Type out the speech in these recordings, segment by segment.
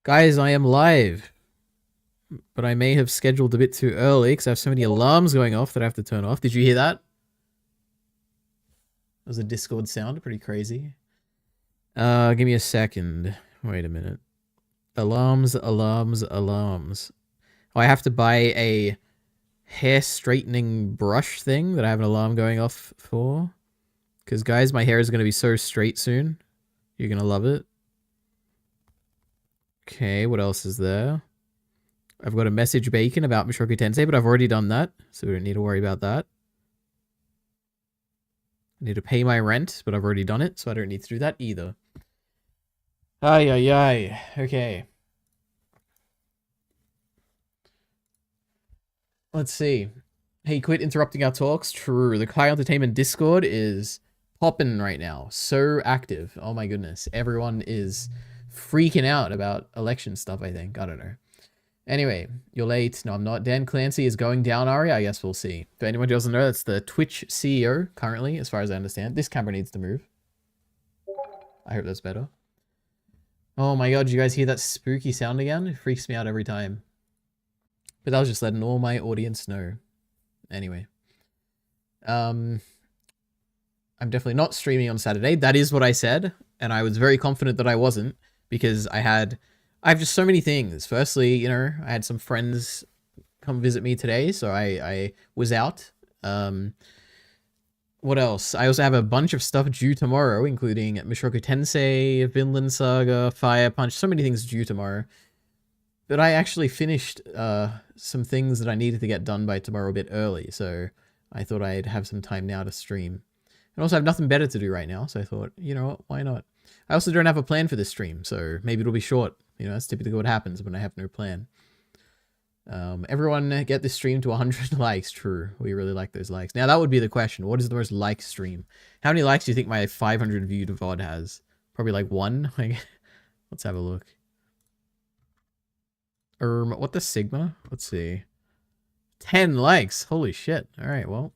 Guys, I am live, but I may have scheduled a bit too early because I have so many alarms going off that I have to turn off. Did you hear that? That was a Discord sound, pretty crazy. Give me a second. Wait a minute. Alarms, alarms, alarms. Oh, I have to buy a hair straightening brush thing that I have an alarm going off for. Because, guys, my hair is going to be so straight soon. You're going to love it. Okay, what else is there? I've got a message bacon about Mushoku Tensei, but I've already done that, so we don't need to worry about that. I need to pay my rent, but I've already done it, so I don't need to do that either. Ay, ay, ay. Okay. Let's see. Hey, quit interrupting our talks. True. The Kai Entertainment Discord is popping right now. So active. Oh my goodness. Everyone is freaking out about election stuff, I think. I don't know. Anyway, you're late. No, I'm not. Dan Clancy is going down, Ari. I guess we'll see. For anyone who doesn't know, that's the Twitch CEO currently, as far as I understand. This camera needs to move. I hope that's better. Oh my god, did you guys hear that spooky sound again? It freaks me out every time. But I was just letting all my audience know. Anyway. I'm definitely not streaming on Saturday. That is what I said. And I was very confident that I wasn't. Because I have just so many things. Firstly, you know, I had some friends come visit me today, so I was out. What else? I also have a bunch of stuff due tomorrow, including Mushoku Tensei, Vinland Saga, Fire Punch, so many things due tomorrow. But I actually finished some things that I needed to get done by tomorrow a bit early, so I thought I'd have some time now to stream. And also I have nothing better to do right now, so I thought, you know what, why not? I also don't have a plan for this stream, so maybe it'll be short. You know, that's typically what happens when I have no plan. Everyone get this stream to 100 likes. True. We really like those likes. Now, that would be the question. What is the most liked stream? How many likes do you think my 500 viewed VOD has? Probably like 1? Let's have a look. What the Sigma? Let's see. 10 likes. Holy shit. All right, well.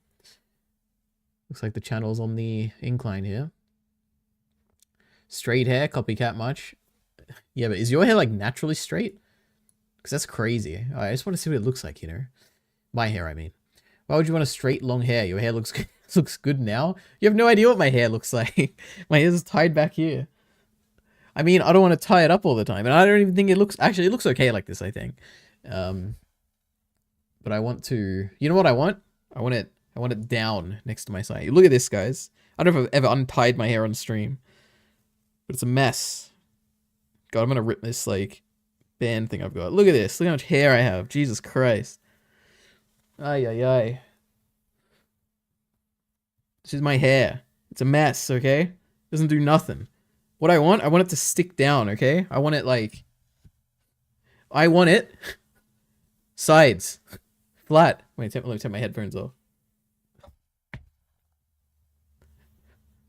Looks like the channel's on the incline here. Straight hair, copycat much. Yeah, but is your hair like naturally straight? Because that's crazy. I just want to see what it looks like, you know? My hair, I mean. Why would you want a straight, long hair? Your hair looks good, looks good now. You have no idea what my hair looks like. My hair's tied back here. I mean, I don't want to tie it up all the time. And I don't even think it looks... Actually, it looks okay like this, I think. But I want to... You know what I want? I want it down next to my side. Look at this, guys. I don't know if I've ever untied my hair on stream. But it's a mess. God, I'm gonna rip this, like, band thing I've got. Look at this. Look how much hair I have. Jesus Christ. Ay, ay, ay. This is my hair. It's a mess, okay? It doesn't do nothing. What I want it to stick down, okay? I want it, like... I want it... sides. Flat. Wait, let me take my headphones off.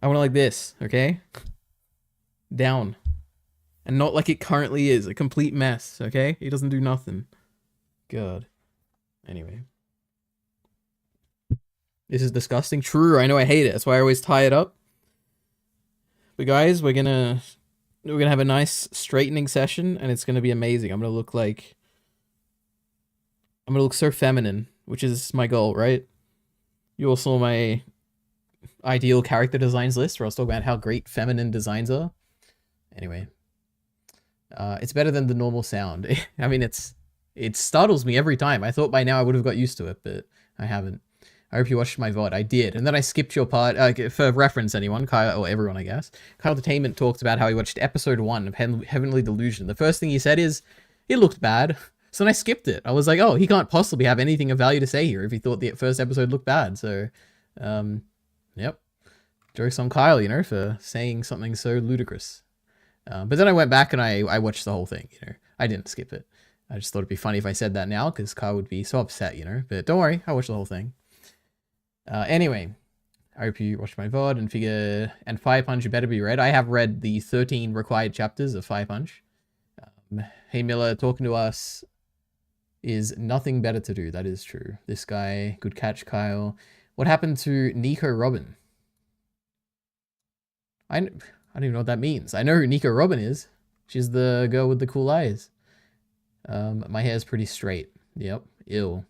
I want it like this, okay? Down. And not like it currently is. A complete mess, okay? It doesn't do nothing. God. Anyway. This is disgusting. True, I know I hate it. That's why I always tie it up. But guys, we're gonna have a nice straightening session, and it's gonna be amazing. I'm gonna look so feminine, which is my goal, right? You all saw my ideal character designs list, where I was talking about how great feminine designs are. Anyway. It's better than the normal sound. I mean, it startles me every time. I thought by now I would have got used to it, but I haven't. I hope you watched my VOD. I did. And then I skipped your part. For reference, anyone, Kyle, or everyone, I guess. Kyle Entertainment talked about how he watched episode 1 of Heavenly Delusion. The first thing he said is, it looked bad. So then I skipped it. I was like, oh, he can't possibly have anything of value to say here if he thought the first episode looked bad. So, yep. Jokes on Kyle, you know, for saying something so ludicrous. But then I went back and I watched the whole thing, you know. I didn't skip it. I just thought it'd be funny if I said that now, because Kyle would be so upset, you know. But don't worry, I watched the whole thing. Anyway, I hope you watched my VOD and figure... And Fire Punch, you better be read. I have read the 13 required chapters of Fire Punch. Hey Miller, talking to us is nothing better to do. That is true. This guy, good catch, Kyle. What happened to Nico Robin? I don't even know what that means. I know who Nico Robin is. She's the girl with the cool eyes. My hair's pretty straight. Yep. Ew.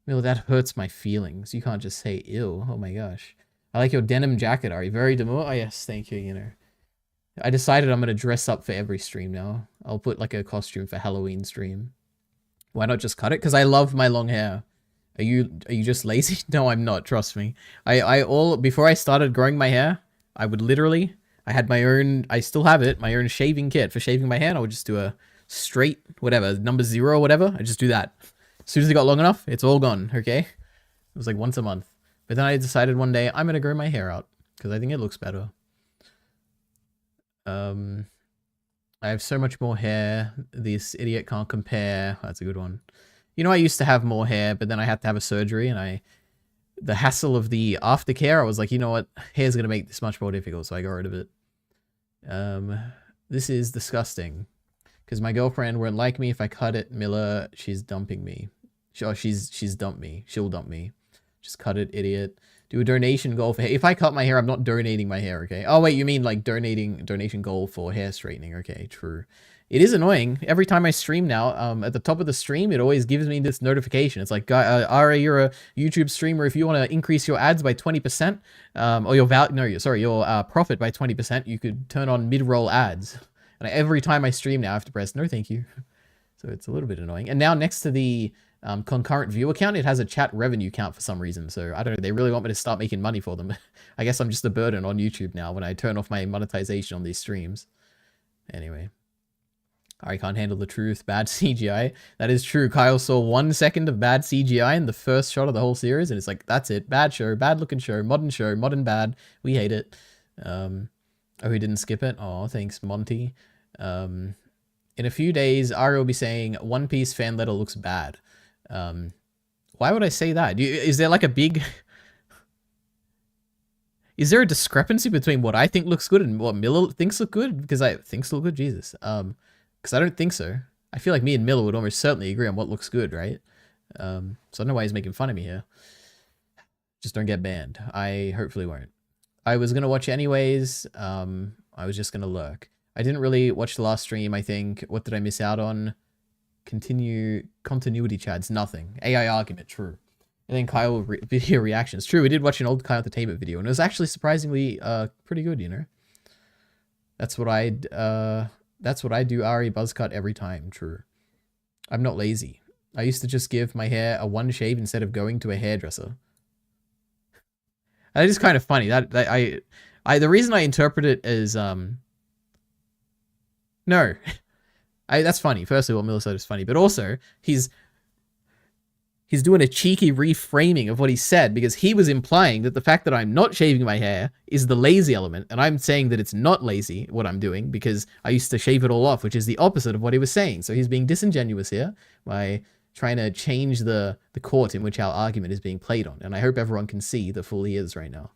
Miller, that hurts my feelings. You can't just say ew. Oh my gosh. I like your denim jacket, Ari. Very demure. Oh yes, thank you, you know. I decided I'm gonna dress up for every stream now. I'll put like a costume for Halloween stream. Why not just cut it? Because I love my long hair. Are you just lazy? No, I'm not, trust me. Before I started growing my hair, I would literally, I had my own, I still have it, my own shaving kit for shaving my hair. And I would just do a straight, whatever, number 0 or whatever. I just do that. As soon as it got long enough, it's all gone, okay? It was like once a month. But then I decided one day, I'm gonna grow my hair out. Because I think it looks better. I have so much more hair. This idiot can't compare. That's a good one. You know, I used to have more hair, but then I had to have a surgery, and the hassle of the aftercare, I was like, you know what? Hair's going to make this much more difficult, so I got rid of it. This is disgusting. Because my girlfriend won't like me if I cut it. Miller, she's dumping me. She's dumped me. She'll dump me. Just cut it, idiot. Do a donation goal for hair. If I cut my hair, I'm not donating my hair, okay? Oh, wait, you mean like donation goal for hair straightening. Okay, true. It is annoying. Every time I stream now, at the top of the stream, it always gives me this notification. It's like, Ari, you're a YouTube streamer. If you want to increase your ads by 20%, or your profit by 20%, you could turn on mid-roll ads. And every time I stream now, I have to press no, thank you. So it's a little bit annoying. And now next to the concurrent viewer count, it has a chat revenue count for some reason. So I don't know. They really want me to start making money for them. I guess I'm just a burden on YouTube now when I turn off my monetization on these streams. Anyway. I can't handle the truth. Bad CGI. That is true. Kyle saw 1 second of bad CGI in the first shot of the whole series, and it's like, that's it. Bad show, bad looking show, modern bad. We hate it. Oh, he didn't skip it? Oh, thanks, Monty. In a few days, Ari will be saying One Piece fan letter looks bad. Why would I say that? Is there like a big... Is there a discrepancy between what I think looks good and what Miller thinks look good? Because I think look good, Jesus. Because I don't think so. I feel like me and Miller would almost certainly agree on what looks good, right? So I don't know why he's making fun of me here. Just don't get banned. I hopefully won't. I was going to watch anyways. I was just going to lurk. I didn't really watch the last stream, I think. What did I miss out on? Continuity chads, nothing. AI argument, true. And then Kyle video reactions. True, we did watch an old Kyle Entertainment video, and it was actually surprisingly pretty good, you know? That's what I do, Ari. Buzzcut every time. True. I'm not lazy. I used to just give my hair a one shave instead of going to a hairdresser. That is kind of funny. The reason I interpret it as no, that's funny. Firstly, what Miller said is funny, but also he's doing a cheeky reframing of what he said, because he was implying that the fact that I'm not shaving my hair is the lazy element, and I'm saying that it's not lazy what I'm doing because I used to shave it all off, which is the opposite of what he was saying. So he's being disingenuous here by trying to change the court in which our argument is being played on, and I hope everyone can see the fool he is right now.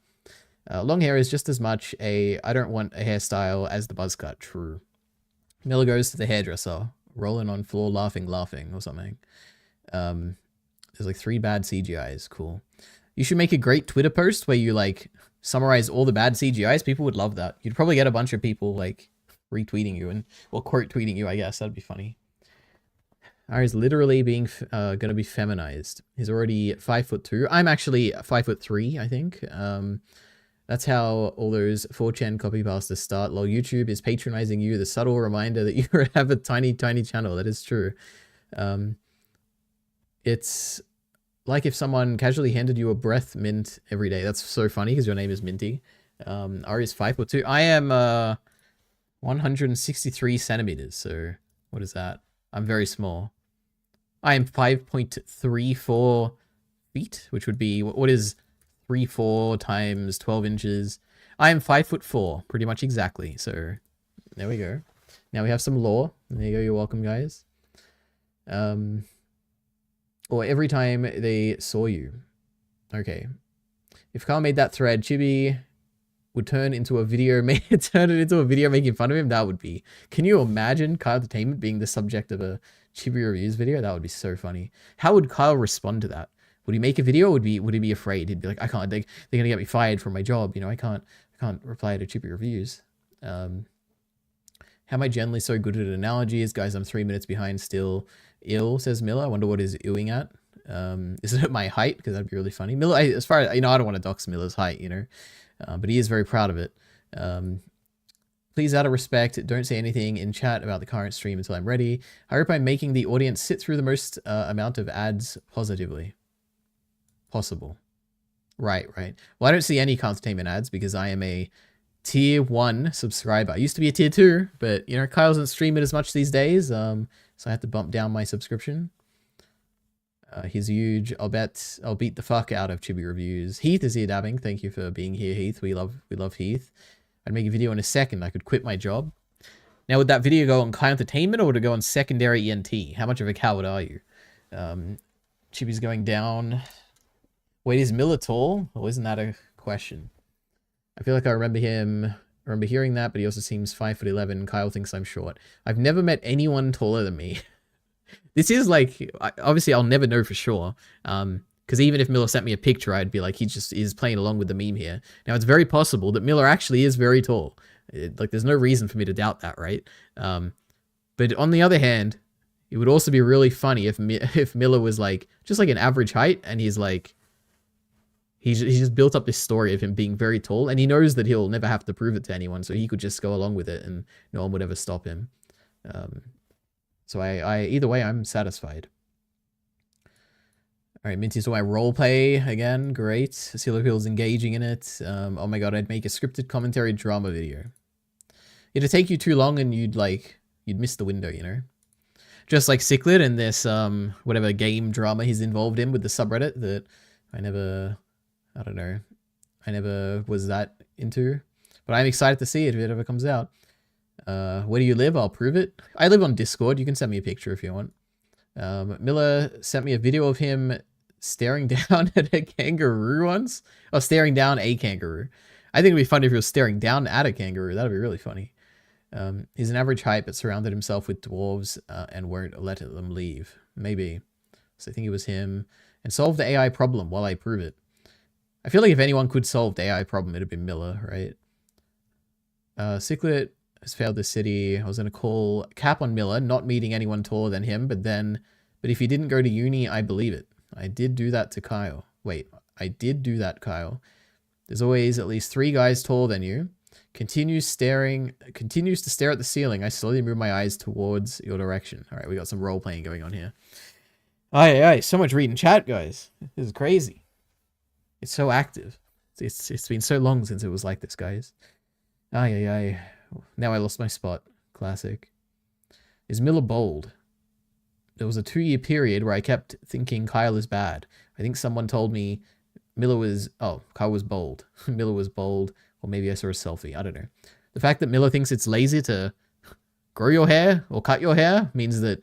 Long hair is just as much I don't want a hairstyle as the buzz cut. True. Miller goes to the hairdresser, rolling on floor, laughing, or something. There's like 3 bad CGIs. Cool. You should make a great Twitter post where you like summarize all the bad CGIs. People would love that. You'd probably get a bunch of people like retweeting you or quote tweeting you, I guess. That'd be funny. Ari's literally being gonna be feminized. He's already 5'2". I'm actually 5'3", I think. That's how all those 4chan copypasters start. Lol, YouTube is patronizing you. The subtle reminder that you have a tiny channel. That is true. It's like if someone casually handed you a breath mint every day. That's so funny because your name is Minty. Ari is 5'2". I am 163 centimeters. So what is that? I'm very small. I am 5.34 feet, which would be, what is 3-4 times 12 inches? I am 5'4", pretty much exactly. So there we go. Now we have some lore. There you go. You're welcome, guys. Or every time they saw you. Okay. If Carl made that thread, Chibi would turn it into a video making fun of him. That would be. Can you imagine Kyle Entertainment being the subject of a Chibi reviews video? That would be so funny. How would Kyle respond to that? Would he make a video? Or would he be afraid? He'd be like, I can't. They're gonna get me fired from my job. You know, I can't reply to Chibi reviews. How am I generally so good at analogies? Guys, I'm 3 minutes behind still. Ill, says Miller. I wonder what he's ewing at. Is it at my height? Because that'd be really funny. Miller, as far as, I don't want to dox Miller's height, but he is very proud of it. Please, out of respect, don't say anything in chat about the current stream until I'm ready. I hope I'm making the audience sit through the most amount of ads positively possible. Right. Well, I don't see any entertainment ads because I am a tier 1 subscriber. I used to be a tier 2, but Kyle doesn't stream it as much these days, so I have to bump down my subscription. He's huge. I'll beat the fuck out of Chibi Reviews. Heath is here dabbing. Thank you for being here, Heath. We love Heath. I'd make a video in a second. I could quit my job. Now, would that video go on Kai Entertainment or would it go on secondary ENT? How much of a coward are you? Chibi's going down. Wait, is Miller tall? Or isn't that a question? I feel like I remember hearing that, but he also seems 5'11". Kyle thinks I'm short. I've never met anyone taller than me. This is like, obviously I'll never know for sure. Because even if Miller sent me a picture, I'd be like, he just is playing along with the meme here. Now, it's very possible that Miller actually is very tall. There's no reason for me to doubt that, right? But on the other hand, it would also be really funny if Miller was like, just like an average height, and he's like, He's just built up this story of him being very tall, and he knows that he'll never have to prove it to anyone, so he could just go along with it, and no one would ever stop him. So either way, I'm satisfied. All right, Minty, so I roleplay again. Great. Silipil's engaging in it. Oh my god, I'd make a scripted commentary drama video. It'd take you too long, and you'd miss the window, Just like Cichlid and this whatever game drama he's involved in with the subreddit that I don't know. I never was that into, but I'm excited to see it if it ever comes out. Where do you live? I'll prove it. I live on Discord. You can send me a picture if you want. Miller sent me a video of him staring down at a kangaroo once. Oh, staring down a kangaroo. I think it'd be funny if he was staring down at a kangaroo. That'd be really funny. He's an average height, but surrounded himself with dwarves and won't let them leave. Maybe. So I think it was him. And solve the AI problem while I prove it. I feel like if anyone could solve the AI problem, it'd be Miller, right? Cichlid has failed the city. I was going to call cap on Miller, not meeting anyone taller than him, but if he didn't go to uni, I believe it. I did do that to Kyle. Wait, I did do that, Kyle. There's always at least 3 guys taller than you. Continues to stare at the ceiling. I slowly move my eyes towards your direction. All right, we got some role playing going on here. Aye, so much reading chat, guys. This is crazy. It's so active. It's been so long since it was like this, guys. Aye. Now I lost my spot. Classic. Is Miller bold? There was a 2-year period where I kept thinking Kyle is bad. I think someone told me Kyle was bold. Miller was bold. Or maybe I saw a selfie. I don't know. The fact that Miller thinks it's lazy to grow your hair or cut your hair means that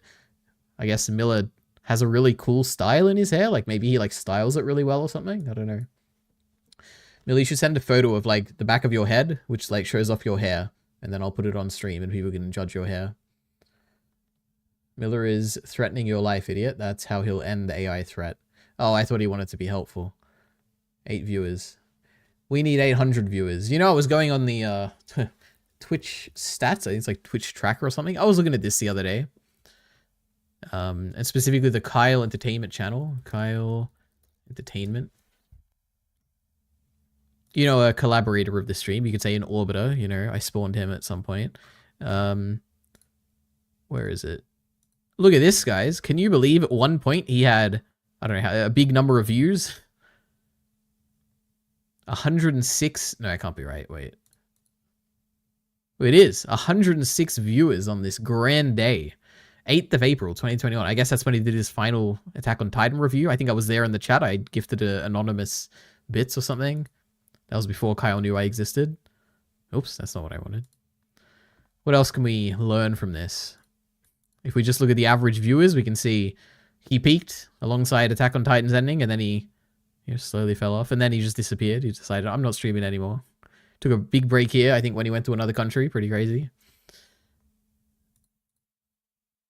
I guess Miller has a really cool style in his hair. Like maybe he styles it really well or something. I don't know. Millie, you should send a photo of the back of your head, which shows off your hair. And then I'll put it on stream and people can judge your hair. Miller is threatening your life, idiot. That's how he'll end the AI threat. Oh, I thought he wanted to be helpful. 8 viewers. We need 800 viewers. I was going on the Twitch stats. I think it's Twitch tracker or something. I was looking at this the other day. And specifically the Kyle Entertainment channel. Kyle Entertainment. A collaborator of the stream. You could say an orbiter. I spawned him at some point. Where is it? Look at this, guys. Can you believe at one point he had, I don't know, a big number of views? 106. No, I can't be right. Wait. It is 106 viewers on this grand day. 8th of April, 2021. I guess that's when he did his final Attack on Titan review. I think I was there in the chat. I gifted anonymous bits or something. That was before Kyle knew I existed. Oops, that's not what I wanted. What else can we learn from this? If we just look at the average viewers, we can see he peaked alongside Attack on Titan's ending, and then he slowly fell off, and then he just disappeared. He decided, I'm not streaming anymore. Took a big break here, I think, when he went to another country. Pretty crazy.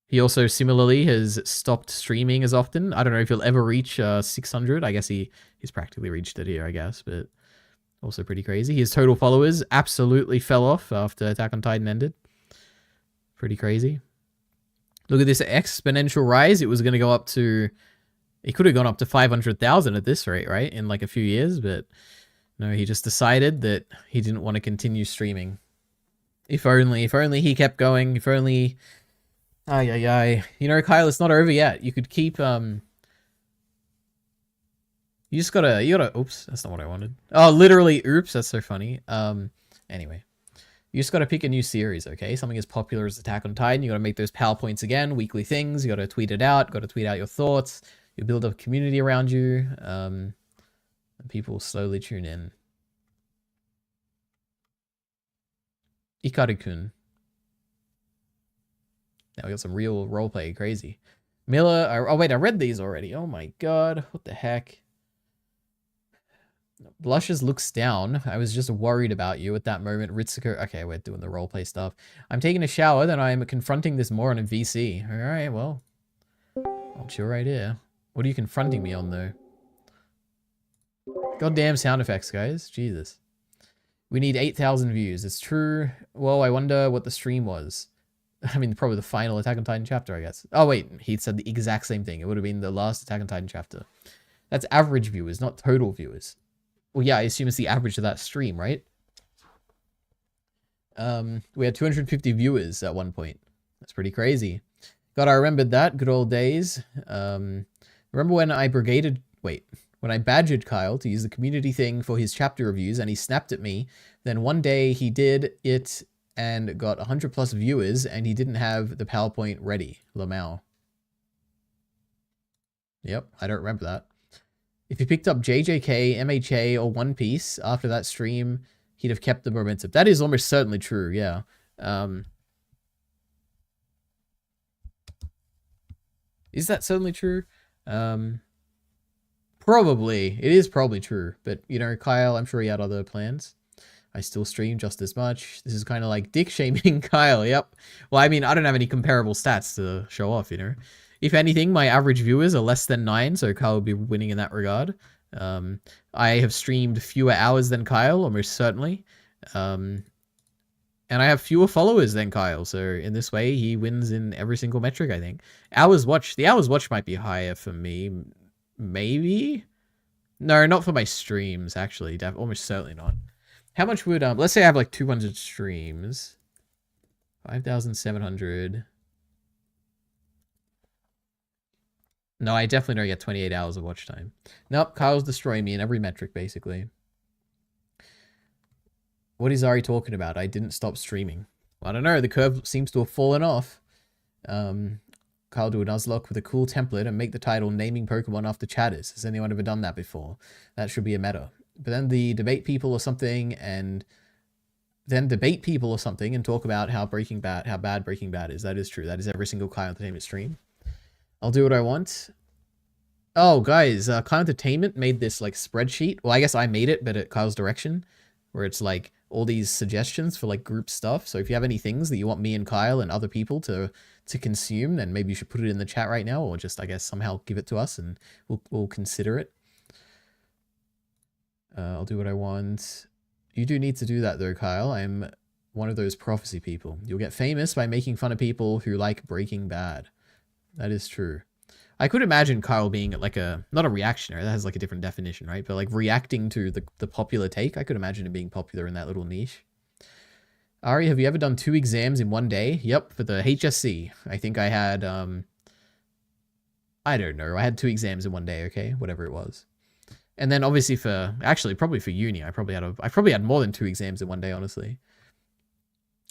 He also similarly has stopped streaming as often. I don't know if he'll ever reach 600. I guess he's practically reached it here, I guess, but also pretty crazy. His total followers absolutely fell off after Attack on Titan ended. Pretty crazy. Look at this exponential rise. It was going to go up to... It could have gone up to 500,000 at this rate, right? In like a few years, but no, he just decided that he didn't want to continue streaming. If only he kept going. If only... Ay. You know, Kyle, it's not over yet. You could keep... You gotta... Oops, that's not what I wanted. Oh, literally, oops, that's so funny. Anyway. You just gotta pick a new series, okay? Something as popular as Attack on Titan. You gotta make those PowerPoints again, weekly things. You gotta tweet it out. Gotta tweet out your thoughts. You build a community around you. And people will slowly tune in. Ikaru-kun. Now we got some real roleplay, crazy. Miller, oh wait, I read these already. Oh my god, what the heck? Blushes looks down. I was just worried about you at that moment. Ritsuko, okay, we're doing the roleplay stuff. I'm taking a shower, then I'm confronting this moron in VC. Alright, well, I'll chill right here. What are you confronting me on, though? Goddamn sound effects, guys. Jesus. We need 8,000 views. It's true. Well, I wonder what the stream was. I mean, probably the final Attack on Titan chapter, I guess. Oh, wait. He said the exact same thing. It would have been the last Attack on Titan chapter. That's average viewers, not total viewers. Well, yeah, I assume it's the average of that stream, right? We had 250 viewers at one point. That's pretty crazy. God, I remembered that. Good old days. Remember when I when I badgered Kyle to use the community thing for his chapter reviews and he snapped at me. Then one day he did it and got 100 plus viewers and he didn't have the PowerPoint ready. Lamau. Yep, I don't remember that. If he picked up JJK, MHA, or One Piece after that stream, he'd have kept the momentum. That is almost certainly true, yeah. Is that certainly true? Probably. It is probably true. But, you know, Kyle, I'm sure he had other plans. I still stream just as much. This is kind of like dick shaming Kyle, yep. Well, I mean, I don't have any comparable stats to show off, you know. If anything, my average viewers are less than 9, so Kyle will be winning in that regard. I have streamed fewer hours than Kyle, almost certainly. And I have fewer followers than Kyle, so in this way, he wins in every single metric, I think. Hours watched. The hours watched might be higher for me. Maybe? No, not for my streams, actually. Almost certainly not. How much would... let's say I have like 200 streams. 5,700... No, I definitely don't get 28 hours of watch time. Nope, Kyle's destroying me in every metric, basically. What is Ari talking about? I didn't stop streaming. I don't know, the curve seems to have fallen off. Kyle do a Nuzlocke with a cool template and make the title naming Pokemon after chatters. Has anyone ever done that before? That should be a meta. But then the debate people or something and... Then debate people or something and talk about how bad Breaking Bad is. That is true. That is every single Kyle Entertainment stream. I'll do what I want. Oh, guys, Kyle Entertainment made this, like, spreadsheet. Well, I guess I made it, but at Kyle's direction. Where it's, like, all these suggestions for, like, group stuff. So if you have any things that you want me and Kyle and other people to consume, then maybe you should put it in the chat right now. Or just, I guess, somehow give it to us and we'll consider it. I'll do what I want. You do need to do that, though, Kyle. I'm one of those prophecy people. You'll get famous by making fun of people who like Breaking Bad. That is true. I could imagine Kyle being like not a reactionary, that has like a different definition, right? But like reacting to the popular take, I could imagine him being popular in that little niche. Ari, have you ever done 2 exams in one day? Yep, for the HSC. I think I had, I don't know, I had 2 exams in one day, okay? Whatever it was. And then obviously probably for uni, I probably had more than 2 exams in one day, honestly.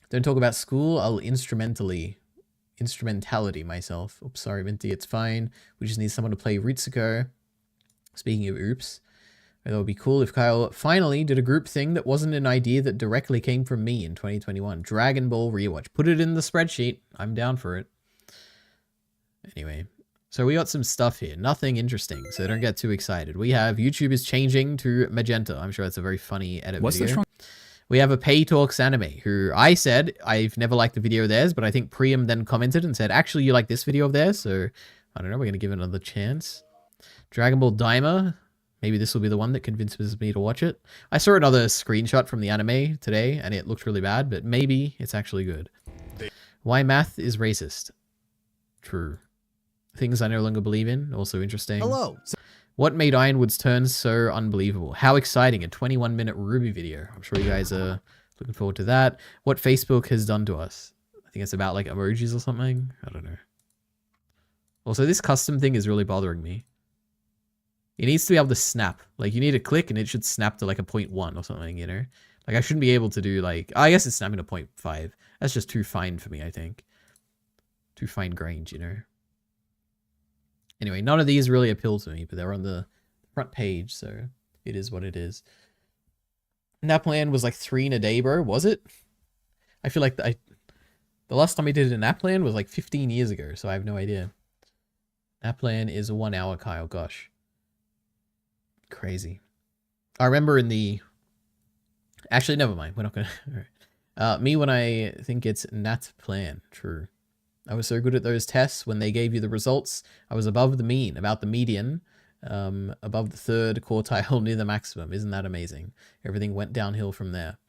Don't talk about school, I'll instrumentality myself. Oops, sorry, Minty, it's fine. We just need someone to play Ritsuko. Speaking of oops, that would be cool if Kyle finally did a group thing that wasn't an idea that directly came from me in 2021. Dragon Ball rewatch. Put it in the spreadsheet. I'm down for it. Anyway, so we got some stuff here. Nothing interesting, so don't get too excited. We have YouTube is changing to magenta. I'm sure that's a very funny edit video. We have a Pay Talks anime, who I said I've never liked the video of theirs, but I think Priam then commented and said, actually, you like this video of theirs, so I don't know, we're going to give it another chance. Dragon Ball Daima, maybe this will be the one that convinces me to watch it. I saw another screenshot from the anime today, and it looked really bad, but maybe it's actually good. Why math is racist. True. Things I no longer believe in. Also interesting. Hello. What made Ironwood's turn so unbelievable? How exciting. A 21-minute Ruby video. I'm sure you guys are looking forward to that. What Facebook has done to us. I think it's about like emojis or something. I don't know. Also, this custom thing is really bothering me. It needs to be able to snap. Like, you need to click and it should snap to like a 0.1 or something, you know? Like, I shouldn't be able to do like... I guess it's snapping to 0.5. That's just too fine for me, I think. Too fine-grained, you know? Anyway, none of these really appeal to me, but they're on the front page, so it is what it is. Naplan was like 3 in a day, bro. Was it? I feel like the last time I did a Naplan was like 15 years ago, so I have no idea. Naplan is 1 hour, Kyle. Gosh. Crazy. I remember in the... Actually, never mind. We're not gonna... Alright. Me when I think it's Natplan. True. I was so good at those tests when they gave you the results. I was above the mean, about the median, above the 3rd quartile near the maximum. Isn't that amazing? Everything went downhill from there.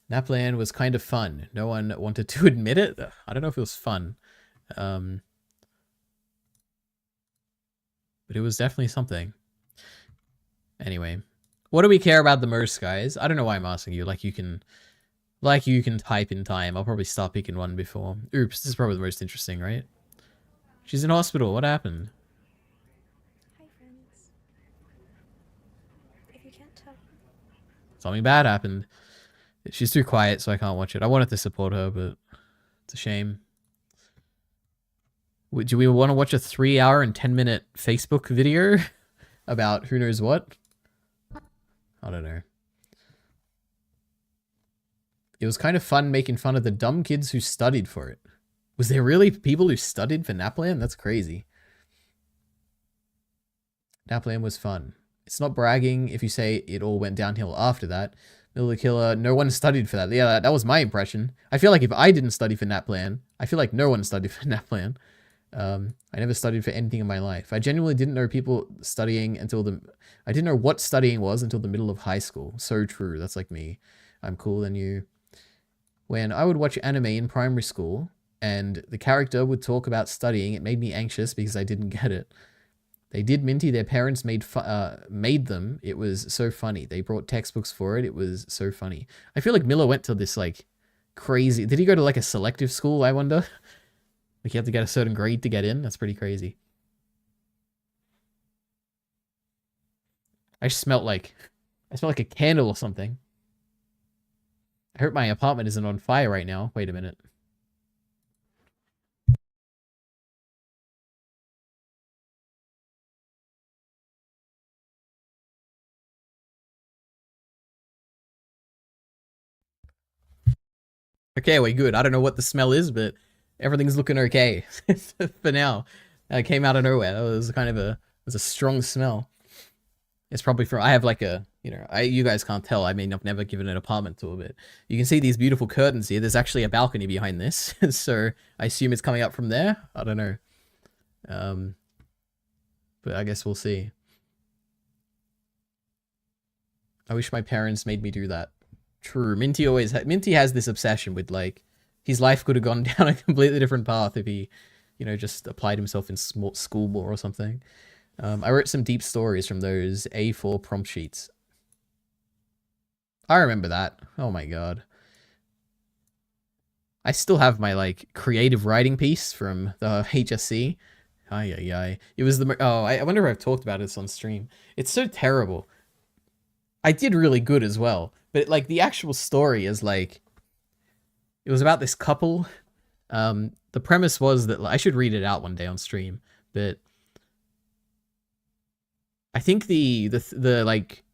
Naplan was kind of fun. No one wanted to admit it. I don't know if it was fun. But it was definitely something. Anyway, what do we care about the most, guys? I don't know why I'm asking you. Like you can type in time. I'll probably start picking one before. Oops, this is probably the most interesting, right? She's in hospital. What happened? Hi, friends. If you can't tell. Something bad happened. She's too quiet, so I can't watch it. I wanted to support her, but it's a shame. Do we want to watch a 3-hour and 10-minute Facebook video about who knows what? I don't know. It was kind of fun making fun of the dumb kids who studied for it. Was there really people who studied for Naplan? That's crazy. Naplan was fun. It's not bragging if you say it all went downhill after that. Middle of the Killer, no one studied for that. Yeah, that was my impression. I feel like if I didn't study for Naplan, I feel like no one studied for Naplan. I never studied for anything in my life. I genuinely didn't know people studying until I didn't know what studying was until the middle of high school. So true. That's like me. I'm cooler than you. When I would watch anime in primary school and the character would talk about studying, it made me anxious because I didn't get it. They did Minty. Their parents made them. It was so funny. They brought textbooks for it. It was so funny. I feel like Miller went to this like crazy... Did he go to like a selective school, I wonder? Like you have to get a certain grade to get in? That's pretty crazy. I smelled like a candle or something. I hope my apartment isn't on fire right now. Wait a minute. Okay, wait, good. I don't know what the smell is, but everything's looking okay for now. It came out of nowhere. It was kind of it was a strong smell. It's probably from, I have like a, you know, you guys can't tell. I mean, I've never given an apartment tour, but you can see these beautiful curtains here. There's actually a balcony behind this. So I assume it's coming up from there. I don't know. But I guess we'll see. I wish my parents made me do that. True. Minty has this obsession with like, his life could have gone down a completely different path if he, you know, just applied himself in school more or something. I wrote some deep stories from those A4 prompt sheets. I remember that. Oh my god. I still have my like creative writing piece from the HSC. Ay. It was the... Oh, I wonder if I've talked about this on stream. It's so terrible. I did really good as well. But like the actual story is like... It was about this couple. The premise was that... I should read it out one day on stream. But... I think the like...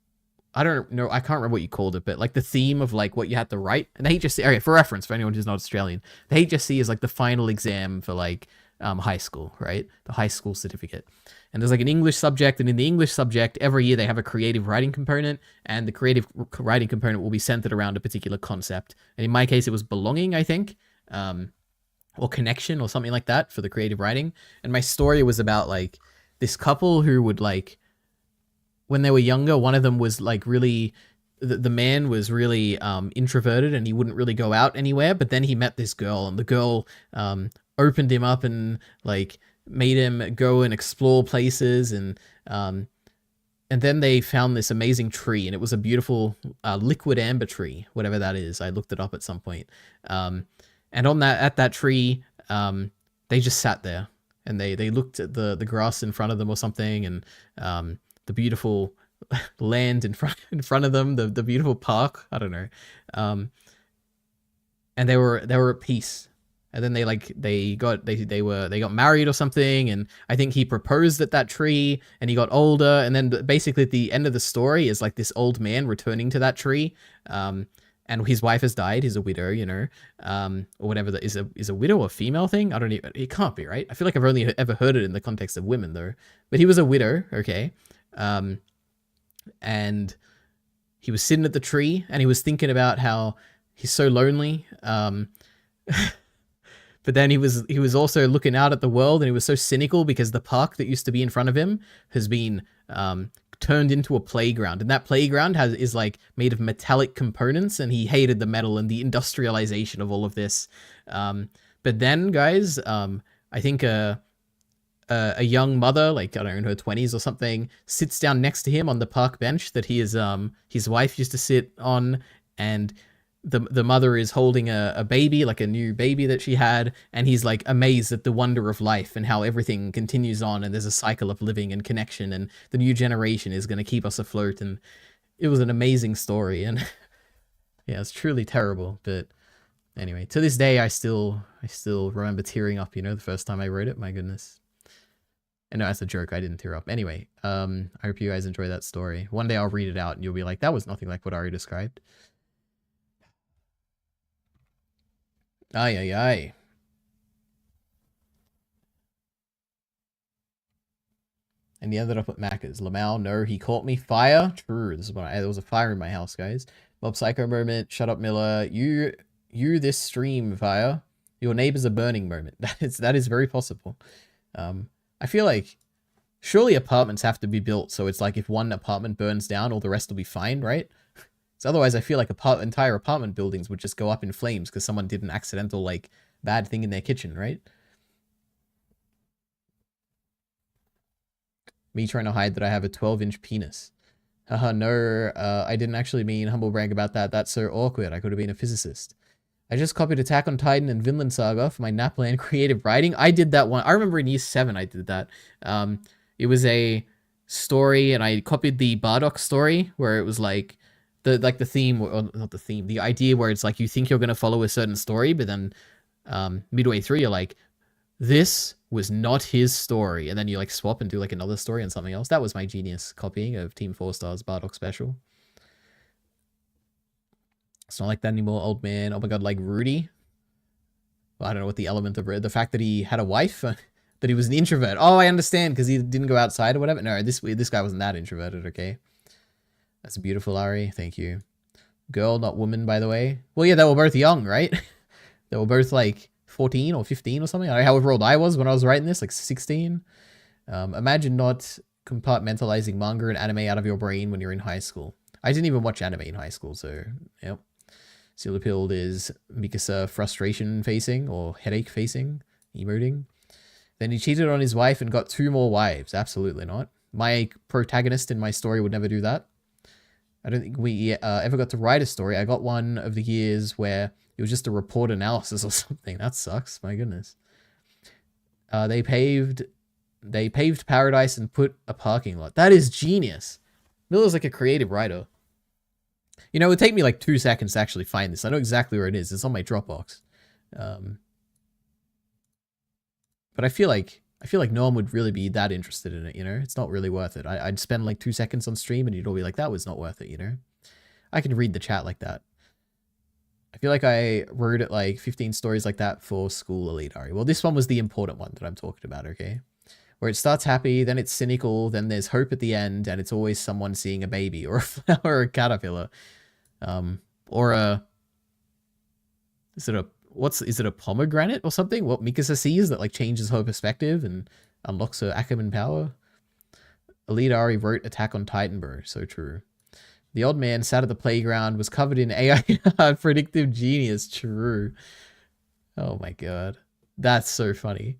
I don't know, I can't remember what you called it, but like the theme of like what you had to write. And the HSC... Okay, for reference, for anyone who's not Australian. The HSC is like the final exam for like... high school, right? The high school certificate. And there's like an English subject, and in the English subject, every year they have a creative writing component, and the creative writing component will be centered around a particular concept. And in my case, it was belonging, I think, or connection or something like that for the creative writing. And my story was about like this couple who would like, when they were younger, one of them was like really the man was really introverted and he wouldn't really go out anywhere. But then he met this girl, and the girl opened him up and like made him go and explore places, and then they found this amazing tree, and it was a beautiful liquid amber tree, whatever that is. I looked it up at some point. And on that tree, they just sat there and they looked at the grass in front of them or something, and the beautiful land in front of them, the beautiful park. I don't know. And they were at peace. And then they got married or something, and I think he proposed at that tree, and he got older, and then basically at the end of the story is like this old man returning to that tree, and his wife has died. He's a widow, you know, or whatever. That is a widow a female thing? I don't even. It can't be, right? I feel like I've only ever heard it in the context of women though. But he was a widow, okay, and he was sitting at the tree, and he was thinking about how he's so lonely. But then he was also looking out at the world, and he was so cynical because the park that used to be in front of him has been turned into a playground, and that playground is like made of metallic components, and he hated the metal and the industrialization of all of this. But then, guys, I think a young mother, like I don't know, in her 20s or something, sits down next to him on the park bench that his wife used to sit on, and the mother is holding a baby, like a new baby that she had, and he's like amazed at the wonder of life and how everything continues on, and there's a cycle of living and connection, and the new generation is going to keep us afloat. And it was an amazing story, and yeah, it's truly terrible. But anyway, to this day, I still remember tearing up, you know, the first time I wrote it. My goodness. And no, that's a joke. I didn't tear up. Anyway, I hope you guys enjoy that story. One day I'll read it out and you'll be like, that was nothing like what Ari described. Aye, aye, aye. And he ended up at Macca's. Lamau, no, he caught me. Fire? True, this is when there was a fire in my house, guys. Mob Psycho moment. Shut up, Miller. You this stream, Fire. Your neighbors are burning moment. That is very possible. I feel like surely apartments have to be built so it's like if one apartment burns down, all the rest will be fine, right? So otherwise, I feel like entire apartment buildings would just go up in flames because someone did an accidental, like, bad thing in their kitchen, right? Me trying to hide that I have a 12-inch penis. Haha, no, I didn't actually mean humble brag about that. That's so awkward. I could have been a physicist. I just copied Attack on Titan and Vinland Saga for my Naplan creative writing. I did that one. I remember in year 7 I did that. It was a story, and I copied the Bardock story where it was like the theme, or not the theme, the idea where it's like you think you're going to follow a certain story, but then midway through you're like, this was not his story, and then you like swap and do like another story and something else. That was my genius copying of Team 4 Star's Bardock special. It's not like that anymore, old man. Oh my god, like Rudy. Well, I don't know what the element of the fact that he had a wife, that he was an introvert. Oh, I understand, because he didn't go outside or whatever. No, this guy wasn't that introverted, okay? That's beautiful, Ari. Thank you. Girl, not woman, by the way. Well, yeah, they were both young, right? They were both like 14 or 15 or something. I don't know however old I was when I was writing this, like 16. Imagine not compartmentalizing manga and anime out of your brain when you're in high school. I didn't even watch anime in high school, so, yep. Silipilled is Mikasa frustration facing or headache facing, emoting. Then he cheated on his wife and got 2 more wives. Absolutely not. My protagonist in my story would never do that. I don't think we ever got to write a story. I got one of the years where it was just a report analysis or something. That sucks. My goodness. They paved paradise and put a parking lot. That is genius. Miller's like a creative writer. You know, it would take me like 2 seconds to actually find this. I know exactly where it is. It's on my Dropbox. But I feel like no one would really be that interested in it, you know? It's not really worth it. I'd spend like 2 seconds on stream and you'd all be like, that was not worth it, you know? I can read the chat like that. I feel like I wrote it like 15 stories like that for school, Elite Ari. Well, this one was the important one that I'm talking about, okay? Where it starts happy, then it's cynical, then there's hope at the end, and it's always someone seeing a baby or a flower or a caterpillar. Or a... Is it a pomegranate or something? What Mikasa sees that like changes her perspective and unlocks her Ackerman power? Elite Ari wrote Attack on Titan, bro. So true. The odd man sat at the playground, was covered in AI predictive genius. True. Oh my god. That's so funny.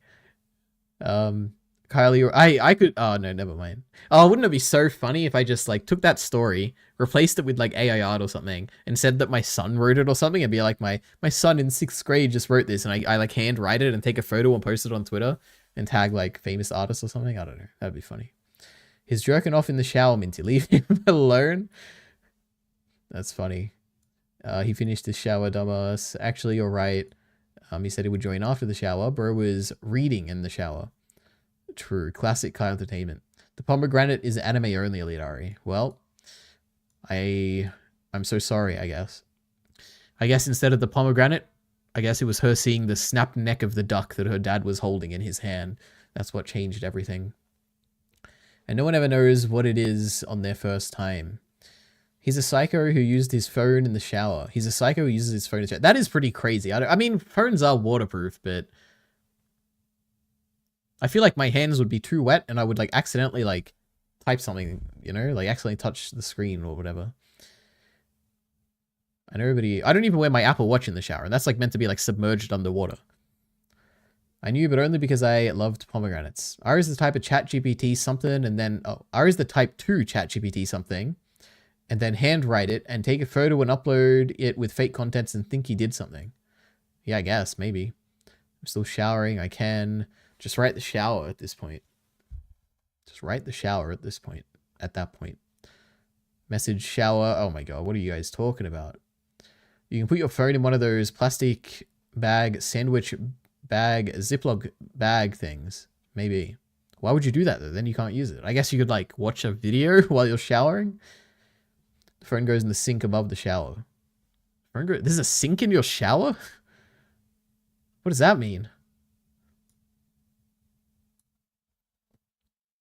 Kylie, I could, oh no, never mind. Oh, wouldn't it be so funny if I just like took that story, replaced it with like AI art or something, and said that my son wrote it or something, and be like, my son in 6th grade just wrote this, and I like hand write it and take a photo and post it on Twitter and tag like famous artists or something. I don't know. That'd be funny. He's jerking off in the shower, Minty. Leave him alone. That's funny. He finished his shower, dumbass. Actually, you're right. He said he would join after the shower. Bro was reading in the shower. True. Classic Kai Entertainment. The pomegranate is anime only, Elidari. Well, I'm so sorry, I guess. I guess instead of the pomegranate, I guess it was her seeing the snapped neck of the duck that her dad was holding in his hand. That's what changed everything. And no one ever knows what it is on their first time. He's a psycho who used his phone in the shower. He's a psycho who uses his phone in the shower. That is pretty crazy. I mean, phones are waterproof, but I feel like my hands would be too wet and I would like accidentally like type something, you know, like accidentally touch the screen or whatever. And I don't even wear my Apple Watch in the shower, and that's like meant to be like submerged underwater. I knew, but only because I loved pomegranates. R is the type of chat GPT something, and then, R is the type 2 chat GPT something, and then handwrite it and take a photo and upload it with fake contents and think he did something. Yeah, I guess, maybe. I'm still showering. I can just write the shower at this point. Just write the shower at this point. At that point. Message shower. Oh my god, what are you guys talking about? You can put your phone in one of those plastic bag, sandwich bag, Ziploc bag things. Maybe. Why would you do that though? Then you can't use it. I guess you could like watch a video while you're showering. The phone goes in the sink above the shower. There's a sink in your shower? What does that mean?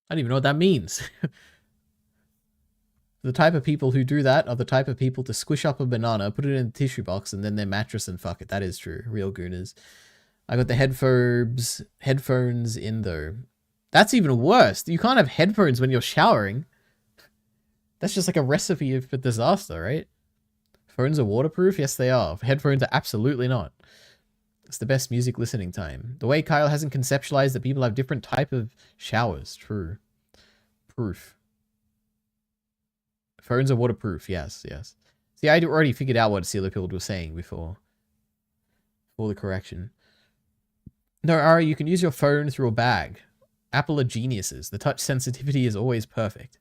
I don't even know what that means. The type of people who do that are the type of people to squish up a banana, put it in a tissue box, and then their mattress and fuck it. That is true. Real gooners. I got the headphones in though. That's even worse. You can't have headphones when you're showering. That's just like a recipe for disaster, right? Phones are waterproof? Yes, they are. Headphones are absolutely not. It's the best music listening time. The way Kyle hasn't conceptualized that people have different type of showers. True. Proof. Phones are waterproof. Yes, yes. See, I already figured out what Sealerpilled was saying before the correction. No, Ari, you can use your phone through a bag. Apple are geniuses. The touch sensitivity is always perfect.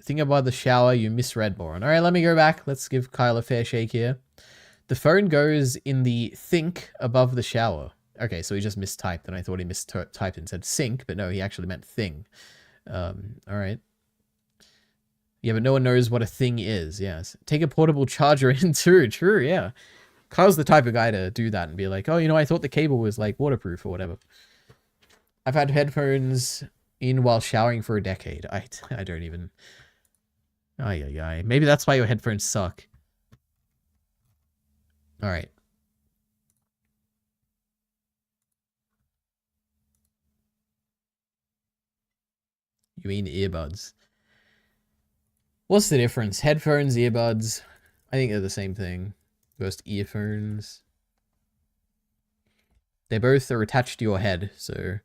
Think about the shower, you misread, Moron. Alright, let me go back. Let's give Kyle a fair shake here. The phone goes in the think above the shower. Okay, so he just mistyped, and I thought he mistyped and said sink, but no, he actually meant thing. Alright. Yeah, but no one knows what a thing is, yes. Take a portable charger in too. True, yeah. Kyle's the type of guy to do that and be like, oh, you know, I thought the cable was like waterproof or whatever. I've had headphones in while showering for a decade. I don't even... Ay. Maybe that's why your headphones suck. Alright. You mean earbuds. What's the difference? Headphones, earbuds. I think they're the same thing. Just earphones. They both are attached to your head, so...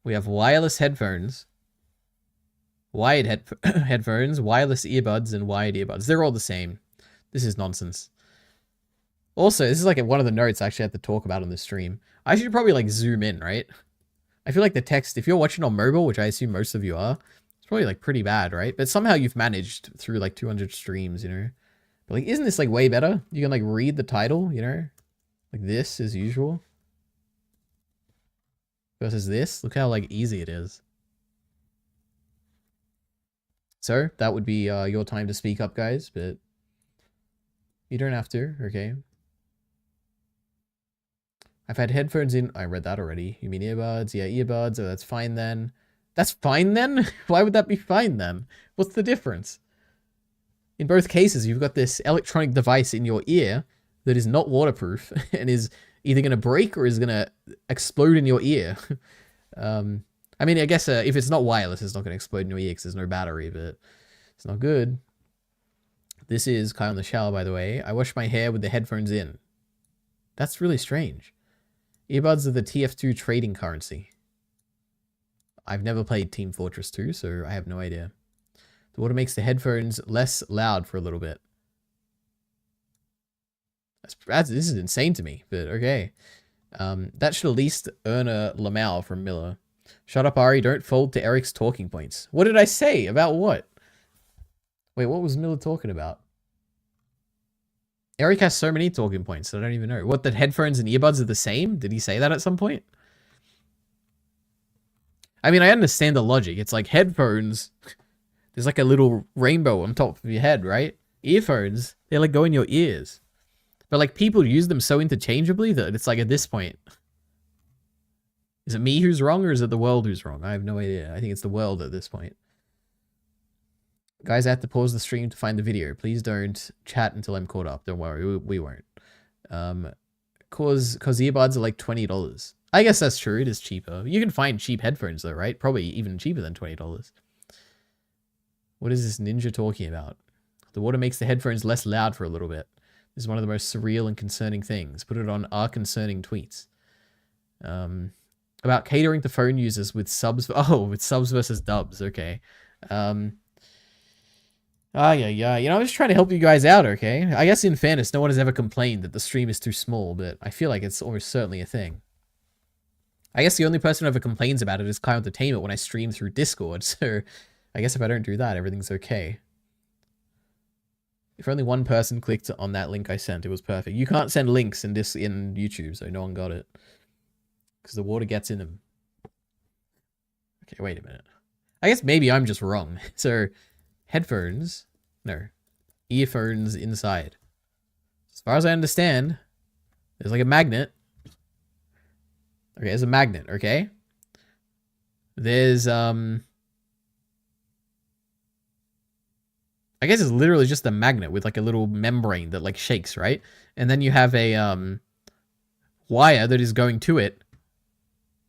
We have wireless headphones. Wired headphones, wireless earbuds, and wired earbuds. They're all the same. This is nonsense. Also, this is like one of the notes I actually had to talk about on the stream. I should probably like zoom in, right? I feel like the text, if you're watching on mobile, which I assume most of you are, it's probably like pretty bad, right? But somehow you've managed through like 200 streams, you know? But like, isn't this like way better? You can like read the title, you know? Like this as usual. Versus this. Look how like easy it is. So that would be your time to speak up, guys, but you don't have to, okay? I've had headphones in. I read that already. You mean earbuds? Yeah, earbuds. Oh, that's fine then. That's fine then? Why would that be fine then? What's the difference? In both cases, you've got this electronic device in your ear that is not waterproof and is either going to break or is going to explode in your ear. I mean, I guess if it's not wireless, it's not going to explode in your ear because there's no battery, but it's not good. This is Kai on the shower, by the way. I wash my hair with the headphones in. That's really strange. Earbuds are the TF2 trading currency. I've never played Team Fortress 2, so I have no idea. The water makes the headphones less loud for a little bit. This is insane to me, but okay. That should at least earn a Lamau from Miller. Shut up, Ari. Don't fold to Eric's talking points. What did I say? About what? Wait, what was Miller talking about? Eric has so many talking points that I don't even know. What, that headphones and earbuds are the same? Did he say that at some point? I mean, I understand the logic. It's like headphones. There's like a little rainbow on top of your head, right? Earphones, they like go in your ears. But like people use them so interchangeably that it's like at this point, is it me who's wrong or is it the world who's wrong? I have no idea. I think it's the world at this point. Guys, I have to pause the stream to find the video. Please don't chat until I'm caught up. Don't worry, we won't. Cause earbuds are like $20. I guess that's true. It is cheaper. You can find cheap headphones though, right? Probably even cheaper than $20. What is this ninja talking about? The water makes the headphones less loud for a little bit. This is one of the most surreal and concerning things. Put it on our concerning tweets. About catering to phone users with subs. Oh, with subs versus dubs. Okay. Yeah. You know, I'm just trying to help you guys out, okay? I guess in fairness, no one has ever complained that the stream is too small, but I feel like it's almost certainly a thing. I guess the only person who ever complains about it is Kai Entertainment when I stream through Discord, so I guess if I don't do that, everything's okay. If only one person clicked on that link I sent, it was perfect. You can't send links in YouTube, so no one got it. Because the water gets in them. Okay, wait a minute. I guess maybe I'm just wrong. So, headphones, no, earphones inside. As far as I understand, there's like a magnet. Okay, there's a magnet, okay? There's, I guess it's literally just a magnet with like a little membrane that like shakes, right? And then you have a, wire that is going to it,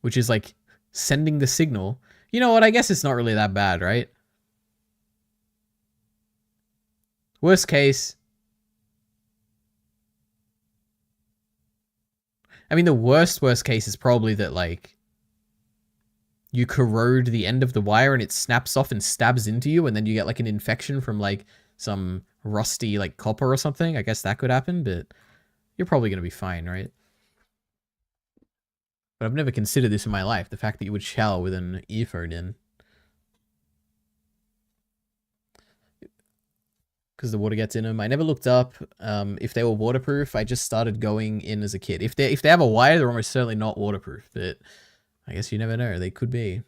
which is like sending the signal. You know what? I guess it's not really that bad, right? Worst case. I mean, the worst case is probably that like you corrode the end of the wire and it snaps off and stabs into you and then you get like an infection from like some rusty like copper or something. I guess that could happen, but you're probably going to be fine, right? But I've never considered this in my life, the fact that you would shower with an earphone in. Because the water gets in them. I never looked up if they were waterproof. I just started going in as a kid. If they have a wire, they're almost certainly not waterproof, but I guess you never know. They could be.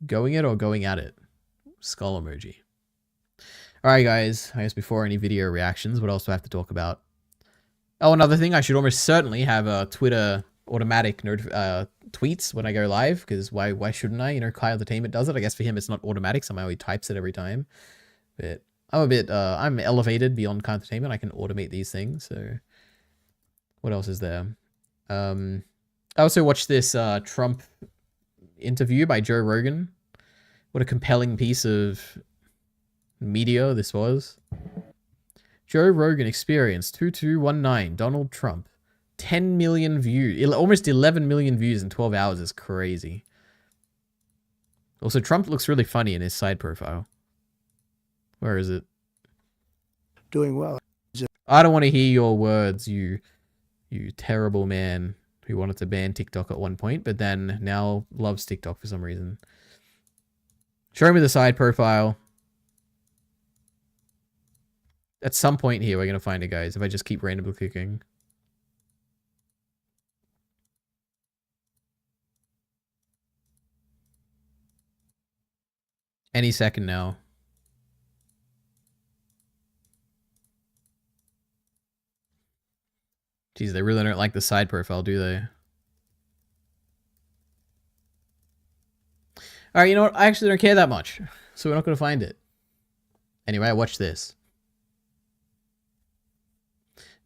Going it or going at it? Skull emoji. Alright guys, I guess before any video reactions, what else do I have to talk about? Oh, another thing, I should almost certainly have a Twitter automatic tweets when I go live, because why shouldn't I? You know, Kai Entertainment does it. I guess for him it's not automatic, somehow he types it every time. But I'm a bit, I'm elevated beyond Kai Entertainment. I can automate these things, so... What else is there? I also watched this Trump interview by Joe Rogan. What a compelling piece of media this was. Joe Rogan Experience 2219 Donald Trump. 10 million views. Almost 11 million views in 12 hours is crazy. Also, Trump looks really funny in his side profile. Where is it? Doing well. I don't want to hear your words, you terrible man who wanted to ban TikTok at one point, but then now loves TikTok for some reason. Show me the side profile. At some point here, we're going to find it, guys, if I just keep randomly clicking. Any second now. Jeez, they really don't like the side profile, do they? Alright, you know what? I actually don't care that much. So we're not going to find it. Anyway, watch this.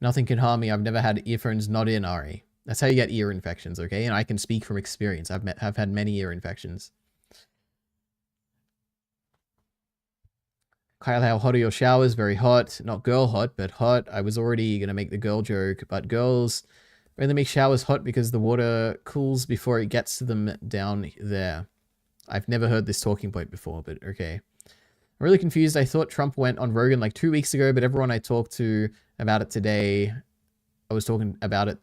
Nothing can harm me. I've never had earphones not in, Ari. That's how you get ear infections, okay? And I can speak from experience. I've had many ear infections. Kyle, how hot are your showers? Very hot. Not girl hot, but hot. I was already going to make the girl joke, but girls only make showers hot because the water cools before it gets to them down there. I've never heard this talking point before, but okay. I'm really confused. I thought Trump went on Rogan like 2 weeks ago, but everyone I talked to about it today, I was talking about it.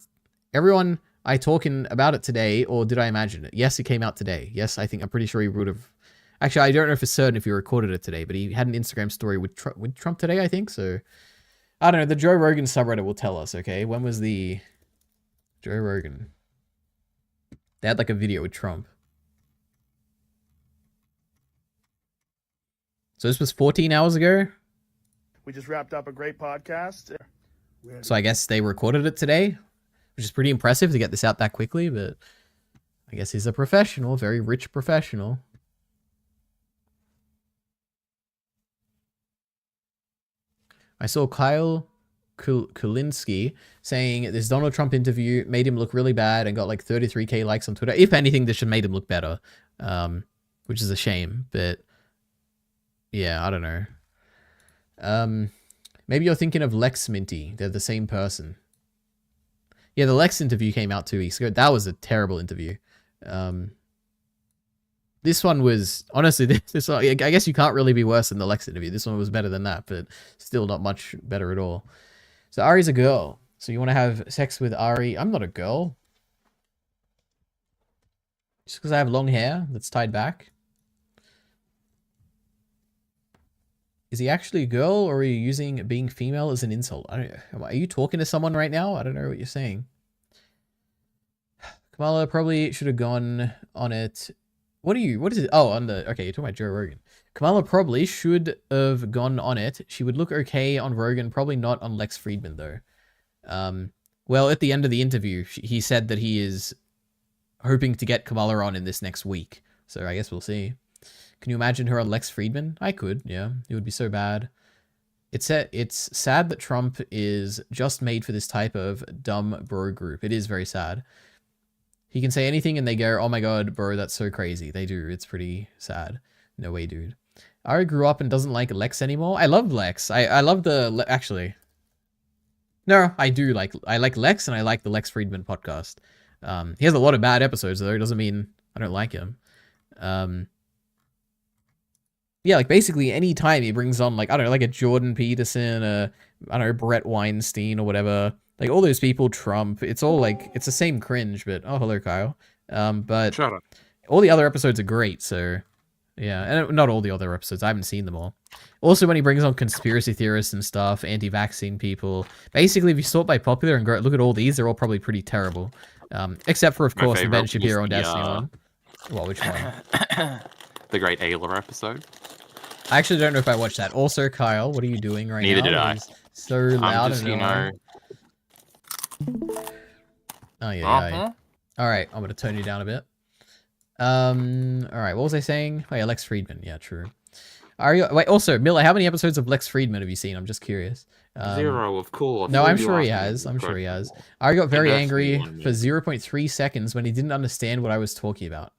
Everyone I talking about it today, or did I imagine it? Yes, it came out today. Yes, I'm pretty sure he would have. Actually, I don't know for certain if he recorded it today, but he had an Instagram story with Trump today, I think. So, I don't know. The Joe Rogan subreddit will tell us, okay? When was the Joe Rogan? They had like a video with Trump. So this was 14 hours ago? We just wrapped up a great podcast. So I guess they recorded it today, which is pretty impressive to get this out that quickly, but I guess he's a professional, very rich professional. I saw Kyle Kulinski saying this Donald Trump interview made him look really bad and got like 33k likes on Twitter. If anything, this should have made him look better, which is a shame, but yeah, I don't know. Maybe you're thinking of Lex Minty. They're the same person. Yeah, the Lex interview came out 2 weeks ago. That was a terrible interview. This one was, honestly, this one, I guess you can't really be worse than the Lex interview. This one was better than that, but still not much better at all. So Ari's a girl. So you want to have sex with Ari? I'm not a girl. Just because I have long hair that's tied back. Is he actually a girl, or are you using being female as an insult? I don't. Are you talking to someone right now? I don't know what you're saying. Kamala probably should have gone on it. What is it? Oh, on the, okay, you're talking about Joe Rogan. Kamala probably should have gone on it. She would look okay on Rogan, probably not on Lex Fridman though. Well, at the end of the interview, he said that he is hoping to get Kamala on in this next week. So I guess we'll see. Can you imagine her on Lex Fridman? I could, yeah. It would be so bad. It's sad that Trump is just made for this type of dumb bro group. It is very sad. He can say anything and they go, oh my god, bro, that's so crazy. They do. It's pretty sad. No way, dude. Ari grew up and doesn't like Lex anymore. I love Lex. I love the... Actually. No, I do like... I like Lex and I like the Lex Fridman podcast. He has a lot of bad episodes, though. It doesn't mean I don't like him. Yeah, like basically any time he brings on, like, I don't know, like a Jordan Peterson, I don't know, Brett Weinstein or whatever. Like all those people, Trump, it's all like, it's the same cringe, but, oh, hello, Kyle. But Shut up. all the other episodes are great, so yeah. And not all the other episodes, I haven't seen them all. Also, when he brings on conspiracy theorists and stuff, anti-vaccine people, basically if you sort by popular and go, look at all these, they're all probably pretty terrible. Except for, of course, the Ben Shapiro and Destiny one. Well, which one? The Great Ayla episode. I actually don't know if I watched that. Also, Kyle, what are you doing right Neither now? did I. It is so loud. Just, Oh, yeah. All right, I'm going to tone you down a bit. All right, what was I saying? Oh, yeah, Lex Fridman. Yeah, true. Wait, also, Miller, how many episodes of Lex Fridman have you seen? I'm just curious. 0, of course. No, I'm sure he has. I'm sure he has. Ari got very angry for 0.3 seconds when he didn't understand what I was talking about.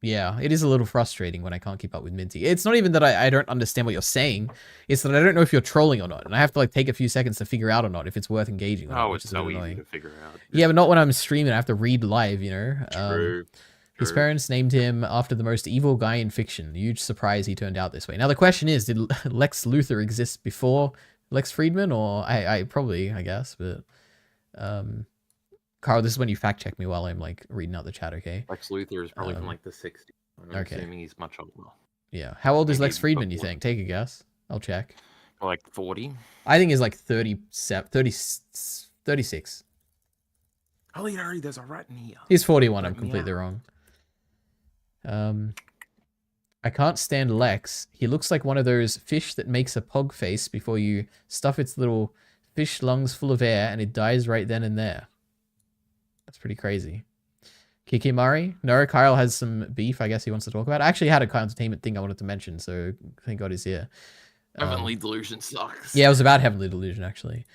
Yeah, it is a little frustrating when I can't keep up with Minty. It's not even that I don't understand what you're saying. It's that I don't know if you're trolling or not. And I have to like take a few seconds to figure out or not if it's worth engaging with. Oh, it's so easy to figure out. Yeah, but not when I'm streaming. I have to read live, you know? True. His parents named him after the most evil guy in fiction. Huge surprise he turned out this way. Now the question is, did Lex Luthor exist before Lex Fridman? Or I probably, I guess, but... Carl, this is when you fact check me while I'm like reading out the chat, okay? Lex Luthor is probably from like the 60s. I'm assuming he's much older. Yeah. How old is Maybe Lex Fridman, you before. think? Take a guess. I'll check. Like 40? I think he's like 36. Oh, yeah, already there's a rat in here. He's 41. I'm Let me completely out. wrong. I can't stand Lex. He looks like one of those fish that makes a pog face before you stuff its little fish lungs full of air and it dies right then and there. That's pretty crazy. Kikimari? No, Kyle has some beef I guess he wants to talk about. I actually had a Kyle Entertainment thing I wanted to mention, so thank God he's here. Heavenly Delusion sucks. Yeah, it was about Heavenly Delusion, actually.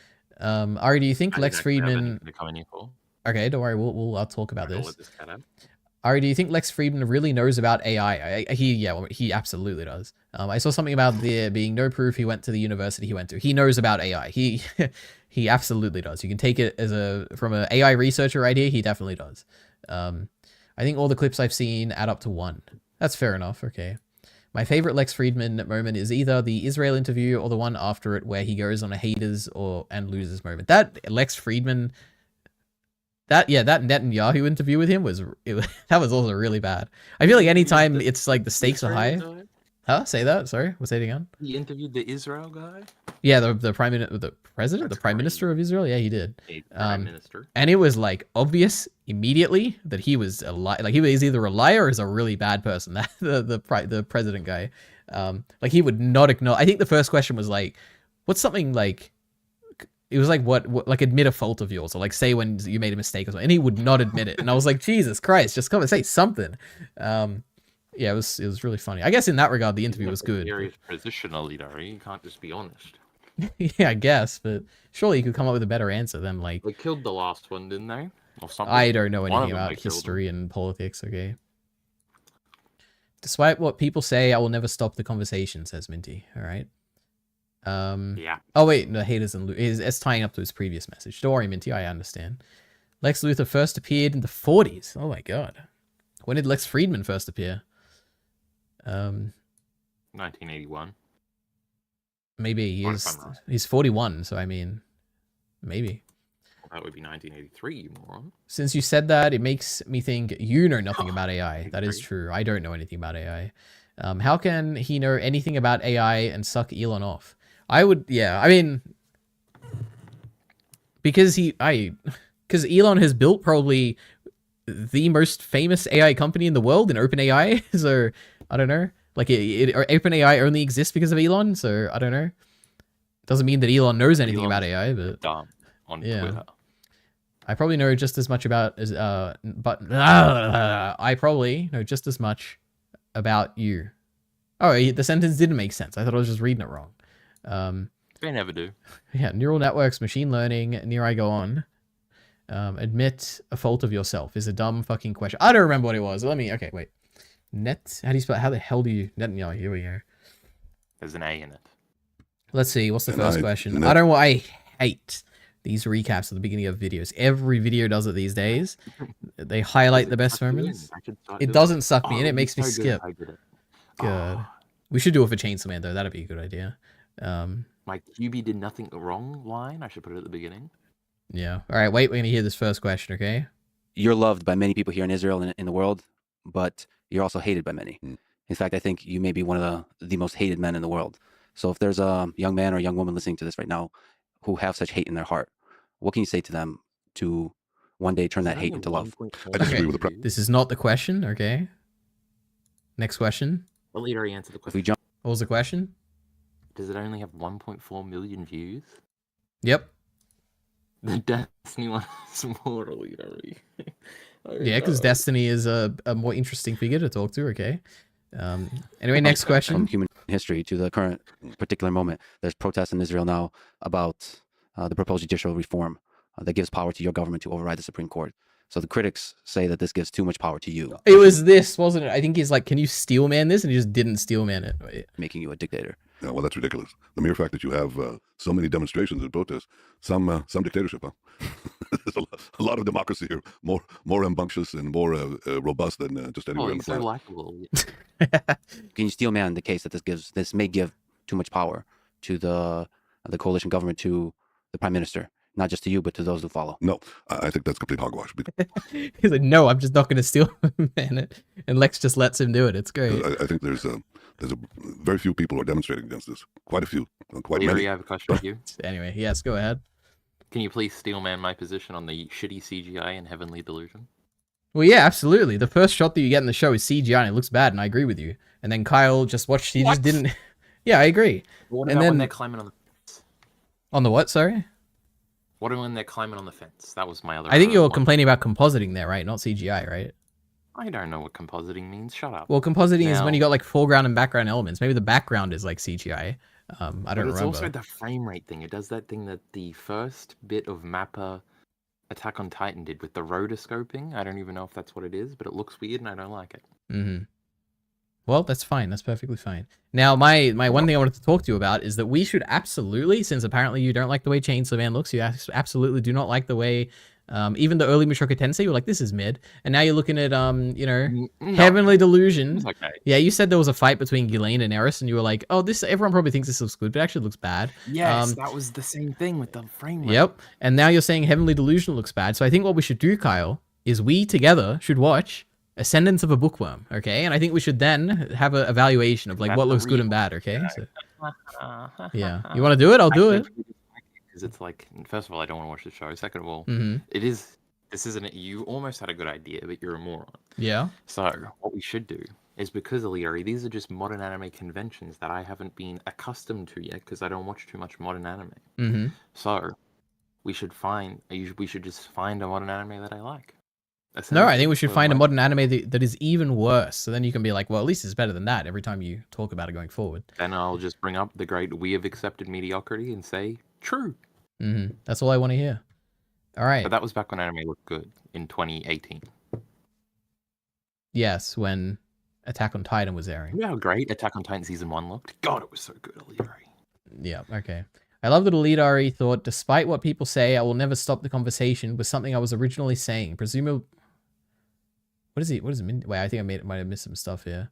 Ari, do you think I Lex didn't actually have Friedman? anything to come in here for. Okay, don't worry. I'll talk about I'll this. let this cat out. Ari, do you think Lex Friedman really knows about AI? He absolutely does. I saw something about there being no proof he went to the university he went to. He knows about AI. He he absolutely does. You can take it as from an AI researcher right here. He definitely does. I think all the clips I've seen add up to 1. That's fair enough. Okay. My favorite Lex Friedman moment is either the Israel interview or the one after it where he goes on a haters and losers moment. That Lex Friedman, that Netanyahu interview with him that was also really bad. I feel like anytime it's like the stakes are high. Huh? Say that. Sorry. What's that again? He interviewed the Israel guy. Yeah, the prime minister, the president, That's the prime crazy. minister of Israel. Yeah, he did. A prime minister. And it was like obvious immediately that he was a liar. Like he was either a liar or is a really bad person. That the president guy, like he would not acknowledge. I think the first question was like, "What's something like?" It was like what like admit a fault of yours or like say when you made a mistake or something. And he would not admit it. And I was like, Jesus Christ, just come and say something. Yeah, it was really funny. I guess in that regard, the interview was good. Serious positional leader. You can't just be honest. Yeah, I guess, but surely you could come up with a better answer than like. They killed the last one, didn't they? Or something. I don't know One of anything them about they killed history and politics. Okay. Despite what people say, I will never stop the conversation. Says Minty. All right. Yeah. Oh wait, no haters and it's tying up to his previous message. Don't worry, Minty. I understand. Lex Luthor first appeared in the 40s. Oh my god. When did Lex Friedman first appear? 1981. Maybe What if I'm wrong? he's 41, so I mean, maybe. Well, that would be 1983, you moron. Since you said that, it makes me think you know nothing about AI. That is agree. true. I don't know anything about AI. How can he know anything about AI and suck Elon off? I would, yeah. I mean, because Elon has built probably the most famous AI company in the world in OpenAI. So I don't know. Like OpenAI only exists because of Elon. So I don't know. Doesn't mean that Elon knows anything about AI, but Dumb on yeah. Twitter. I probably know just as much about I probably know just as much about you. Oh, the sentence didn't make sense. I thought I was just reading it wrong. They never do. Yeah, neural networks, machine learning, near I go on. Admit a fault of yourself is a dumb fucking question. I don't remember what it was. Okay, wait. How do you spell it? How the hell do you... No, here we go. There's an A in it. Let's see, what's the first question? I hate these recaps at the beginning of videos. Every video does it these days. They highlight the best moments. It doesn't suck me in, it makes me skip. Good. We should do it for Chainsaw Man, though. That'd be a good idea. My QB did nothing wrong line. I should put it at the beginning. Yeah. All right, wait. We're going to hear this first question, okay? You're loved by many people here in Israel and in the world, but you're also hated by many. In fact, I think you may be one of the most hated men in the world. So if there's a young man or a young woman listening to this right now who have such hate in their heart, what can you say to them to one day turn that hate into love? I disagree with the This is not the question, okay? Next question. The leader answered the If we question. jump What was the question? Does it only have 1.4 million views? Yep. The Destiny one is more leader. Yeah, because Destiny is a more interesting figure to talk to, okay? Anyway, next question. from human history to the current particular moment, there's protests in Israel now about the proposed judicial reform that gives power to your government to override the Supreme Court. So the critics say that this gives too much power to you, It was this, wasn't it? I think he's like, can you steel man this? And he just didn't steel man it. making you a dictator. Yeah, well, that's ridiculous. The mere fact that you have so many demonstrations and protests, some dictatorship, huh? There's a lot of democracy here, more rambunctious and more robust than just Oh, anywhere on the he's so planet. likable. Can you steel man the case that this may give too much power to the coalition government, to the prime minister, not just to you, but to those who follow? No, I think that's complete hogwash. He's like, no, I'm just not going to steel man it. And Lex just lets him do it. It's great. I think there's a very few people who are demonstrating against this. Quite a few, quite Leader, many. I have a question for you. Anyway, yes, go ahead. Can you please steel man my position on the shitty CGI and Heavenly Delusion? Well, yeah, absolutely. The first shot that you get in the show is CGI and it looks bad, and I agree with you. And then Kyle just watched, he just didn't... Yeah, I agree. What And about then- when they're climbing on the fence? On the what, sorry? What about when they're climbing on the fence? That was my other. I think you're one. complaining about compositing there, right? Not CGI, right? I don't know what compositing means. Shut up. Well, compositing is when Now- you got like foreground and background elements. Maybe the background is like CGI. I don't But it's remember. also the frame rate thing. It does that thing that the first bit of Mappa Attack on Titan did with the rotoscoping. I don't even know if that's what it is, but it looks weird and I don't like it. Mm-hmm. Well, that's fine. That's perfectly fine. Now, my one thing I wanted to talk to you about is that we should absolutely, since apparently you don't like the way Chainsaw Man looks, you absolutely do not like the way even the early Mushoku Tensei, you're like, this is mid. And now you're looking at, No, Heavenly Delusion. it's okay. Yeah, you said there was a fight between Ghislaine and Eris, and you were like, oh, this, everyone probably thinks this looks good, but it actually looks bad. Yes, that was the same thing with the frame rate. Yep. And now you're saying Heavenly Delusion looks bad. So I think what we should do, Kyle, is we together should watch Ascendance of a Bookworm, okay? And I think we should then have an evaluation of like That's what the looks good and real- bad, okay? So, yeah. You want to do it? I'll do it. Because it's like, first of all, I don't want to watch the show. Second of all, Mm-hmm. this isn't, you almost had a good idea, but you're a moron. Yeah. So what we should do is, because Leary, these are just modern anime conventions that I haven't been accustomed to yet because I don't watch too much modern anime. Mm-hmm. So we should just find a modern anime that I like. No, I think we should So, find a like, modern anime that is even worse. So then you can be like, well, at least it's better than that every time you talk about it going forward. Then I'll just bring up the great we have accepted mediocrity and say, true. Mm-hmm. That's all I want to hear. All right. But that was back when anime looked good in 2018. Yes, when Attack on Titan was airing. You know how great Attack on Titan Season 1 looked? God, it was so good, Leary. Yeah, okay. I love that Elidari thought, despite what people say, I will never stop the conversation was something I was originally saying. Presumably... What does it mean? Wait, I think I might have missed some stuff here.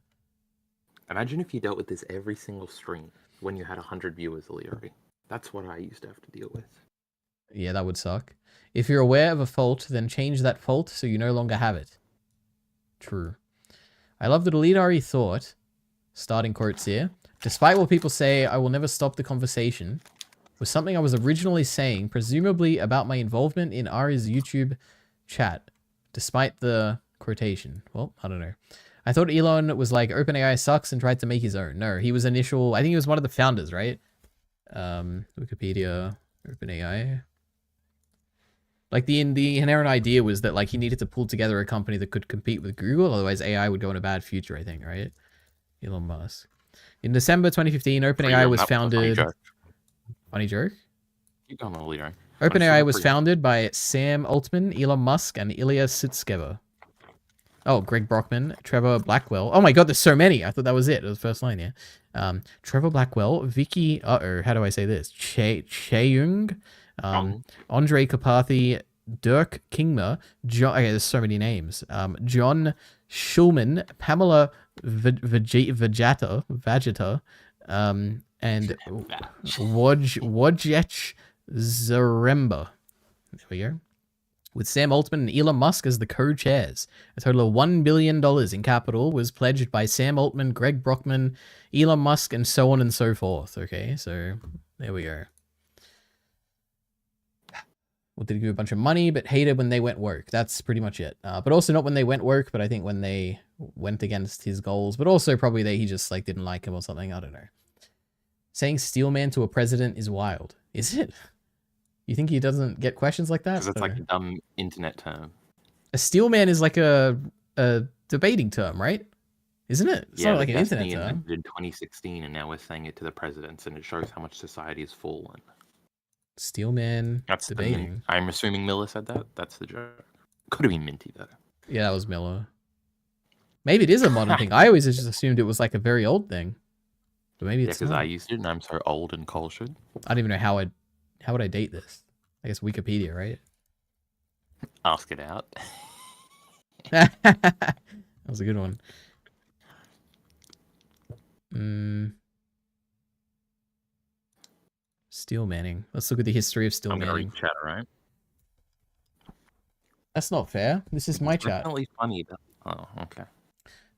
Imagine if you dealt with this every single stream when you had 100 viewers, Leary. That's what I used to have to deal with. Yeah, that would suck. If you're aware of a fault, then change that fault so you no longer have it. True. I love that Elidari thought, starting quotes here, despite what people say, I will never stop the conversation, was something I was originally saying, presumably about my involvement in Ari's YouTube chat, despite the quotation. Well, I don't know. I thought Elon was like, OpenAI sucks and tried to make his own. No, he was I think he was one of the founders, right? Wikipedia, OpenAI. Like the inherent idea was that like he needed to pull together a company that could compete with Google, otherwise AI would go in a bad future, I think, right? Elon Musk. In December 2015, OpenAI was founded. Funny joke? Keep going, Leary. OpenAI was founded by Sam Altman, Elon Musk, and Ilya Sutskever. Oh, Greg Brockman, Trevor Blackwell. Oh my god, there's so many. I thought that was it. It was the first line, yeah. Trevor Blackwell, Vicky, how do I say this? Cheung, Andre Karpathy, Dirk Kingma, John, okay, there's so many names. John Schulman, Pamela Vegeta, and Wojciech Zaremba. There we go. With Sam Altman and Elon Musk as the co-chairs. A total of $1 billion in capital was pledged by Sam Altman, Greg Brockman, Elon Musk, and so on and so forth. Okay, so there we go. Well, did give a bunch of money, but hated when they went woke. That's pretty much it. But also not when they went woke, but I think when they went against his goals. But also probably he just like didn't like him or something. I don't know. Saying Steelman to a president is wild. Is it? You think he doesn't get questions like that? Because it's like a dumb internet term. A steelman is like a debating term, right? Isn't it? It's not like an internet term. In 2016, and now we're saying it to the presidents, and it shows how much society has fallen. Steelman That's debating. I'm assuming Miller said that. That's the joke. Could have been Minty though. Yeah, that was Miller. Maybe it is a modern thing. I always just assumed it was like a very old thing, but maybe it's because not. I used it, and I'm so old and cultured. I don't even know how would I date this. I guess Wikipedia, right? Ask it out. That was a good one. Steel manning. Let's look at the history of steel I'm gonna manning. read chat, right? That's not fair. This is my It's chat. definitely funny. Oh, okay.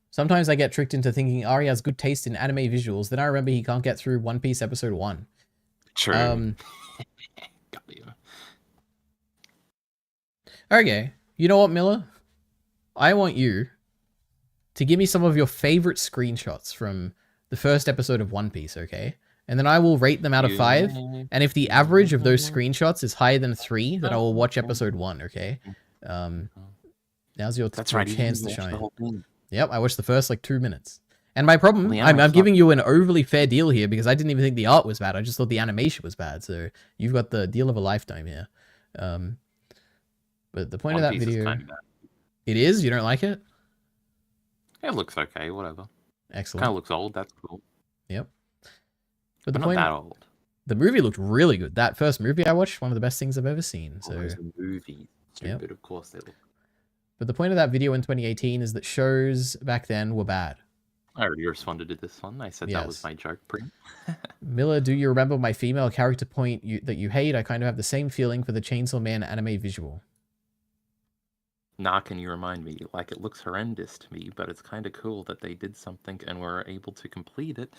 Sometimes I get tricked into thinking Ari has good taste in anime visuals. Then I remember he can't get through One Piece episode 1. True. Got you. Okay. You know what, Miller? I want you to give me some of your favorite screenshots from the first episode of One Piece, okay? And then I will rate them out of 5. And if the average of those screenshots is higher than 3, then I will watch episode 1, okay? Now's your That's right. chance to shine. Yep, I watched the first like 2 minutes. And my problem, Well, the I'm anime giving you an overly fair deal here because I didn't even think the art was bad. I just thought the animation was bad. So you've got the deal of a lifetime here. But the point of that Piece is video, kind of bad. it is. You don't like it? It looks okay, whatever. Excellent. Kind of looks old. That's cool. Yep. But the not point, that old. the movie looked really good. That first movie I watched, one of the best things I've ever seen. So, Oh, it's a movie. Stupid, of course they look. but the point of that video in 2018 is that shows back then were bad. I already responded to this one. I said that was Yes. my joke, Prim. Miller, do you remember my female character point that you hate? I kind of have the same feeling for the Chainsaw Man anime visual. Nah, can you remind me? Like, it looks horrendous to me, but it's kind of cool that they did something and were able to complete it.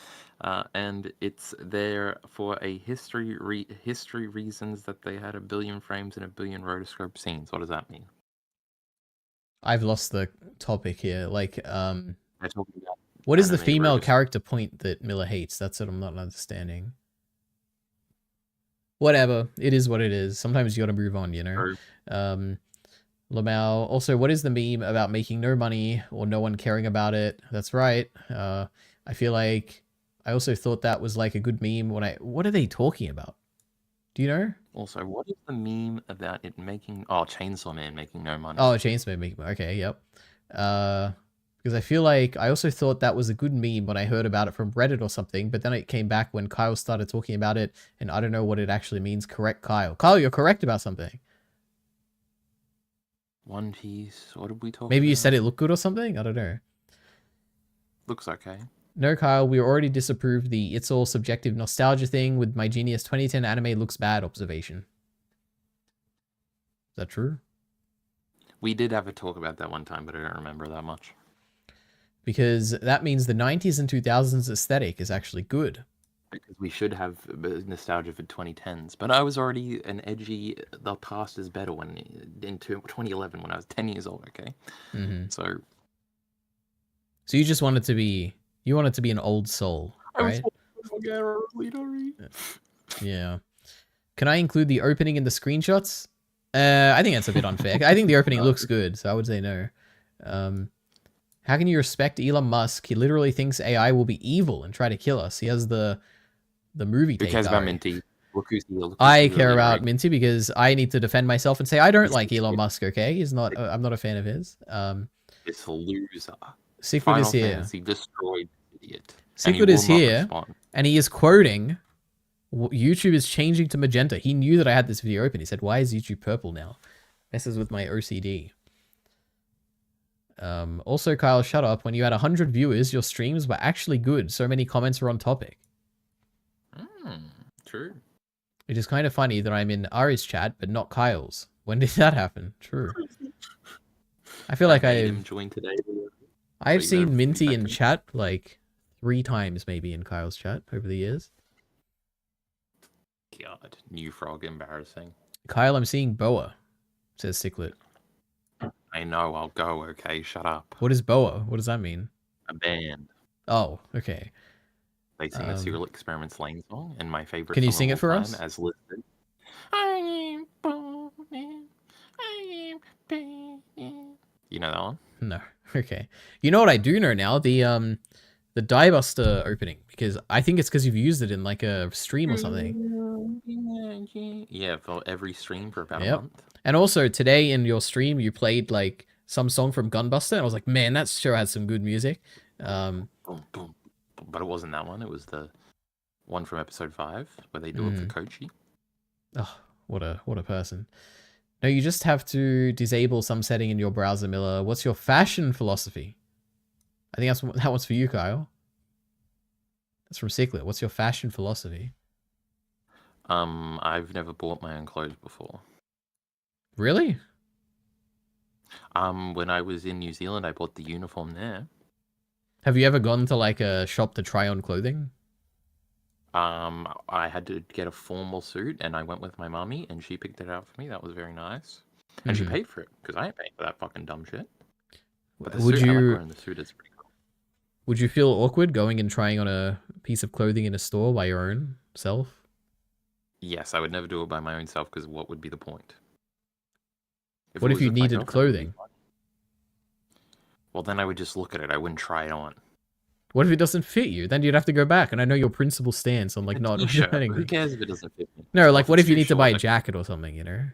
And it's there for a history reasons that they had 1 billion frames and 1 billion rotoscope scenes. What does that mean? I've lost the topic here. Like, They're talking about what is the anime female rotoscope. character point that Miller hates? That's what I'm not understanding. Whatever. It is what it is. Sometimes you gotta move on, you know? True. Lamau, also, what is the meme about making no money or no one caring about it? That's right. I feel like I also thought that was like a good meme when what are they talking about? Do you know? Also, what is the meme about it making... Oh, Chainsaw Man making no money. Oh, Chainsaw Man making, okay, yep. Because I feel like I also thought that was a good meme when I heard about it from Reddit or something, but then it came back when Kyle started talking about it, and I don't know what it actually means. Correct, Kyle. Kyle, you're correct about something. One Piece. What did we talk Maybe you about? said it looked good or something? I don't know. Looks okay. No, Kyle, we already disapproved the it's all subjective nostalgia thing with my genius 2010 anime looks bad observation. Is that true? We did have a talk about that one time, but I don't remember that much. Because that means the 90s and 2000s aesthetic is actually good. Because we should have nostalgia for 2010s. But I was already an edgy, the past is better when in 2011 when I was 10 years old, okay? Mm-hmm. So you just wanted to be, you wanted to be an old soul, right? Yeah. Can I include the opening in the screenshots? I think that's a bit unfair. I think the opening looks good, so I would say no. How can you respect Elon Musk? He literally thinks AI will be evil and try to kill us. He has the movie Who take cares about diary. Minty? Look who's here. Look I who's care really about right. Minty because I need to defend myself and say I don't This like is Elon it. Musk. Okay, he's not. I'm not a fan of his. This loser. Secret Final is here. Fantasy destroyed this idiot. Secret is here, and he is quoting. YouTube is changing to magenta. He knew that I had this video open. He said, "Why is YouTube purple now?" Messes with my OCD. Also, Kyle, shut up. When you had 100 viewers, your streams were actually good. So many comments were on topic. True. It is kind of funny that I'm in Ari's chat, but not Kyle's. When did that happen? True. I feel like made him join today. I've But you seen know, Minty in exactly. chat like 3 times maybe in Kyle's chat over the years. God, new frog, embarrassing. Kyle, I'm seeing Boa, says Sicklet. I know, I'll go, okay? Shut up. What is Boa? What does that mean? A band. Oh, okay. They sing a Serial Experiments Lane song, and my favorite Can you song sing of it for all us? time, as listed. I am born, I am born. You know that one? No. Okay. You know what I do know now? The Diebuster opening, because I think it's because you've used it in like a stream or something. Yeah, for every stream for about a Yep. month. And also today in your stream you played like some song from Gunbuster and I was like, man, that show had some good music. Boom, boom. But it wasn't that one. It was the one from episode 5 where they do it for Kochi. Oh, what a person. No, you just have to disable some setting in your browser, Miller. What's your fashion philosophy? I think that one's for you, Kyle. That's from Sicklet. What's your fashion philosophy? I've never bought my own clothes before. Really? When I was in New Zealand, I bought the uniform there. Have you ever gone to like a shop to try on clothing? I had to get a formal suit, and I went with my mummy, and she picked it out for me. That was very nice, and she paid for it because I ain't paying for that fucking dumb shit. But the Would suit, I like you wearing the suit. It's pretty cool. would you feel awkward going and trying on a piece of clothing in a store by your own self? Yes, I would never do it by my own self because what would be the point? What it if was you with my needed girlfriend, it'd be clothing? fine. Well, then I would just look at it. I wouldn't try it on. What if it doesn't fit you? Then you'd have to go back. And I know your principal stance on like A not t-shirt. returning Who them. cares if it doesn't fit me? No, Well, like if what it's if you too need to buy a short, jacket or something, you know?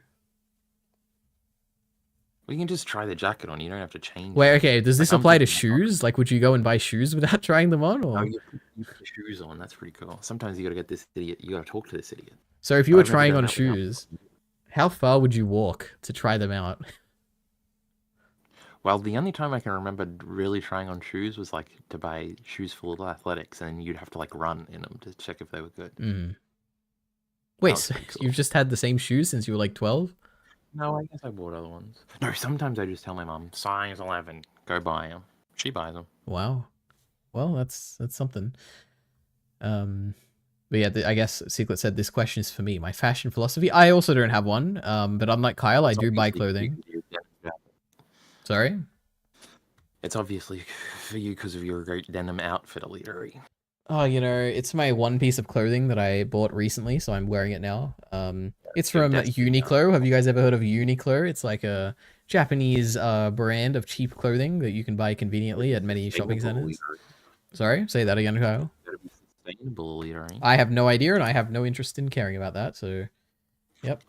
well, you can just try the jacket on. You don't have to change Wait, it. okay, does this Like, I'm apply to thinking about- shoes? Like would you go and buy shoes without trying them on? Oh, Or you put the shoes on. That's pretty cool. Sometimes you gotta get this idiot. You gotta talk to this idiot. so if you were I've never trying done on that without- shoes, how far would you walk to try them out? Well, the only time I can remember really trying on shoes was like to buy shoes for athletics, and you'd have to like run in them to check if they were good. Mm. Wait, was so pretty cool. you've just had the same shoes since you were like 12? No, I guess I bought other ones. No, sometimes I just tell my mum, size 11, go buy them. She buys them. Wow. Well, that's something. But yeah, I guess Secret said this question is for me. My fashion philosophy. I also don't have one. But unlike Kyle, I do buy clothing. Sorry. It's obviously for you because of your great denim outfit, Elitery. Oh, you know, it's my one piece of clothing that I bought recently, so I'm wearing it now. It's good from destiny, Uniqlo. Have you guys ever heard of Uniqlo? It's like a Japanese brand of cheap clothing that you can buy conveniently at many shopping centers. Sorry, say that again, Kyle. Gotta be sustainable, Elitery. I have no idea, and I have no interest in caring about that. So, yep.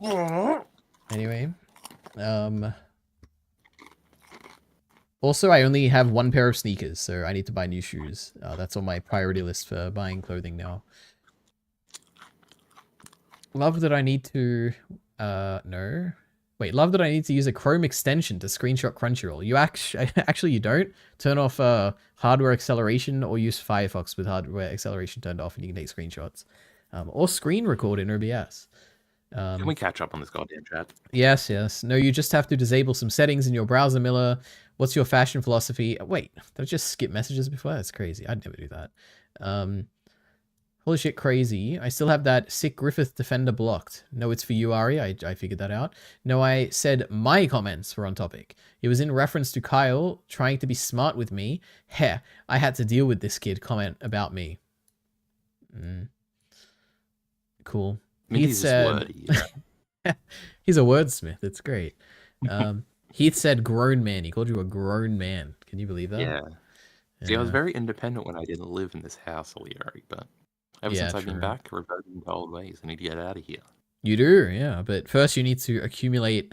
Anyway, also, I only have one pair of sneakers, so I need to buy new shoes. That's on my priority list for buying clothing now. Love that I need to... no. Wait, love that I need to use a Chrome extension to screenshot Crunchyroll. You actually you don't. Turn off hardware acceleration or use Firefox with hardware acceleration turned off and you can take screenshots. Or screen record in OBS. Can we catch up on this goddamn chat? Yes, yes. No, you just have to disable some settings in your browser, Miller. What's your fashion philosophy? Wait, did I just skip messages before? That's crazy. I'd never do that. Holy shit, crazy. I still have that sick Griffith Defender blocked. No, it's for you, Ari. I figured that out. No, I said my comments were on topic. It was in reference to Kyle trying to be smart with me. Heh, I had to deal with this kid comment about me. Cool. Heath said... He's a wordsmith. It's great. Heath said grown man. He called you a grown man. Can you believe that? Yeah. See, I was very independent when I didn't live in this house, Elitery, but ever since I've been back, reverting to old ways, I need to get out of here. You do, yeah. But first you need to accumulate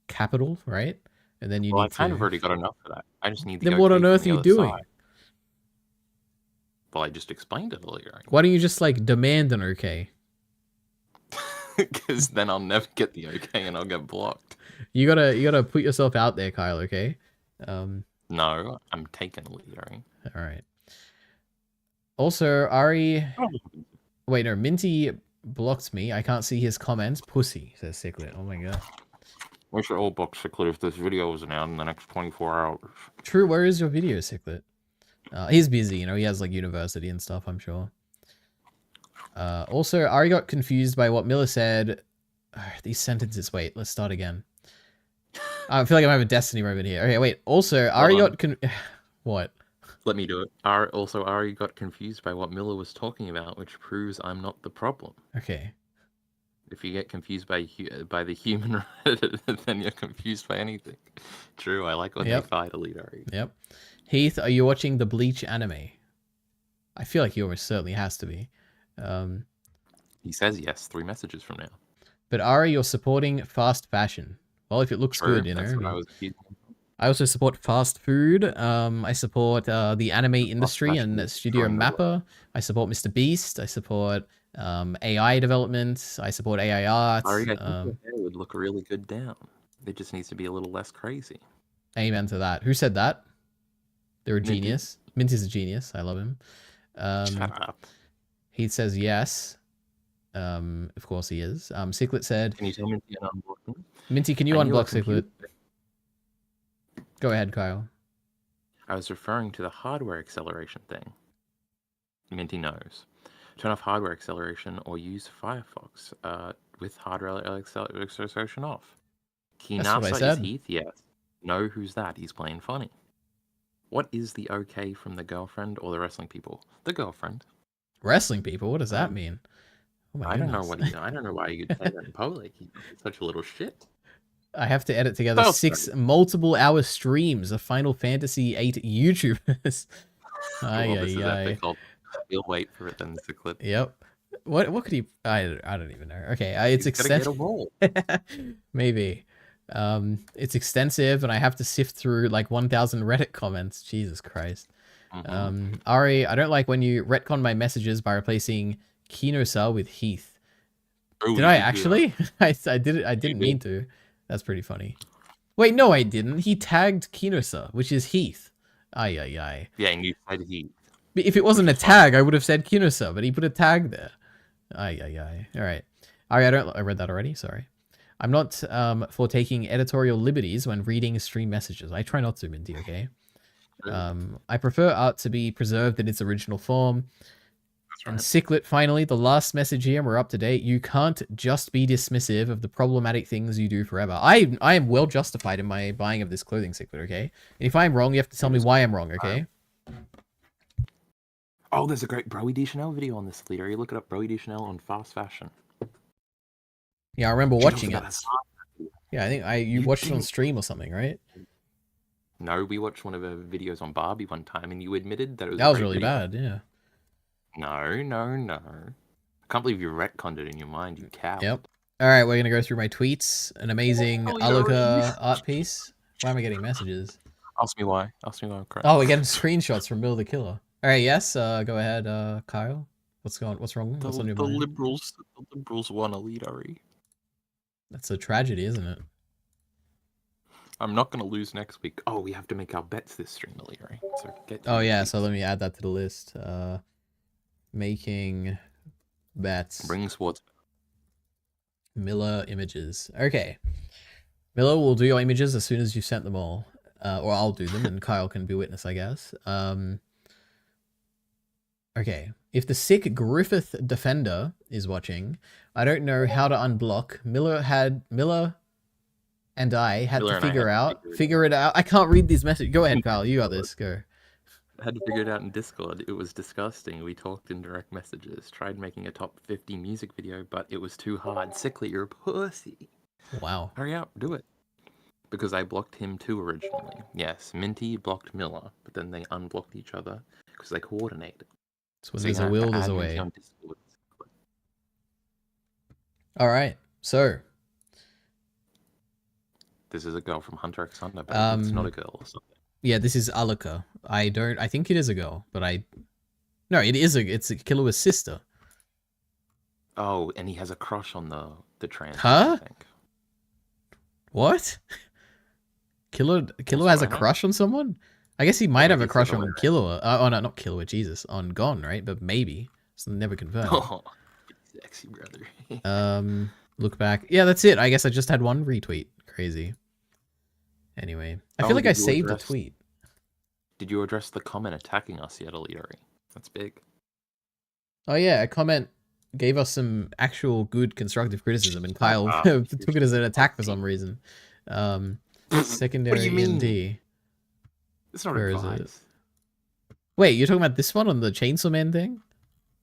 capital, right? And then you need I kind of already got enough for that. I just need to Then what on earth are you doing? Side. Well, I just explained it earlier. Why don't you just like demand an okay? Because then I'll never get the okay and I'll get blocked. You gotta put yourself out there, Kyle, okay? No, I'm taking a leader. Alright. Also, Ari... Wait, no, Minty blocked me. I can't see his comments. Pussy, says Ciclet. Oh my god. We should all block Ciclet if this video isn't out in the next 24 hours. True, where is your video, Ciclet? He's busy, you know, he has like university and stuff, I'm sure. Also, Ari got confused by what Miller said. These sentences, wait, let's start again. I feel like I'm having a Destiny moment here. Okay, wait, also, Ari got what? Let me do it. Ari got confused by what Miller was talking about, which proves I'm not the problem. Okay. If you get confused by the human, then you're confused by anything. True, I like when they fight a leader. Yep. Heath, are you watching the Bleach anime? I feel like he almost certainly has to be. He says yes 3 messages from now. But Ari, you're supporting fast fashion. Well, if it looks True, good, you know. That's what I was I also support fast food. I support the anime industry and Studio Mappa. I support Mr. Beast. I support AI development. I support AI art. Ari, I think your hair would look really good down. It just needs to be a little less crazy. Amen to that. Who said that? They're a genius. Minty's a genius. I love him. Shut up. He says yes. Of course he is. Ciclet said... Can you tell Minty to unblock him? Minty, can you unblock Ciclet? Go ahead, Kyle. I was referring to the hardware acceleration thing. Minty knows. Turn off hardware acceleration or use Firefox with hardware acceleration off. Kinasa is Heath? Yes. No, who's that? He's playing funny. What is the okay from the girlfriend or the wrestling people? The girlfriend. Wrestling people? What does that mean? Oh I don't know I don't know why you'd say that in public. He's such a little shit. I have to edit together 6 multiple-hour streams of Final Fantasy VIII YouTubers. Ay, This is ay, epic. You'll wait for it then to clip. Yep. What could he? I don't even know. Okay, it's He's gotta get a extensive. roll. Maybe. It's extensive, and I have to sift through like 1,000 Reddit comments. Jesus Christ. Ari, I don't like when you retcon my messages by replacing Kinosa with Heath. Ooh, Did I you do actually? I did it. I didn't mean to. That's pretty funny. Wait, no, I didn't. He tagged Kinosa, which is Heath. Ay, ay, ay. Yeah, and you said Heath. If it wasn't a tag, I would have said Kinosa, but he put a tag there. Ay, ay, ay. All right. Ari, I read that already. Sorry. I'm not for taking editorial liberties when reading stream messages. I try not to, Minty, okay? I prefer art to be preserved in its original form. And Ciclet, finally, the last message here, and we're up to date. You can't just be dismissive of the problematic things you do forever. I am well justified in my buying of this clothing, Ciclet, okay? And if I'm wrong, you have to tell me why I'm wrong, okay? Oh, there's a great Broy Deschanel video on this, leader. You look it up, Broy Deschanel on fast fashion. Yeah, I remember watching it. That Yeah, I think you watched it on stream or something, right? No, we watched one of her videos on Barbie one time, and you admitted that it was That was really bad, yeah. No. I can't believe you retconned it in your mind, you cow. Yep. All right, we're going to go through my tweets. An amazing Aluka art piece. Why am I getting messages? Ask me why. Crap. Oh, we're getting screenshots from Bill the Killer. All right, yes, go ahead, Kyle. What's wrong? What's on your the mind? liberals won a lead, Ari. That's a tragedy, isn't it? I'm not going to lose next week. Oh, we have to make our bets this stream, Ari. So oh, yeah, so let me add that to the list. Making bets. Bring Swords. Miller images. Okay. Miller will do your images as soon as you've sent them all. Or I'll do them and Kyle can be witness, I guess. Okay. If the sick Griffith Defender is watching, I don't know how to unblock. Miller and I had to figure it out. I can't read these messages. Go ahead, Kyle. You got this. Go. I had to figure it out in Discord. It was disgusting. We talked in direct messages. Tried making a top 50 music video, but it was too hard. Sickly, you're a pussy. Wow. Hurry up, do it. Because I blocked him too originally. Yes, Minty blocked Miller, but then they unblocked each other because they coordinated. So when there's a will, there's a way. Discord. All right. So. This is a girl from Hunter x Hunter, but it's not a girl or something. Yeah, this is Aluka. I think it is a girl, but no, it's Killua's sister. Oh, and he has a crush on the trans. Huh? I think. What? Killua has a crush on someone? I guess he might have a crush on Killua. Oh, no, not Killua, Jesus. On Gon, right? But maybe. It's never confirmed. Oh, sexy brother. Look back. Yeah, that's it. I guess I just had one retweet. Crazy. Anyway, I feel like I saved a tweet. Did you address the comment attacking us yet, Elitari? That's big. Oh yeah, a comment gave us some actual good constructive criticism, and Kyle took it as an attack for some reason. Secondary ND. It's not Where is advice. it? Wait, you're talking about this one on the Chainsaw Man thing?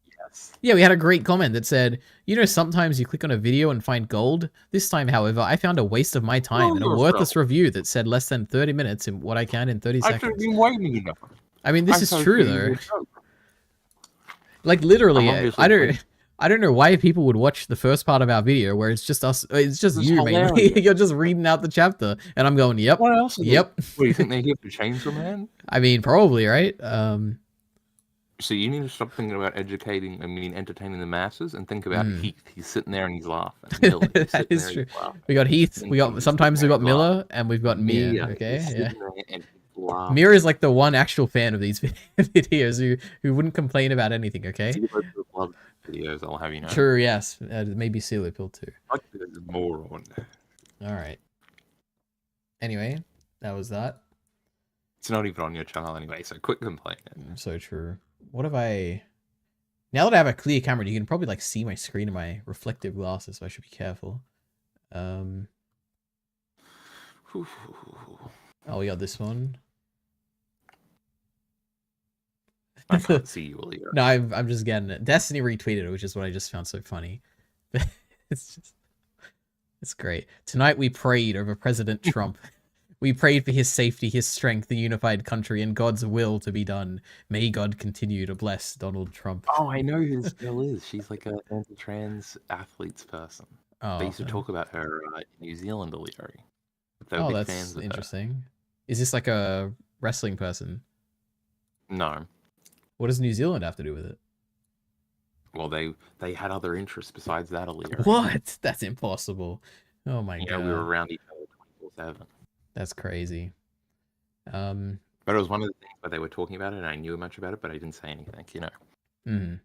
Yes. Yeah, we had a great comment that said, you know, sometimes you click on a video and find gold. This time, however, I found a waste of my time and a worthless review that said less than 30 minutes in what I can in 30 seconds. I've been waiting enough. I mean, this is true, though. Like, literally, I don't know why people would watch the first part of our video where it's just us. It's just you, mainly. You're just reading out the chapter, and I'm going, yep. What else? Yep. What, do you think they're here for Chainsaw Man? I mean, probably, right? So you need to stop thinking about entertaining the masses, and think about Heath. He's sitting there and he's laughing. Miller, he's that is true. We got Heath. Sometimes we got Miller, and we've got Mia. Okay, yeah. Mia is like the one actual fan of these videos who wouldn't complain about anything. Okay. Videos, I'll have you know. True. Yes. Maybe Seal Pill too. Moron. All right. Anyway, that was that. It's not even on your channel anyway, so quit complaining. So true. What have I... Now that I have a clear camera, you can probably like see my screen in my reflective glasses, so I should be careful. Oh, we got this one. I can't see you, Olivia. No, I'm just getting it. Destiny retweeted it, which is what I just found so funny. It's great. Tonight we prayed over President Trump. We prayed for his safety, his strength, the unified country, and God's will to be done. May God continue to bless Donald Trump. Oh, I know who this girl is. She's like a anti-trans athletes person. Oh, They used to talk about her in New Zealand, O'Leary. They were oh, big that's fans of her. interesting. Is this like a wrestling person? No. What does New Zealand have to do with it? Well, they had other interests besides that, O'Leary. What? That's impossible. Oh my You god. know, we were around each other 24/7. That's crazy. But it was one of the things where they were talking about it, and I knew much about it, but I didn't say anything, you know. Mm.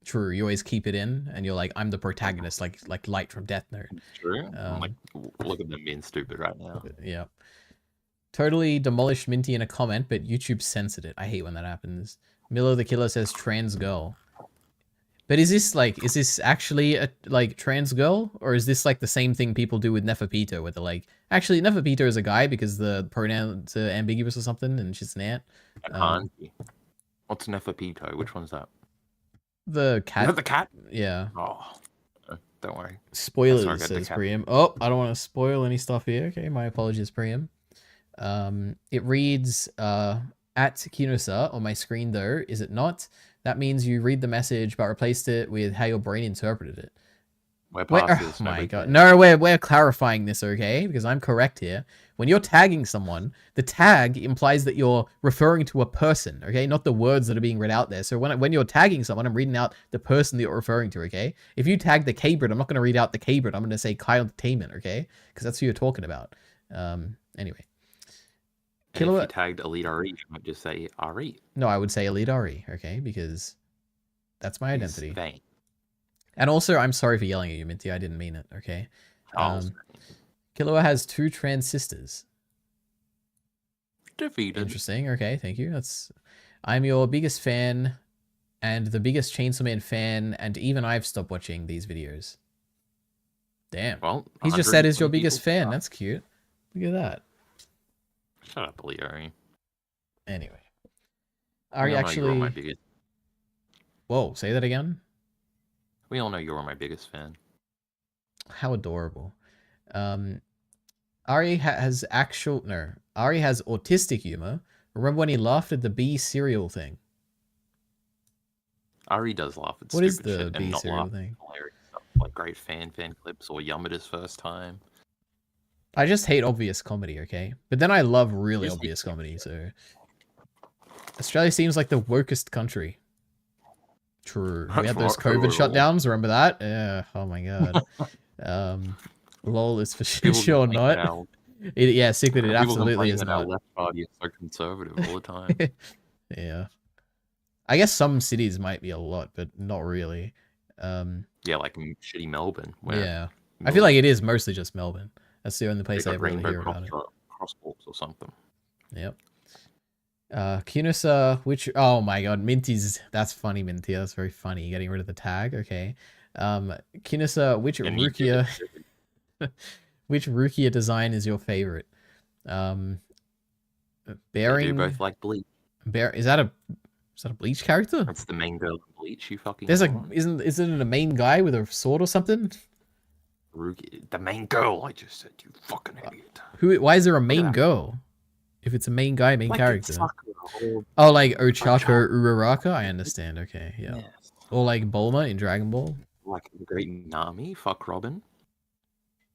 True. You always keep it in, and you're like, I'm the protagonist, like Light from Death Note. True. I'm like, look at them being stupid right now. Yeah. Totally demolished Minty in a comment, but YouTube censored it. I hate when that happens. Miller the Killer says trans girl. But is this actually a trans girl, or is this like the same thing people do with Neferpito, where they're like, actually Neferpito is a guy because the pronouns are ambiguous or something, and she's an ant. It can't be. What's Neferpito? Which one's that? The Is cat. that the cat? Yeah. Oh, don't worry. Spoilers, That's not good, says the cat. Priam. Oh, I don't want to spoil any stuff here. Okay, my apologies, Priam. It reads at Kinosa on my screen though, is it not? That means you read the message but replaced it with how your brain interpreted it. We're past Oh this. my everything. god. No, we're clarifying this, okay? Because I'm correct here. When you're tagging someone, the tag implies that you're referring to a person, okay? Not the words that are being read out there. So when you're tagging someone, I'm reading out the person that you're referring to, okay? If you tag the K-Bird, I'm not going to read out the K-Bird. I'm going to say Kyle Entertainment, okay? Because that's who you're talking about. Anyway. And if you tagged Elite RE, you might just say RE. No, I would say Elite RE, okay? Because that's my identity. Vain. And also, I'm sorry for yelling at you, Minty. I didn't mean it, okay? Killua has 2 trans sisters. Defeated. Interesting. Okay, thank you. I'm your biggest fan and the biggest Chainsaw Man fan, and even I've stopped watching these videos. Damn. Well, He just said he's your 120 biggest people fan. start. That's cute. Look at that. Shut up, Elite RE. Anyway. We Are you all know you're my actually... biggest. Whoa, say that again? We all know you're my biggest fan. How adorable. Ari has autistic humor. Remember when he laughed at the bee cereal thing? RE does laugh at What is stupid the shit bee and not cereal laugh thing? at hilarious stuff, like great fan clips or Yamada's first time. I just hate obvious comedy, okay? But then I love really Just obvious hate comedy, so... Australia seems like the wokest country. True. We had those COVID shutdowns, remember that? Yeah, oh my god. Lol is for sure not. Yeah, Secret, it absolutely is that our not. left party is so conservative all the time. Yeah. I guess some cities might be a lot, but not really. Yeah, like shitty Melbourne. Where Yeah. I feel like it is mostly just Melbourne. That's the only place I got ever really rainbow hear about it. crosswalks or something. Yep. Kinusa, which... Oh my god, Minty's... That's funny, Minty. That's very funny. Getting rid of the tag. Okay. Kinusa, which And you Rukia... which Rukia design is your favorite? They Bearing... do both like Bleach. Is that a Bleach character? That's the main girl in Bleach, you fucking There's moron. isn't it a main guy with a sword or something? The main girl, I just said, you fucking idiot. Why is there a main that. girl? If it's a main guy, main Like character. Sakura or Oh, like Ochako Uraraka? I understand, okay, yeah. yes. Or like Bulma in Dragon Ball? Like the great Nami, fuck Robin.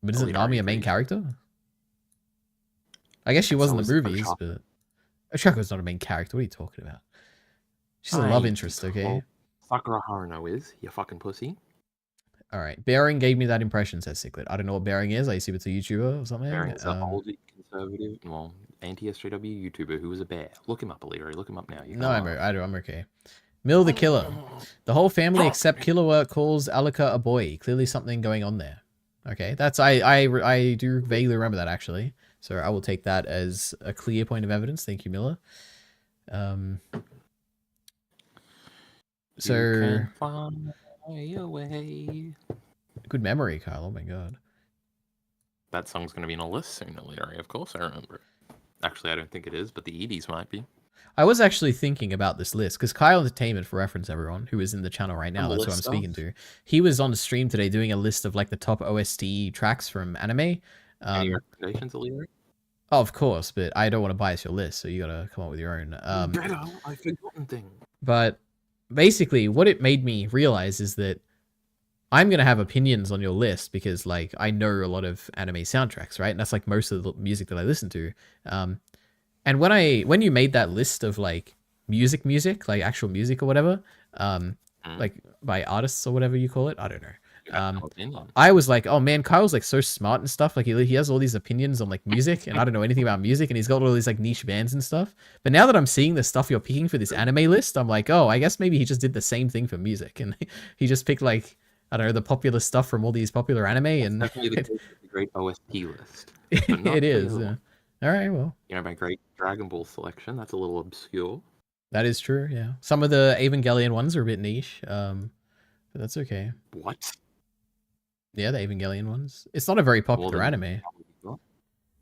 But isn't Elite Nami a RE, main please. character? I guess she was in the So is movies, Ochako. but... Ochako's not a main character, what are you talking about? She's a love interest, okay? Well, Sakura Haruno is, you fucking pussy. Alright, Bearing gave me that impression, says Ciclet. I don't know what Bearing is, I assume it's a YouTuber or something. Bearing's an old conservative, well, anti-SJW YouTuber who was a bear. Look him up, Illyria. Look him up now. You No, can't I'm okay. Mill the Killer. The whole family except Killua calls Alika a boy. Clearly something going on there. Okay, that's I do vaguely remember that actually. So I will take that as a clear point of evidence. Thank you, Miller. So You can find a way. good memory, Kyle. Oh my god. That song's going to be in a list soon, Illyria. Of course, I remember it. Actually, I don't think it is, but the Edie's might be. I was actually thinking about this list because Kyle Entertainment, for reference, everyone who is in the channel right now, that's who I'm Melissa. speaking to. He was on the stream today doing a list of like the top OST tracks from anime. Any recommendations, Illyria? Oh, of course, but I don't want to bias your list, so you gotta come up with your own. Better, I've forgotten things. But basically, what it made me realize is that I'm gonna have opinions on your list because, like, I know a lot of anime soundtracks, right? And that's like most of the music that I listen to. And when you made that list of like music, like actual music or whatever, like by artists or whatever you call it, I don't know. I was like, oh man, Kyle's like so smart and stuff. Like he has all these opinions on like music, and I don't know anything about music, and he's got all these like niche bands and stuff. But now that I'm seeing the stuff you're picking for this anime list, I'm like, oh, I guess maybe he just did the same thing for music, and he just picked like, I don't know, the popular stuff from all these popular anime, and Definitely the great OST list. it is. Yeah. All right, well, You know, my great Dragon Ball selection. That's a little obscure. that is true. Yeah, some of the Evangelion ones are a bit niche, but that's okay. What? Yeah, the Evangelion ones. It's not a very popular Well, then- anime.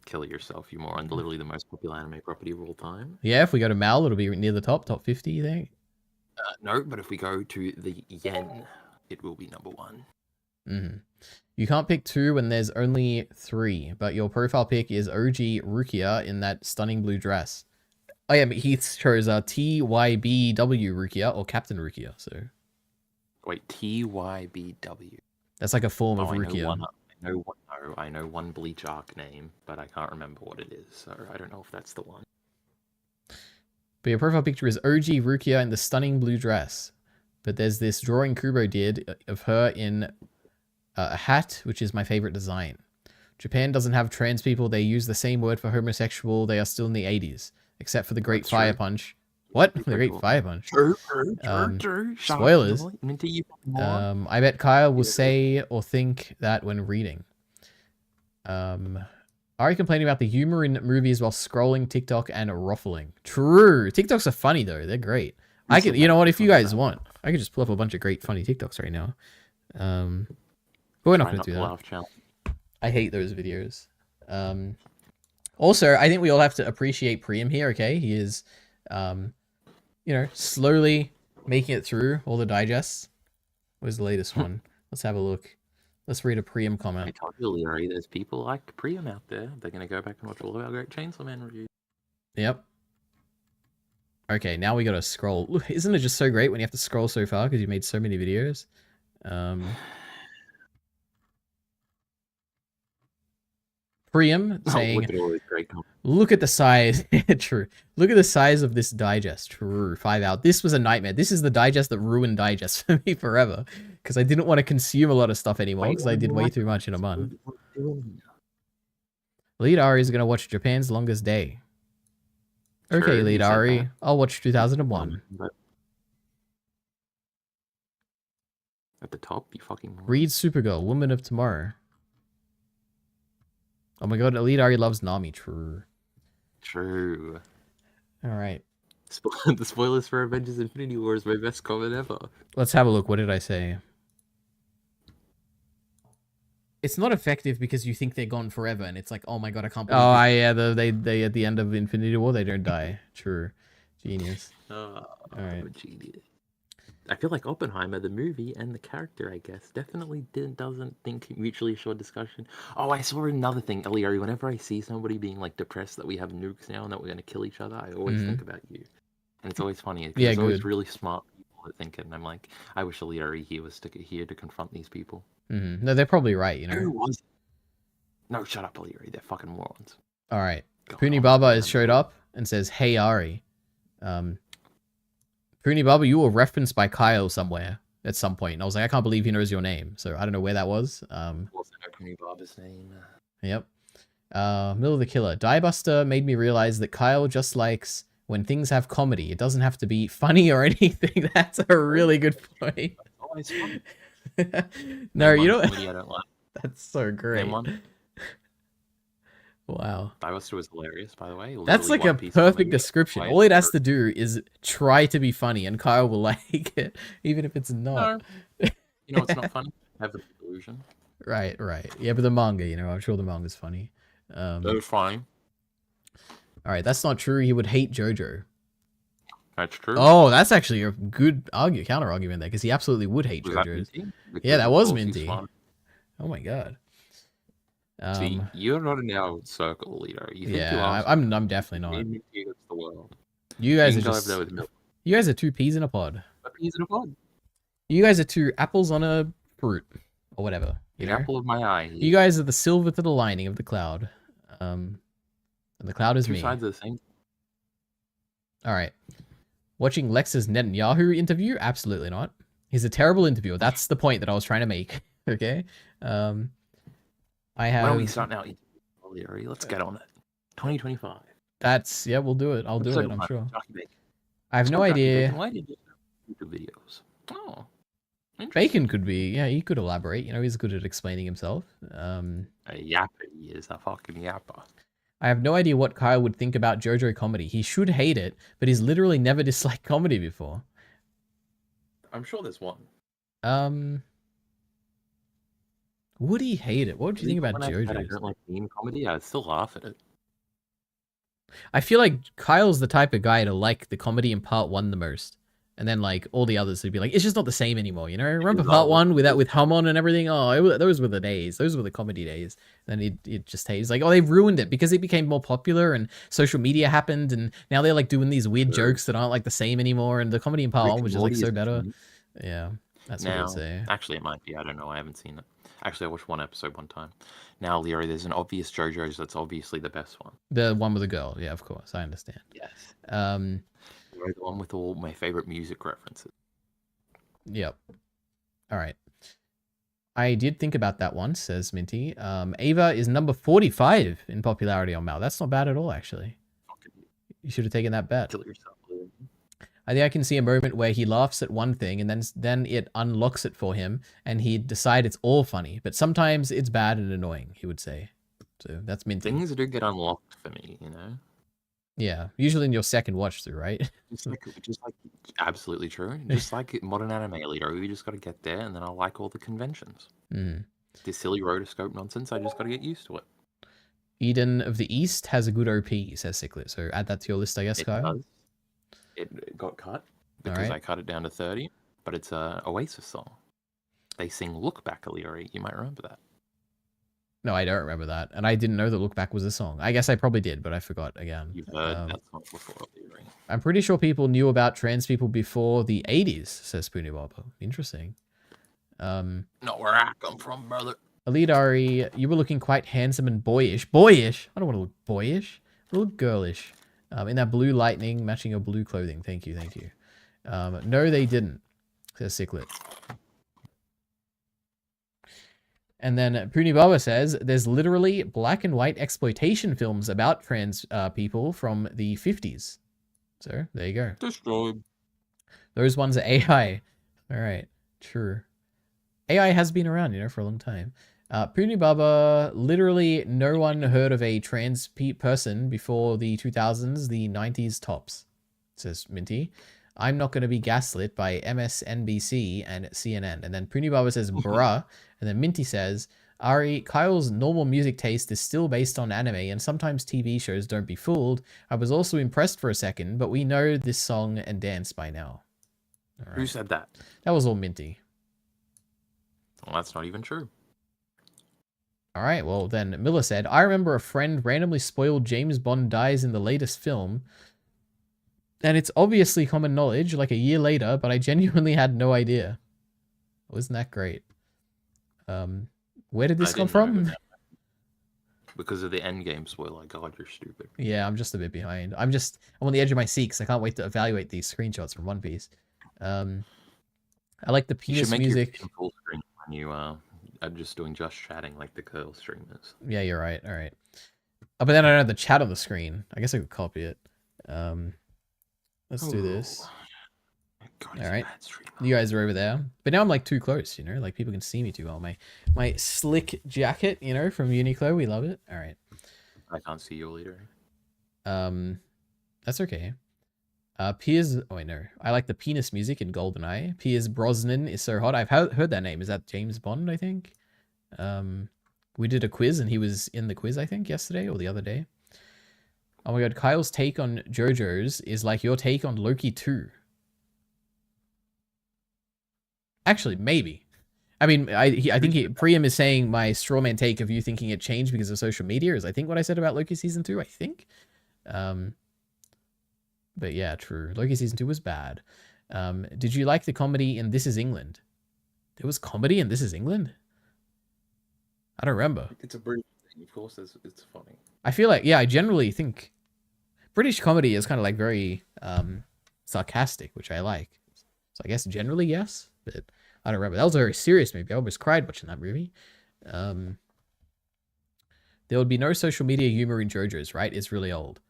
Kill yourself, you moron. Literally the most popular anime property of all time. Yeah, if we go to Mal, it'll be near the top 50, you think? No, but if we go to the yen, it will be number 1. Mm-hmm. You can't pick 2 when there's only 3, but your profile pick is OG Rukia in that stunning blue dress. Oh yeah, but Heath chose TYBW Rukia or Captain Rukia, so Wait, TYBW. that's like a form of I know Rukia. one. I know one Bleach arc name, but I can't remember what it is, so I don't know if that's the one. But your profile picture is OG Rukia in the stunning blue dress. But there's this drawing Kubo did of her in a hat, which is my favorite design. Japan doesn't have trans people. They use the same word for homosexual. They are still in the 80s, except for the Great That's Fire true. Punch. What? The Great Fire Punch? True. Spoilers. More. I bet Kyle will say or think that when reading. Are you complaining about the humor in movies while scrolling TikTok and ruffling? True. TikToks are funny though. They're great. I could, you know what? If you guys want, I could just pull up a bunch of great funny TikToks right now. But we're not going to do that. I hate those videos. Also, I think we all have to appreciate Priam here. Okay, he is, you know, slowly making it through all the digests. Where's the latest one? Let's have a look. Let's read a Priam I comment. told you, Larry, there's people like Priam out there. They're going to go back and watch all of our great Chainsaw Man reviews. Yep. Okay, now we gotta scroll. Look, isn't it just so great when you have to scroll so far because you made so many videos? Priam saying, look at all these great comments. look at the size. True. Look at the size of this digest. True. 5 out. This was a nightmare. This is the digest that ruined digest for me forever because I didn't want to consume a lot of stuff anymore because I did way too much in a month. Lead Ari is gonna watch Japan's Longest Day. Okay, Sure, Lead you said Ari. that. I'll watch 2001. But at the top, you fucking moron. Read Supergirl, Woman of Tomorrow. Oh my god, Elite Ari loves Nami. True. True. Alright. The spoilers for Avengers Infinity War is my best comment ever. Let's have a look. What did I say? It's not effective because you think they're gone forever, and it's like, oh my god, I can't believe this. Yeah, they at the end of Infinity War, they don't die. True. Genius. Alright. Genius. I feel like Oppenheimer, the movie, and the character, I guess, definitely doesn't think mutually assured discussion. Oh, I saw another thing, Eliari. Whenever I see somebody being like depressed that we have nukes now and that we're gonna kill each other, I always think about you, and it's always funny. Yeah, there's always good. really smart people that think it, and I'm like, I wish Eliari here was here to confront these people. No, they're probably right, you Who know. was it? No, shut up, Eliari. They're fucking morons. Alright. God, Puni I'm Baba not has gonna- showed up and says, hey Ari. Puni Baba, you were referenced by Kyle somewhere at some point. And I was like, I can't believe he knows your name. So I don't know where that was. Also know Puni Baba's name. Yep. Middle of the Killer. Diebuster made me realize that Kyle just likes when things have comedy. It doesn't have to be funny or anything. That's a really good point. Always fun. No, Name you one know, comedy I don't like. that's so great. Name one. Wow. Diebuster was hilarious, by the way. That's Literally like a One Piece perfect comedy. description. Why All it is has to do is try to be funny and Kyle will like it, even if it's not. No. You know, it's not funny. Have the illusion. Right. Yeah, but the manga, you know, I'm sure the manga's funny. That was fine. Alright, that's not true. He would hate JoJo. That's true. Oh, that's actually a good counter argument there, because he absolutely would hate Was that JoJo's. Minty? Yeah, that Because, was of course, he's Minty. smart. Oh my god. See, you're not in our circle, leader. You think you Yeah, are? I'm definitely not. Me against the world. You guys You are can go just over there with milk. you guys are two peas in a pod. A peas in a pod. You guys are two apples on a fruit or whatever. You The know? apple of my eye. You guys are the silver to the lining of the cloud. And the cloud is Two me. sides of the same. All right. Watching Lex's Netanyahu interview? Absolutely not. He's a terrible interviewer. That's the point that I was trying to make. Okay. I have. Why don't we start now? Leary, let's get on it. 2025. That's yeah. We'll do it. I'll do it. Episode I'm one, sure. Jackie Bacon. I have no Jackie idea. Bacon, why did you do YouTube videos? Oh, interesting. Bacon could be. Yeah, he could elaborate. You know, he's good at explaining himself. A yapper, he is a fucking yapper. I have no idea what Kyle would think about JoJo comedy. He should hate it, but he's literally never disliked comedy before. I'm sure there's one. Would he hate it? What would you think about When I said I JoJo's? don't like meme comedy, I still laugh at it. I feel like Kyle's the type of guy to like the comedy in part one the most. And then like all the others would be like, it's just not the same anymore, you know? Remember part one with that with Hamon and everything? Oh, those were the days. Those were the comedy days. Then he'd just hate. He's like, oh, they've ruined it because it became more popular and social media happened and now they're like doing these weird jokes that aren't like the same anymore. And the comedy in part Rick one and was just like Morty so is better. cute. Yeah, that's what Now, I'd say. actually, it might be. I don't know. I haven't seen it. Actually, I watched one episode one time. Now, Leary, there's an obvious JoJo's that's obviously the best one. The one with the girl. Yeah, of course. I understand. Yes. Um, The one with all my favorite music references. Yep. All right. I did think about that once, says Minty. Ava is number 45 in popularity on Mal. That's not bad at all, actually. You should have taken that bet. Kill yourself, Leary. I think I can see a moment where he laughs at one thing and then it unlocks it for him and he'd decide it's all funny. But sometimes it's bad and annoying, he would say. So that's Minty. Things do get unlocked for me, you know? Yeah. Usually in your second watch through, right? Just like absolutely true. Just like modern anime, Leader. We just got to get there and then I like all the conventions. Mm. This silly rotoscope nonsense, I just got to get used to it. Eden of the East has a good OP, says Ciclet. So add that to your list, I guess, It Kyle. does. It got cut because Alright. I cut it down to 30, but it's a Oasis song. They sing Look Back, Leary. You might remember that. No, I don't remember that. And I didn't know that Look Back was a song. I guess I probably did, but I forgot again. You've heard that song before, Leary. I'm pretty sure people knew about trans people before the 80s, says Spoonie Bobbo. Interesting. Not where I come from, brother. Alidari, you were looking quite handsome and boyish. Boyish? I don't want to look boyish. I look girlish. In that blue lightning, matching your blue clothing. Thank you, thank you. No, they didn't, says Ciclet. And then Puni Baba says, there's literally black and white exploitation films about trans people from the 50s. So, there you go. Destroyed. Those ones are AI. All right, true. AI has been around, you know, for a long time. Puni Baba, literally no one heard of a trans person before the 2000s, the 90s tops, says Minty. I'm not going to be gaslit by MSNBC and CNN. And then Puni Baba says, bruh. And then Minty says, Ari, Kyle's normal music taste is still based on anime, and sometimes TV shows, don't be fooled. I was also impressed for a second, but we know this song and dance by now. All right. Who said that? That was all Minty. Well, that's not even true. All right, well, then Miller said, I remember a friend randomly spoiled James Bond dies in the latest film, and it's obviously common knowledge, like a year later, but I genuinely had no idea. Wasn't that great? Where did this come from? Because of the endgame spoiler. God, you're stupid. Yeah, I'm just a bit behind. I'm on the edge of my seat because I can't wait to evaluate these screenshots from One Piece. I like the You should penis make music. your full screen when you are just doing just chatting like the curl streamers. Yeah, you're right. All right. Oh, but then I don't have the chat on the screen. I guess I could copy it. Let's do this. God, All right. You guys are over there. But now I'm like too close, you know? Like people can see me too well. My slick jacket, you know, from Uniqlo. We love it. All right. I can't see your leader. That's okay. Piers, oh wait, no. I like the penis music in GoldenEye. Piers Brosnan is so hot. I've heard that name. Is that James Bond, I think? We did a quiz and he was in the quiz, I think, yesterday or the other day. Oh my god, Kyle's take on JoJo's is like your take on Loki 2. Actually, maybe. I mean, I think Priam is saying my strawman take of you thinking it changed because of social media is I think what I said about Loki season 2. I think. But yeah, true. Loki season 2 was bad. Did you like the comedy in This Is England? There was comedy in This Is England? I don't remember. It's a British thing, of course. It's funny. I feel like, yeah, I generally think British comedy is kind of like very sarcastic, which I like. So I guess generally yes, but I don't remember. That was a very serious movie. I almost cried watching that movie. There would be no social media humor in JoJo's, right? It's really old.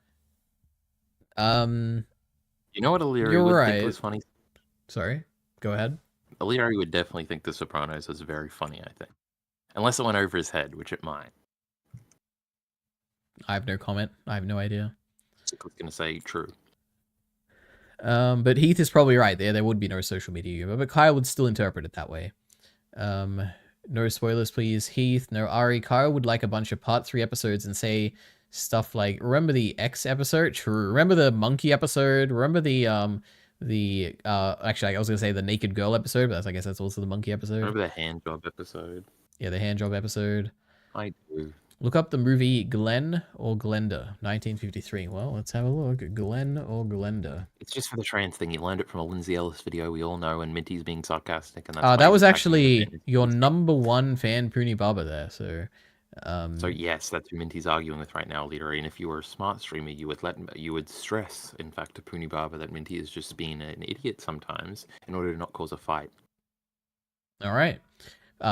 You know what O'Leary You're would right. think was funny? Sorry, go ahead. O'Leary would definitely think The Sopranos was very funny, I think. Unless it went over his head, which it might. I have no comment. I have no idea. I was going to say true. But Heath is probably right there. There would be no social media humor, but Kyle would still interpret it that way. No spoilers, please. Heath, no Ari. Kyle would like a bunch of part 3 episodes and say stuff like, remember the X episode? True. Remember the monkey episode? Remember the actually, I was going to say the naked girl episode, but I guess that's also the monkey episode. Remember the hand job episode? Yeah, the hand job episode. I do. Look up the movie Glenn or Glenda, 1953. Well, let's have a look. Glenn or Glenda. It's just for the trans thing. You learned it from a Lindsay Ellis video we all know, and Minty's being sarcastic. And that's That was actually your #1 fan, Poonie Baba, there. So, so yes, that's who Minty's arguing with right now, Leader. And if you were a smart streamer, you would stress, in fact, to Poonie Baba that Minty is just being an idiot sometimes in order to not cause a fight. All right.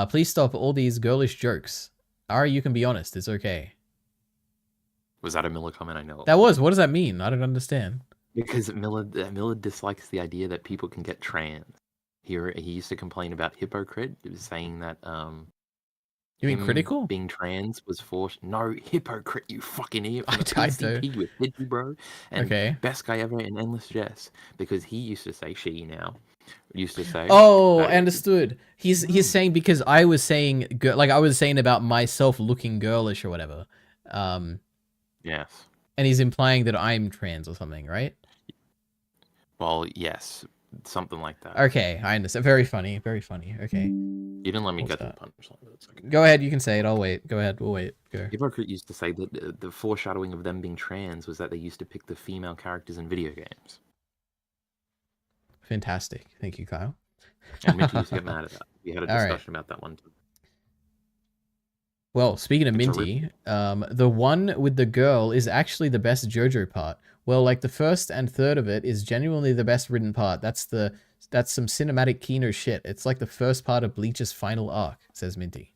Please stop all these girlish jokes. Ari, you can be honest. It's okay. Was that a Miller comment? I know. That was. What does that mean? I don't understand. Because Miller dislikes the idea that people can get trans. He used to complain about hypocrite, saying that You mean critical? Being trans was forced. No, hypocrite, you fucking idiot. I PCP with Pidgey, bro. And Okay. best guy ever in Endless Jess. Because he used to say she now. Used to say. Oh, I understood. He's saying because I was saying like I was saying about myself looking girlish or whatever. Yes. And he's implying that I'm trans or something, right? Well, yes. Something like that. Okay, I understand. Very funny. Very funny. Okay. You didn't let me What's get the that? punchline. But it's okay. Go ahead. You can say it. I'll wait. Go ahead. We'll wait. Go. Hypocrite used to say that the foreshadowing of them being trans was that they used to pick the female characters in video games. Fantastic. Thank you, Kyle. And Minty used to get mad at that. We had a All right. discussion about that one too. Well, speaking of It's a Minty, the one with the girl is actually the best JoJo part. Well, like the first and third of it is genuinely the best written part. That's some cinematic Kino shit. It's like the first part of Bleach's final arc, says Minty.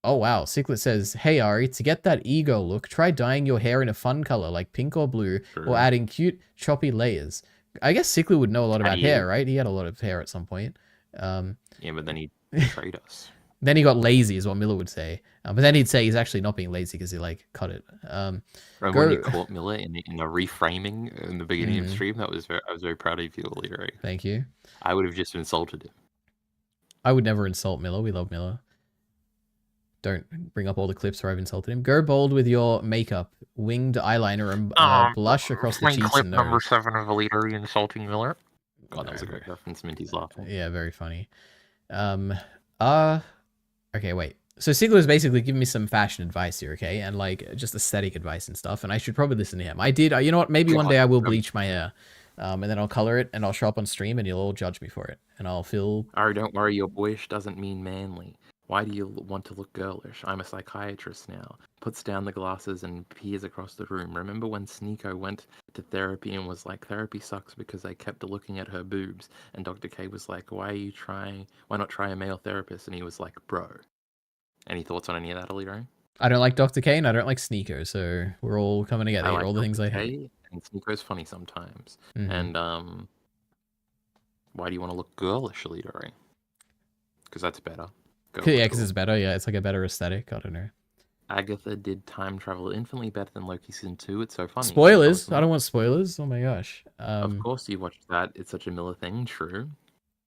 Oh wow, Ciclet says, hey Ari, to get that ego look, try dyeing your hair in a fun color like pink or blue, or adding cute, choppy layers. I guess Ciclet would know a lot about hair, right? He had a lot of hair at some point. Yeah, but then he betrayed us. Then he got lazy, is what Miller would say. But then he'd say he's actually not being lazy because he like cut it. Remember when you caught Miller in a reframing in the beginning of stream? I was very proud of you, Leader. Thank you. I would have just insulted him. I would never insult Miller. We love Miller. Don't bring up all the clips where I've insulted him. Go bold with your makeup, winged eyeliner, and blush across the cheeks clip and nose. number 7 of Leader insulting Miller. God, that was a great reference. Minty's laughing. Yeah, very funny. Okay, wait. So Sigler is basically giving me some fashion advice here, okay? And like just aesthetic advice and stuff. And I should probably listen to him. I did, you know what? Maybe one day I will bleach my hair. And then I'll color it and I'll show up on stream and you'll all judge me for it. And I'll feel... Ari, don't worry. Your boyish doesn't mean manly. Why do you want to look girlish? I'm a psychiatrist now. Puts down the glasses and peers across the room. Remember when Sneeko went to therapy and was like, therapy sucks because they kept looking at her boobs. And Dr. K was like, why not try a male therapist? And he was like, bro. Any thoughts on any of that, Alito? I don't like Dr. K and I don't like Sneeko, so we're all coming together here. Like All the things I Dr. hate. K, and Sneeko's funny sometimes. Mhm. And why do you want to look girlish, Alito? Because that's better. Yeah, because it's better. Yeah, it's like a better aesthetic. I don't know. Agatha did time travel infinitely better than Loki season 2. It's so funny. Spoilers. I don't want spoilers. Oh my gosh. Of course you watched that. It's such a Miller thing. True.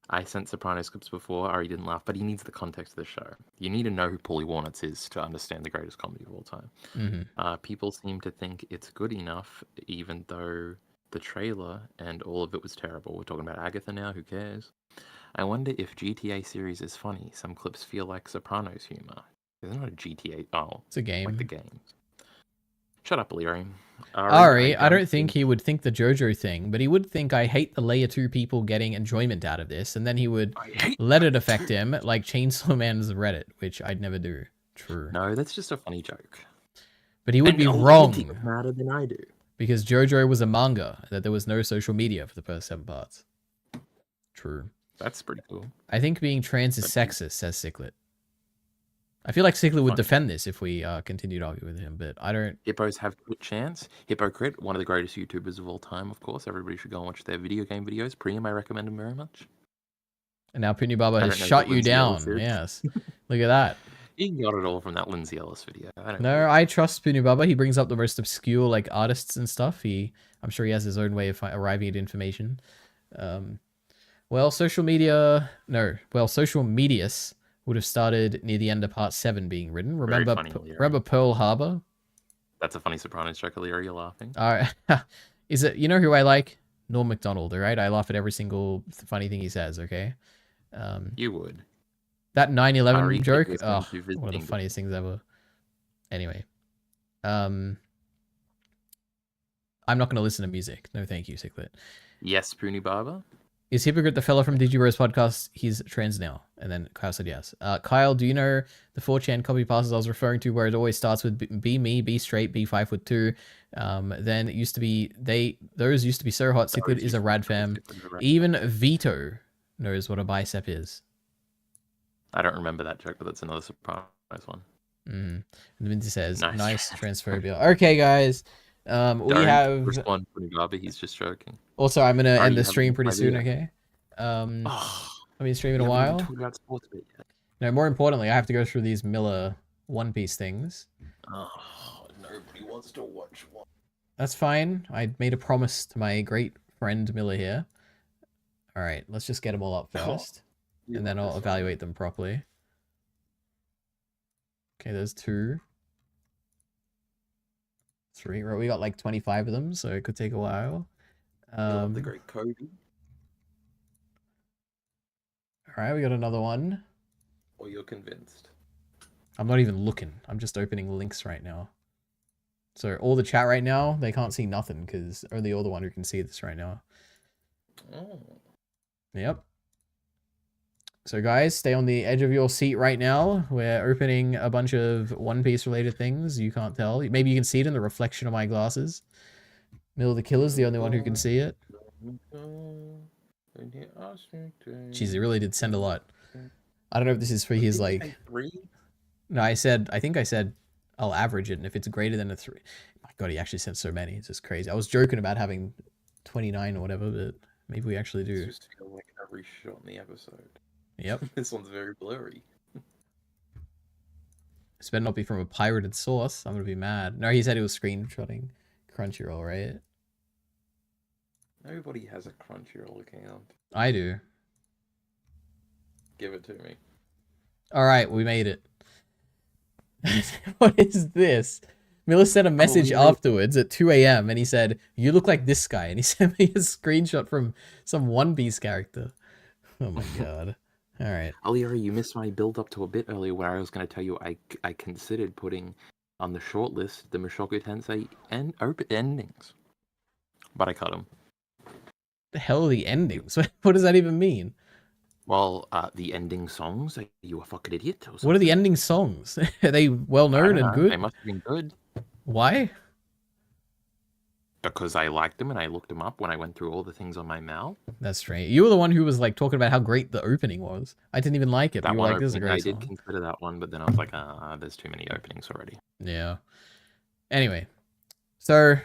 I sent Sopranos clips before. Ari didn't laugh, but he needs the context of the show. You need to know who Paulie Warnitz is to understand the greatest comedy of all time. Mm-hmm. People seem to think it's good enough, even though the trailer, and all of it was terrible. We're talking about Agatha now. Who cares? I wonder if GTA series is funny. Some clips feel like Sopranos humor. It's not a GTA. Oh, It's a game. like the games. Shut up, Leary. Ari, I don't think he would think the JoJo thing, but he would think I hate the layer 2 people getting enjoyment out of this, and then he would let it affect him, like Chainsaw Man's Reddit, which I'd never do. True. No, that's just a funny joke. But he would And be only wrong, he would matter than I do. because JoJo was a manga, that there was no social media for the first 7 parts. True. That's pretty cool. I think being trans is sexist, says Ciclet. I feel like Ciclet would defend this if we continued arguing with him, but I don't... Hippos have good chance. Hypocrite, one of the greatest YouTubers of all time, of course. Everybody should go and watch their video game videos. Priam, I recommend them very much. And now Pinu Baba I has don't know shut what you Lindsay Ellis down. is. Yes. Look at that. You got it all from that Lindsay Ellis video. I don't No, I trust Punu Baba. He brings up the most obscure like artists and stuff. I'm sure he has his own way of arriving at information. Social medias would have started near the end of part 7 being written. Remember, funny, Leary. remember Pearl Harbor? That's a funny Sopranos joke, Leary. You're laughing. Is it? You know who I like? Norm Macdonald. All right, I laugh at every single funny thing he says. Okay. You would. That 9/11 Ari joke. was Oh, going to one of the visiting funniest things ever. Anyway, I'm not going to listen to music. No, thank you, Ciclet. Yes, Puni Barber. Is Hypocrite the fella from DigiBros podcast? He's trans now. And then Kyle said yes. Kyle, do you know the 4chan copy passes I was referring to where it always starts with be me, be straight, be 5'2"? Then it used to be, those used to be so hot. Ciclet is a rad fam. Even Vito knows what a bicep is. I don't remember that joke, but that's another Sopranos one. And Vinci says, Nice. nice transphobia. Okay, guys. We Don't have... respond, Puni Barber. He's just joking. Also, I'm going to Ari, end you the stream haven't pretty played soon, it okay? Oh, I've been streaming we a haven't even while. talked about sports a bit yet. No, more importantly, I have to go through these Miller One Piece things. Oh, nobody wants to watch one. That's fine. I made a promise to my great friend Miller here. All right, let's just get them all up first, and then I'll evaluate them properly. Okay, there's 2. 3. Right, we got like 25 of them, so it could take a while. Love the great Kobe. All right, we got another one. Or you're convinced. I'm not even looking. I'm just opening links right now. So all the chat right now, they can't see nothing because only you're the one who can see this right now. Oh. Yep. So guys, stay on the edge of your seat right now. We're opening a bunch of One Piece related things. You can't tell. Maybe you can see it in the reflection of my glasses. Mill the Killer's the only one who can see it. Jeez, he really did send a lot. I don't know if this is for his like... 3? No, I think I said I'll average it, and if it's greater than a 3... My god, he actually sent so many. It's just crazy. I was joking about having 29 or whatever, but maybe we actually do. It's just feel like every shot in the episode. Yep. This one's very blurry. This better not be from a pirated source. I'm gonna be mad. No, he said he was screenshotting Crunchyroll, right? Nobody has a Crunchyroll account. I do. Give it to me. Alright, we made it. What is this? Miller sent a message afterwards at 2 a.m. and he said, "You look like this guy." And he sent me a screenshot from some One Piece character. Oh my god. Alright. Aliari, you missed my build up to a bit earlier where I was going to tell you I considered putting on the short list the Mushoku Tensei endings. But I cut them. The hell are the endings? What does that even mean? Well, the ending songs. Are you a fucking idiot? What are the ending songs? Are they well known and good? They must have been good. Why? Because I liked them and I looked them up when I went through all the things on my mail. That's strange. You were the one who was like talking about how great the opening was. I didn't even like it. That You were one like, "This is a opening, great I song." did consider that one, but then I was like, there's too many openings already. Yeah. Anyway, so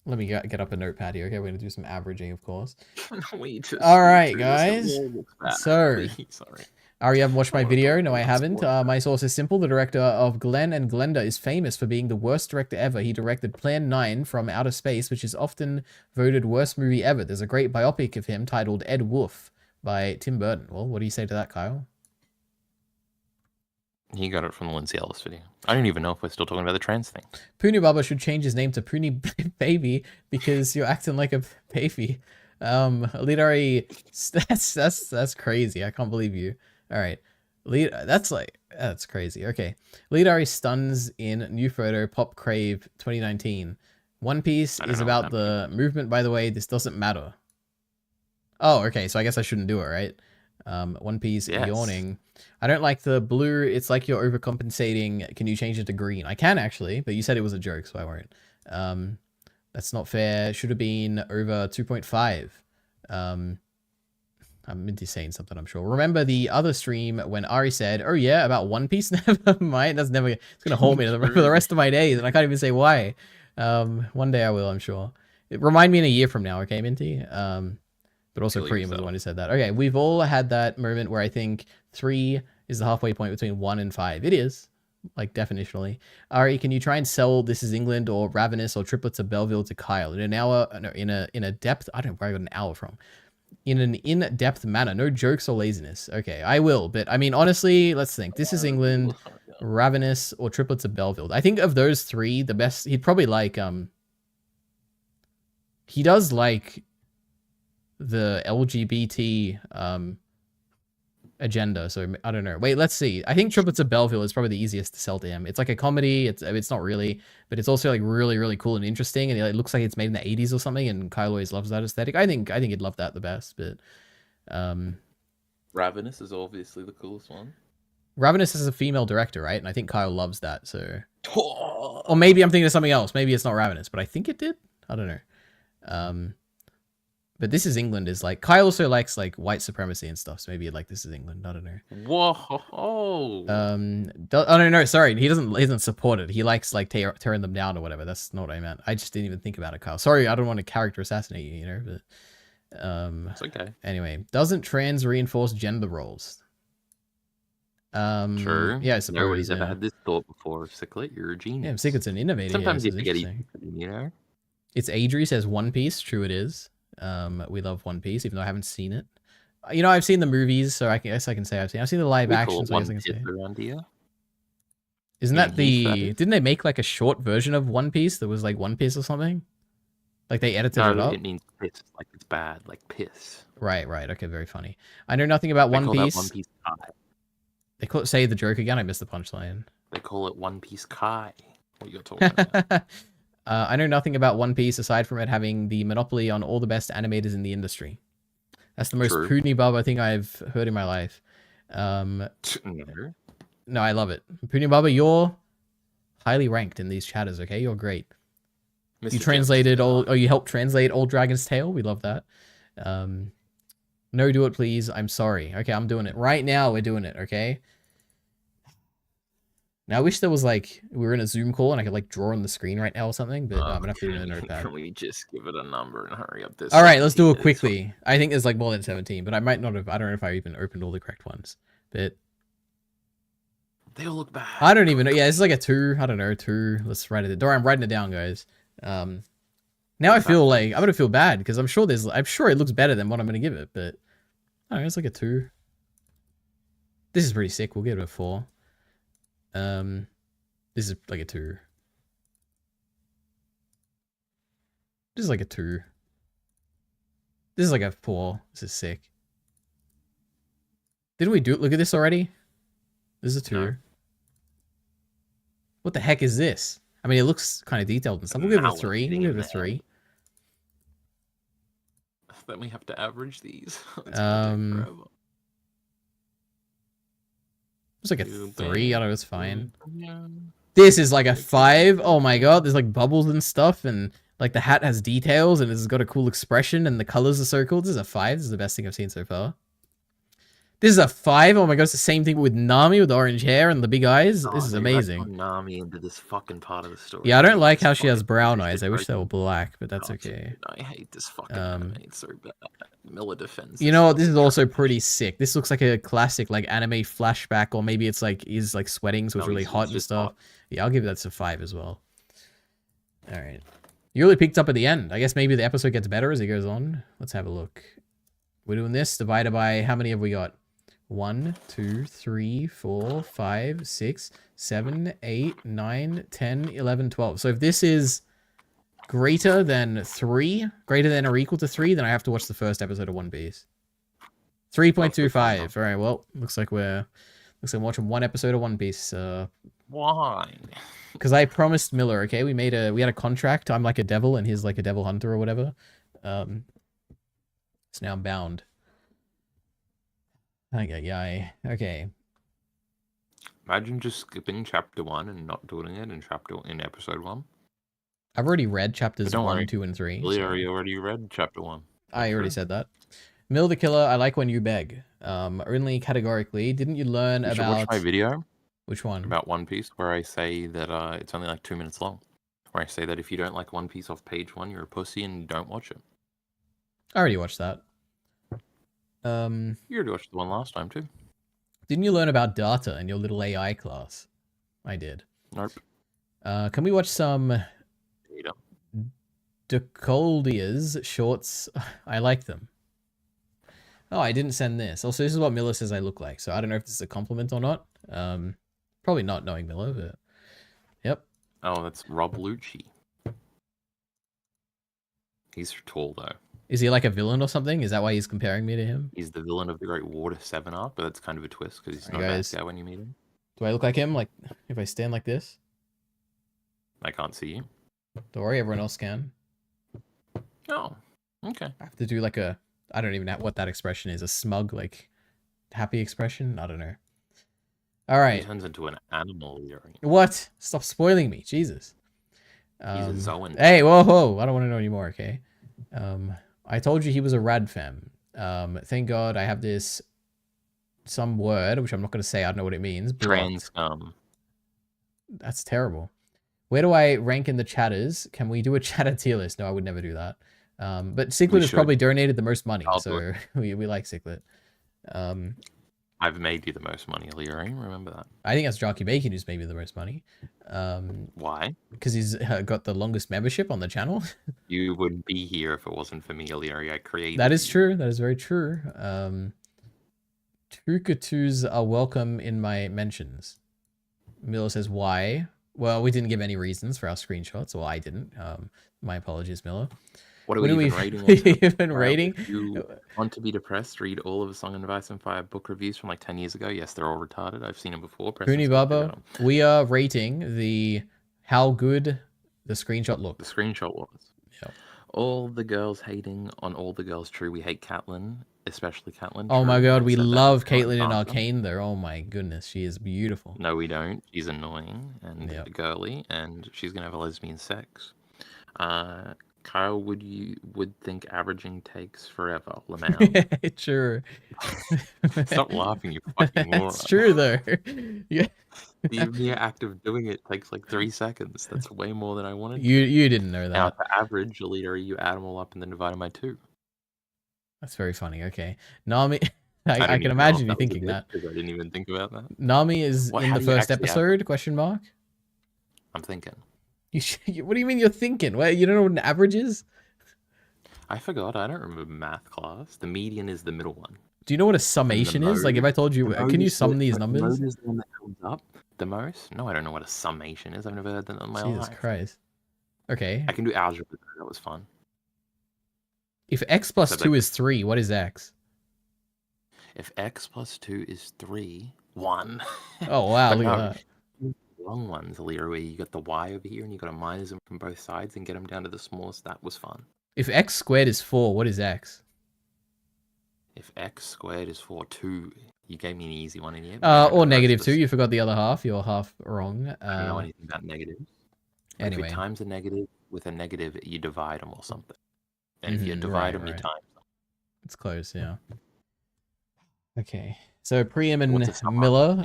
let me get up a notepad here. Okay, we're gonna do some averaging, of course. All right, guys. So, Sorry. Ari, you haven't watched my video? No, I haven't. My source is simple. The director of Glenn and Glenda is famous for being the worst director ever. He directed Plan 9 from Outer Space, which is often voted worst movie ever. There's a great biopic of him titled Ed Wolf by Tim Burton. Well, what do you say to that, Kyle? He got it from the Lindsay Ellis video. I don't even know if we're still talking about the trans thing. Puni Baba should change his name to Puni Baby because you're acting like a baby. Lidari, that's crazy. I can't believe you. All right, that's crazy. Okay, Lidari stuns in new photo Pop Crave 2019. One Piece is about the movement. By the way, this doesn't matter. Oh, okay. So I guess I shouldn't do it, right? One Piece yawning. I don't like the blue. It's like you're overcompensating. Can you change it to green? I can actually, but you said it was a joke, so I won't. That's not fair. Should have been over 2.5. I'm Minty saying something, I'm sure. Remember the other stream when Ari said, "Oh yeah, about One Piece." Never mind. That's never. It's gonna hold me for the rest of my days, and I can't even say why. One day I will, I'm sure. Remind me in a year from now, okay, Minty? But also Cream was the one who said that. Okay, we've all had that moment where I think 3 is the halfway point between 1 and 5. It is, like, definitionally. Ari, can you try and sell This Is England or Ravenous or Triplets of Belleville to Kyle in an hour? No, in a depth. I don't know where I got an hour from. In an in-depth manner, no jokes or laziness. Okay, I will. But I mean, honestly, let's think. This Is England, Ravenous, or Triplets of Belleville. I think of those 3, the best. He'd probably like. He does like the LGBT agenda, so I don't know. Wait, let's see. I think Triplets of Belleville is probably the easiest to sell to him. It's like a comedy. It's not really, but it's also like really, really cool and interesting, and it looks like it's made in the 80s or something, and Kyle always loves that aesthetic. I think he'd love that the best, but Ravenous is obviously the coolest one. Ravenous is a female director, right? And I think Kyle loves that, so or maybe I'm thinking of something else. Maybe it's not Ravenous, but I think it did. I don't know. But This Is England is like, Kyle also likes like white supremacy and stuff, so maybe like This Is England. I don't know. Whoa. Oh no, sorry, he doesn't support it. He likes like tearing them down or whatever. That's not what I meant. I just didn't even think about it, Kyle. Sorry, I don't want to character assassinate you, you know. But it's okay. Anyway, doesn't trans reinforce gender roles? Sure. Yeah, I suppose. Nobody's ever had this thought before. Ciclet, you're a genius. Yeah, Ciclet's an innovator. Sometimes you forget, you know. It's Adri says One Piece. True, it is. We love One Piece, even though I haven't seen it. You know, I've seen the movies, so I guess I can say I've seen the live action. So I can say. Isn't that the? Didn't they make like a short version of One Piece that was like One Piece or something? Like they edited it up. It means piss, like it's bad, like piss. Right. Okay, very funny. I know nothing about One Piece. One Piece Kai. They call it, say the joke again. I missed the punchline. They call it One Piece Kai. What are you talking about? I know nothing about One Piece aside from it having the monopoly on all the best animators in the industry. That's the most Puni Baba thing I've heard in my life. No, I love it. Puni Baba, you're highly ranked in these chatters, okay? You're great. Mr. You translated you helped translate Old Dragon's Tale. We love that. No, do it, please. I'm sorry. Okay, I'm doing it. Right now, we're doing it, okay? Now, I wish there was like, we were in a Zoom call and I could like draw on the screen right now or something, but I'm gonna have to do it in a notepad. Can we just give it a number and hurry up this? All right, let's do it quickly. I think there's like more than 17, but I might not have, I don't know if I even opened all the correct ones, but they all look bad. I don't even know. Yeah, this is like a 2. I don't know, 2. Let's write it down. I'm writing it down, guys. Now I feel like I'm gonna feel bad because I'm sure it looks better than what I'm gonna give it, but I don't know, it's like a 2. This is pretty sick. We'll give it a 4. This is like a 2. This is like a 2. This is like a 4. This is sick. Didn't we look at this already? This is a 2. No. What the heck is this? I mean, it looks kind of detailed and stuff. We'll give it a 3. We'll give it a 3. Then we have to average these. It's like a 3. I don't know, it's fine. This is like a 5. Oh my god, there's like bubbles and stuff, and like the hat has details, and it's got a cool expression, and the colors are so cool. This is a 5. This is the best thing I've seen so far. This is a 5. Oh my god, it's the same thing with Nami with the orange hair and the big eyes. This is amazing. Nami into this fucking part of the story. Yeah, I don't like how she has brown eyes. I wish they were black, but that's okay. I hate this fucking anime. It's so bad. Miller Defense. You know what? This is also pretty sick. This looks like a classic like anime flashback, or maybe it's like he's like sweating, so it's really hot and stuff. Yeah, I'll give that a 5 as well. All right. You really peaked up at the end. I guess maybe the episode gets better as it goes on. Let's have a look. We're doing this divided by how many have we got? 1, 2, 3, 4, 5, 6, 7, 8, 9, 10, 11, 12. So if this is greater than 3, greater than or equal to 3, then I have to watch the first episode of One Piece. 3.25. All right, well, looks like I'm watching one episode of One Piece. Why? Because I promised Miller, okay? We had a contract. I'm like a devil and he's like a devil hunter or whatever. So now I'm bound. Okay. Imagine just skipping chapter 1 and not doing it in episode 1. I've already read chapters Don't 1, worry. 2, and 3. You already read chapter 1. I already said that. Mill the Killer, I like when you beg. Only categorically. Didn't you learn You should about... watch my video. Which one? About One Piece, where I say that it's only like 2 minutes long. Where I say that if you don't like One Piece off page 1, you're a pussy and don't watch it. I already watched that. You already watched the one last time too. Didn't you learn about data in your little AI class? I did. Nope. Can we watch some Data. Decoldia's shorts? I like them. Oh, I didn't send this. Also, this is what Miller says I look like, so I don't know if this is a compliment or not. Probably not knowing Miller, but... Yep. Oh, that's Rob Lucci. He's tall though. Is he like a villain or something? Is that why he's comparing me to him? He's the villain of the Great Water 7 arc, but that's kind of a twist because he's not guys. a bad guy when you meet him. Do I look like him? Like, if I stand like this? I can't see you. Don't worry, everyone else can. Oh, okay. I have to do like a... I don't even know what that expression is. A smug, like, happy expression? I don't know. All right. He turns into an animal. What? Stop spoiling me. Jesus. He's a Zoan. Hey, whoa. I don't want to know anymore, okay? I told you he was a rad fem. Thank God I have this... some word, which I'm not going to say. I don't know what it means. Trans. That's terrible. Where do I rank in the chatters? Can we do a chatter tier list? No, I would never do that. But Ciclet has probably donated the most money, so we like Ciclet. I've made you the most money, Leary. Remember that. I think that's Jarky Bacon who's made me the most money. Why? Because he's got the longest membership on the channel. You wouldn't be here if it wasn't for me, Leary. I created. That is true. That is very true. Trukatus are welcome in my mentions. Miller says why. Well, we didn't give any reasons for our screenshots. Well, I didn't. My apologies, Miller. What are we even rating? Even rating? If you want to be depressed, read all of the Song and Advice and Fire book reviews from like 10 years ago. Yes, they're all retarded. I've seen them before. Puni Baba, we are rating the how good the screenshot looked. The screenshot was. Yep. All the girls hating on all the girls. True, we hate Catelyn, especially Catelyn. Oh my God, we love Caitlyn in Arcane though. Oh my goodness, she is beautiful. No, we don't. She's annoying and girly, and she's gonna have a lesbian sex. Kyle, would think averaging takes forever. Lamau. Sure. Stop laughing, you fucking moron. It's true though. Yeah. The mere act of doing it takes like 3 seconds. That's way more than I wanted. You didn't know that. Now, to average a leader, you add them all up and then divide them by 2. That's very funny. Okay, Nami. I can imagine you thinking that. Because I didn't even think about that. Nami is in the first episode? Question mark. I'm thinking. What do you mean you're thinking? What, you don't know what an average is? I forgot. I don't remember math class. The median is the middle one. Do you know what a summation is? Like if I told you, can you sum these numbers? The mode is the one that comes up the most. No, I don't know what a summation is. I've never heard that in my life. Jesus Christ. Okay. I can do algebra. That was fun. If x plus 2 is 3, what is x? If x plus 2 is 3, 1. Oh, wow. Look at that. Long ones, Alira, where you got the y over here and you got to minus them from both sides and get them down to the smallest. That was fun. If x squared is 4, what is x? If x squared is 4, 2. You gave me an easy one in here. Or negative 2. You forgot the other half. You're half wrong. I don't know anything about negatives. Anyway. If you times a negative with a negative, you divide them or something. And if you divide them, you times them. It's close, yeah. Okay. So Priam and Miller.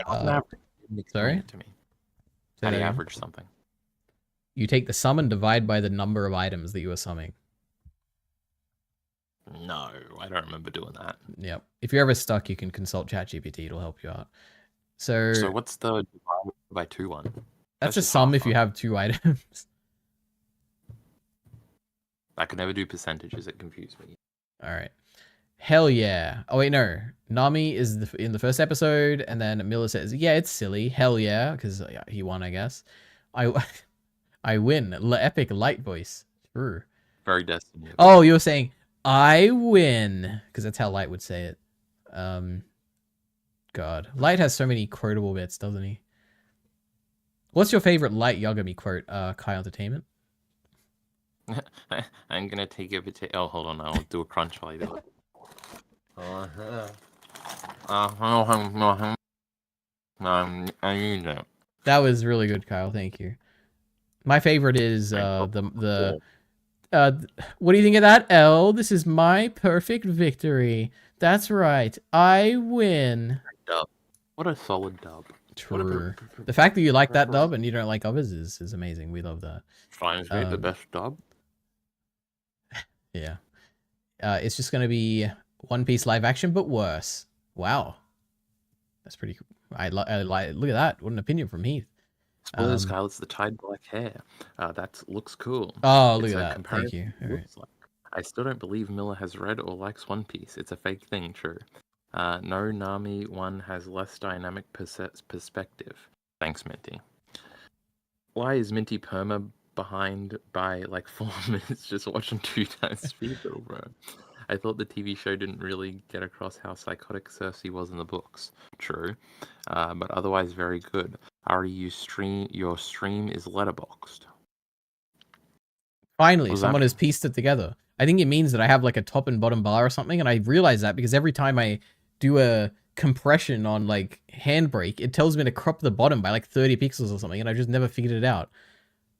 Sorry? To me. How do you average something? You take the sum and divide by the number of items that you are summing. No, I don't remember doing that. Yep. If you're ever stuck, you can consult ChatGPT. It'll help you out. So what's the divide by 2 one? That's a sum if you have 2 items. I could never do percentages. It confused me. All right. Hell yeah. Oh wait, no. Nami is in the first episode, and then Miller says, "Yeah, it's silly. Hell yeah," because he won, I guess. I I win. Epic light voice. True. Very Destiny. Oh, you were saying I win because that's how Light would say it. God, Light has so many quotable bits, doesn't he? What's your favorite Light Yagami quote? Kai Entertainment. I'm gonna take a bit. Oh, hold on. I'll do a crunch while you do it. I need that. That was really good, Kyle. Thank you. My favorite is the what do you think of that, L? This is my perfect victory. That's right. I win. Dub. What a solid dub. True. The fact that you like that dub and you don't like others is amazing. We love that. Finds me the best dub. Yeah. It's just gonna be One Piece live action, but worse. Wow. That's pretty cool. I like. Look at that. What an opinion from Heath. Spoilers, Kyle. It's the tied black hair. That looks cool. Oh, look It's at a that. Thank comparison you. to looks like. I still don't believe Miller has read or likes One Piece. It's a fake thing, true. No Nami one has less dynamic perspective. Thanks, Minty. Why is Minty Perma behind by like 4 minutes just watching 2 times speed, though, bro? I thought the TV show didn't really get across how psychotic Cersei was in the books. True. But otherwise very good. Ari, your stream is letterboxed. Finally, someone has pieced it together. I think it means that I have like a top and bottom bar or something, and I realize that because every time I do a compression on like Handbrake, it tells me to crop the bottom by like 30 pixels or something, and I just never figured it out.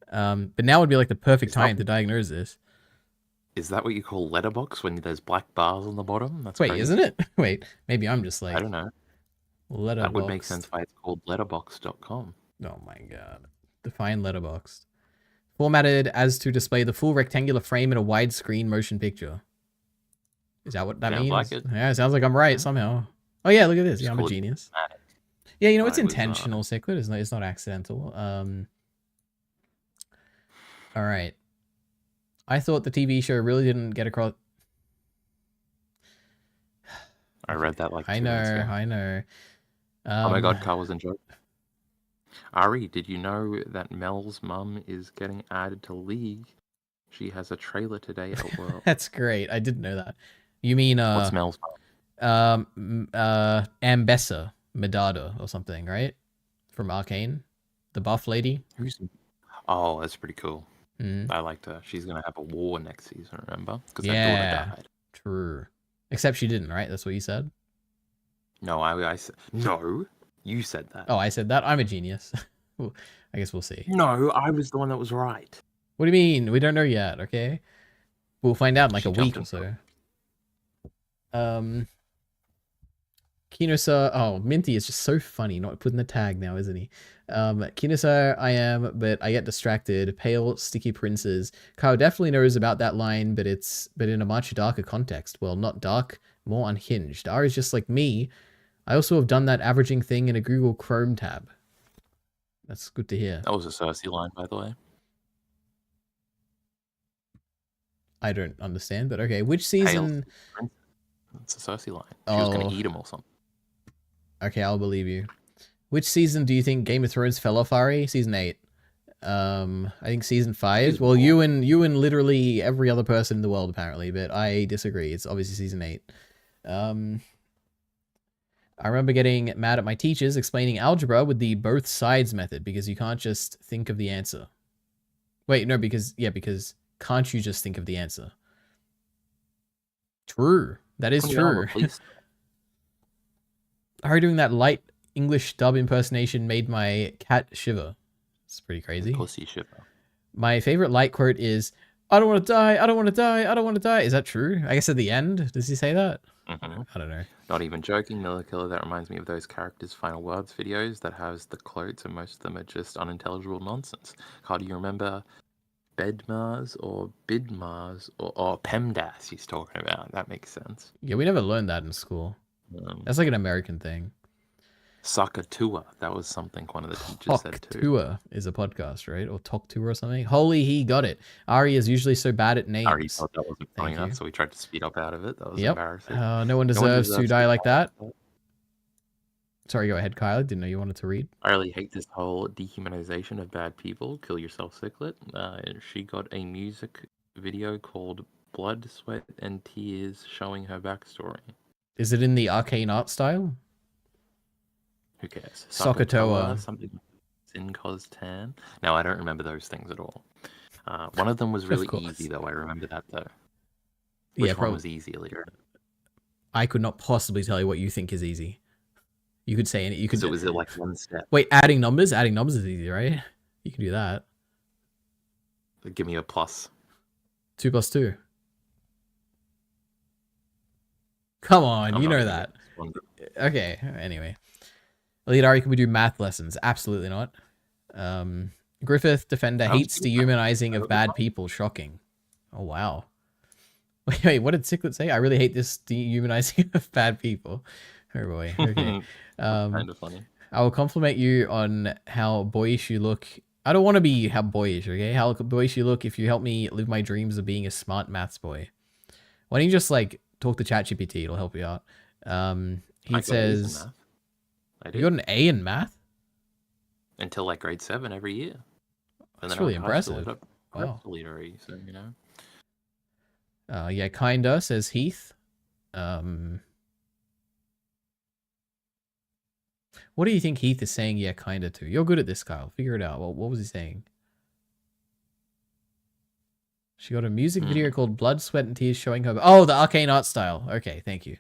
But now would be like the perfect time to diagnose this. Is that what you call letterbox when there's black bars on the bottom? That's Wait, crazy. Isn't it? Wait, maybe I'm just like... I don't know. That would make sense why it's called letterbox.com. Oh my god. Define letterboxed. Formatted as to display the full rectangular frame in a widescreen motion picture. Is that what that Sounds means? like it. Yeah, it sounds like I'm right somehow. Oh yeah, look at this. Yeah, I'm a genius. Yeah, you know, it's intentional, Cichlid. It's not accidental. All right. I thought the TV show really didn't get across. I read that like 2 I minutes ago. know. Oh my god, Carl was enjoying. Ari, did you know that Mel's mum is getting added to League? She has a trailer today at work. That's great. I didn't know that. You mean What's Mel's mum? Ambessa Medada or something, right? From Arcane, the buff lady. Oh, that's pretty cool. Mm. I liked her. She's gonna have a war next season, remember? Because yeah, her daughter died. True. Except she didn't, right? That's what you said. No, I said no. You said that. Oh, I said that. I'm a genius. I guess we'll see. No, I was the one that was right. What do you mean? We don't know yet. Okay, we'll find out in like a week or so. Kino-sir, oh, Minty is just so funny not putting the tag now, isn't he? Kino-sir, I am, but I get distracted. Pale, sticky princes. Kyle definitely knows about that line, but in a much darker context. Well, not dark, more unhinged. Ari's just like me. I also have done that averaging thing in a Google Chrome tab. That's good to hear. That was a Cersei line, by the way. I don't understand, but okay. Which season? It's a Cersei line. She was going to eat him or something. Okay, I'll believe you. Which season do you think Game of Thrones fell off, Ari? Season 8. I think season 5. Well, you and literally every other person in the world apparently, but I disagree. It's obviously season 8. I remember getting mad at my teachers explaining algebra with the both sides method because you can't just think of the answer. Wait, no, because can't you just think of the answer? True. That is true. Ari doing that light English dub impersonation made my cat shiver. It's pretty crazy. Pussy shiver. My favorite light quote is, "I don't want to die. I don't want to die. I don't want to die." Is that true? I guess at the end, does he say that? Mm-hmm. I don't know. Not even joking, Miller Killer. That reminds me of those characters' final words videos that has the quotes, and most of them are just unintelligible nonsense. Carl, do you remember Bedmars or Bidmars or PEMDAS he's talking about? That makes sense. Yeah, we never learned that in school. That's like an American thing. Soccer tour. That was something one of the teachers Talk said too. Tour is a podcast, right? Or Talk Tour or something. Holy, he got it. Ari is usually so bad at names. Ari thought that wasn't funny Thank enough, you. so we tried to speed up out of it. That was Yep. embarrassing. No one deserves to die like that. Sorry, go ahead, Kyle. Didn't know you wanted to read. I really hate this whole dehumanization of bad people. Kill yourself, Cyclet. She got a music video called Blood, Sweat, and Tears showing her backstory. Is it in the arcane art style? Who cares? Sokotoa. Something in Tan. No, I don't remember those things at all. One of them was really easy, though. I remember that, though. Which one was easy, Leader? I could not possibly tell you what you think is easy. You could say any. You could. So was it like one step? Wait, adding numbers? Adding numbers is easy, right? You can do that. Give me a plus. 2 + 2. Come on, you know that. Okay, anyway. Leadari, can we do math lessons? Absolutely not. Griffith, Defender, hates dehumanizing of bad people. Shocking. Oh, wow. Wait, what did Ciclet say? I really hate this dehumanizing of bad people. Oh, boy. Okay. Kind of funny. I will compliment you on how boyish you look. I don't want to be how boyish, okay? How boyish you look if you help me live my dreams of being a smart maths boy. Why don't you just, like, talk to ChatGPT? It'll help you out. He says... You got an A in math? Until, like, grade 7 every year. And That's really impressive. Wow. Leader, so, you know. Yeah, kinda, says Heath. What do you think Heath is saying yeah, kinda to? You're good at this, Kyle. Figure it out. What was he saying? She got a music video called Blood, Sweat, and Tears showing her... Oh, the arcane art style. Okay, thank you.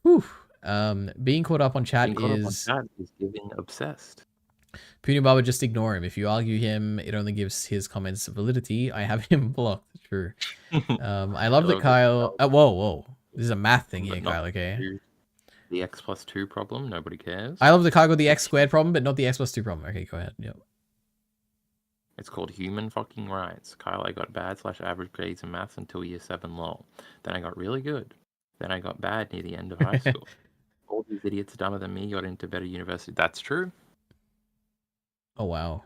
Whew. Being caught up on chat is giving obsessed. Puny Baba, just ignore him. If you argue him, it only gives his comments validity. I have him blocked. True. I love that Kyle... whoa. This is a math thing here, Kyle, okay? The X + 2 problem, nobody cares. I love the Kyle got the X squared problem, but not the X + 2 problem. Okay, go ahead. Yep. It's called human fucking rights. Kyle, I got bad/average grades in maths until year 7 lol. Then I got really good. Then I got bad near the end of high school. All these idiots dumber than me got into better university. That's true. Oh, wow.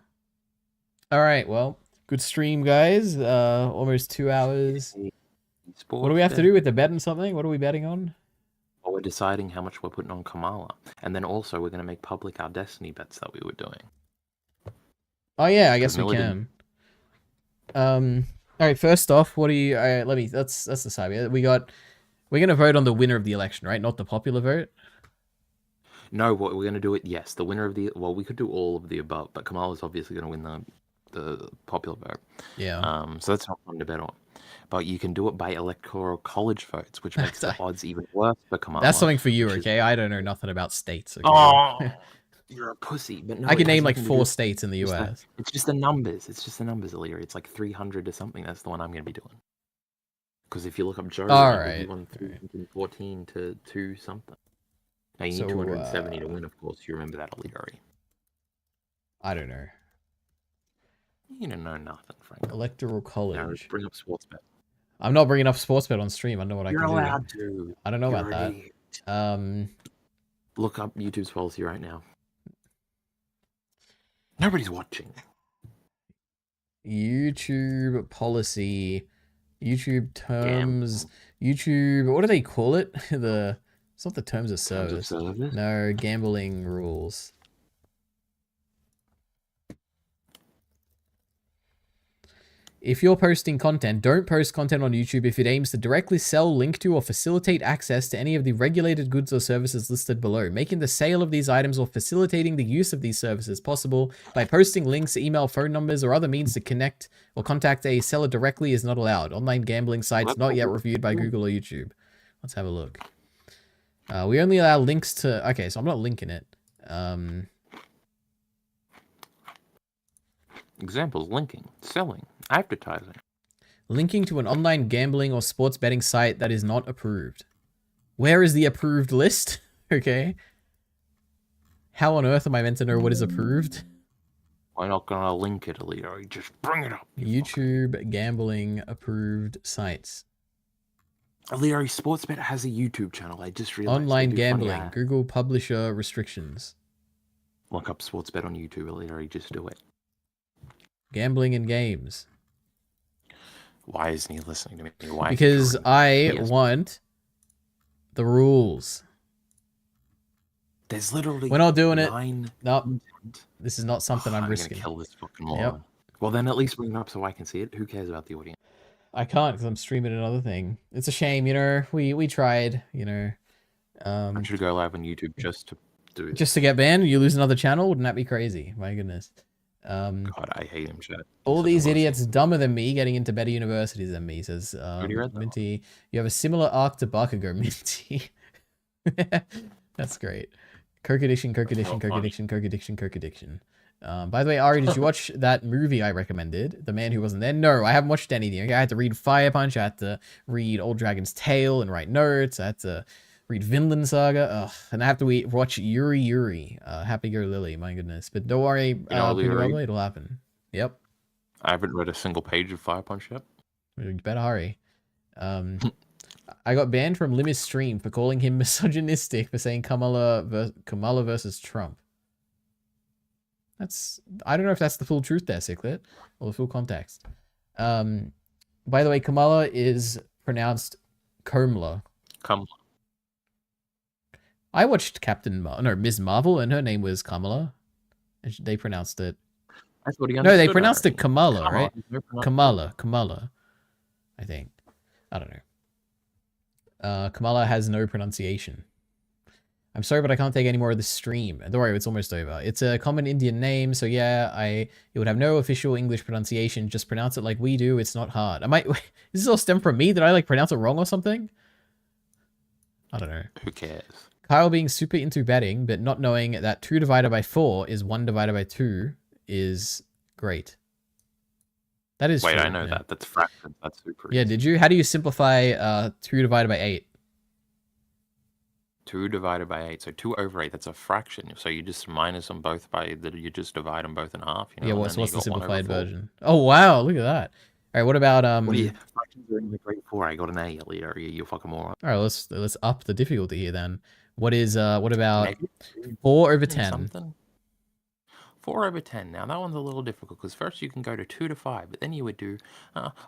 All right, well, good stream, guys. Almost 2 hours. What do we have to do with the bet and something? What are we betting on? Well, we're deciding how much we're putting on Kamala. And then also we're going to make public our Destiny bets that we were doing. Oh, yeah, I guess we can. All right, first off, what do you... All right, let's decide. We're going to vote on the winner of the election, right? Not the popular vote? No, what we're going to do it, yes. The winner of the... Well, we could do all of the above, but Kamala's obviously going to win the popular vote. Yeah. So that's not fun to bet on. But you can do it by electoral college votes, which makes the odds even worse for Kamala. That's something for you, okay? I don't know nothing about states, okay? Oh, you're a pussy. But no, I can name like 4 states in the US. It's just the numbers. It's just the numbers, Illyria. It's like 300 or something. That's the one I'm going to be doing. Because if you look up Joe, he won 314 to 2 something. Now you need 270 to win, of course. You remember that, Illyria. I don't know. You don't know nothing, Frank. Electoral college. Now, let's bring up Sportsbet. I'm not bringing up Sportsbet on stream. I don't know what I can do. You're allowed to. I don't know about that. Look up YouTube's policy right now. Nobody's watching. YouTube policy. YouTube terms. YouTube. What do they call it? It's not the terms of service. No, gambling rules. If you're posting content, don't post content on YouTube if it aims to directly sell, link to, or facilitate access to any of the regulated goods or services listed below. Making the sale of these items or facilitating the use of these services possible by posting links, email, phone numbers, or other means to connect or contact a seller directly is not allowed. Online gambling sites not yet reviewed by Google or YouTube. Let's have a look. We only allow links to... Okay, so I'm not linking it. Examples: linking, selling, advertising. Linking to an online gambling or sports betting site that is not approved. Where is the approved list? Okay. How on earth am I meant to know what is approved? I'm not gonna link it, Leo. Just bring it up. YouTube gambling approved sites. Larry, Sportsbet has a YouTube channel. I just realized. Online They do funny gambling. ads. Google publisher restrictions. Look up Sportsbet on YouTube, Larry. Just do it. Gambling and games. Why isn't he listening to me? Why? is he Because trolling me? I He is- want the rules. There's literally. We're not doing it. 9 Nope. content. This is not something I'm gonna risking. kill this fucking moron. Well, then at least bring it up so I can see it. Who cares about the audience? I can't because I'm streaming another thing. It's a shame, you know. We tried, you know. I should go live on YouTube just to do this. Just to get banned, you lose another channel. Wouldn't that be crazy? My goodness. God, I hate him, chat. All Such a these pussy. idiots dumber than me getting into better universities than me, says Already read that Minty. You have a similar arc to Bakugo, Minty. That's great. Kirk addiction, Kirk addiction, Kirk addiction, Kirk addiction, Kirk addiction. By the way, Ari, did you watch that movie I recommended? The Man Who Wasn't There? No, I haven't watched anything. Okay? I had to read Fire Punch. I had to read Old Dragon's Tale and write notes. I had to read Vinland Saga. Ugh. And I have to watch Yuri Yuri. Happy Go Lily. My goodness. But don't worry, Yuri? it'll happen. Yep. I haven't read a single page of Fire Punch yet. You better hurry. I got banned from Limis stream for calling him misogynistic for saying Kamala versus Trump. I don't know if that's the full truth there, Ciclet, or the full context. By the way, Kamala is pronounced Komala. I watched Ms. Marvel, and her name was Kamala, and they pronounced it. I thought he No, they understood pronounced already. it Kamala, right? There's no pronunciation. Kamala. I think. I don't know. Kamala has no pronunciation. I'm sorry, but I can't take any more of this stream. Don't worry, it's almost over. It's a common Indian name, so yeah, it would have no official English pronunciation. Just pronounce it like we do. It's not hard. Is this all stem from me? Did I pronounce it wrong or something? I don't know. Who cares? Kyle being super into betting, but not knowing that 2 divided by 4 is 1 divided by 2 is great. That is Wait, true, I know yeah. that. That's fractions. That's super Yeah, easy. did you? How do you simplify 2 divided by 8? 2 divided by 8. So 2 over 8, that's a fraction. So you just minus them both by, you just divide them both in half. You know, Yeah, and what's then you the got 1 over simplified 4. version? Oh, wow, look at that. All right, what about What do you, fractions are in the grade 4. I got an A, Elliot. You fucking moron. All right, let's up the difficulty here then. What about Negative 4 over and 10? something. 4 over 10. Now, that one's a little difficult because first you can go to 2 to 5, but then you would do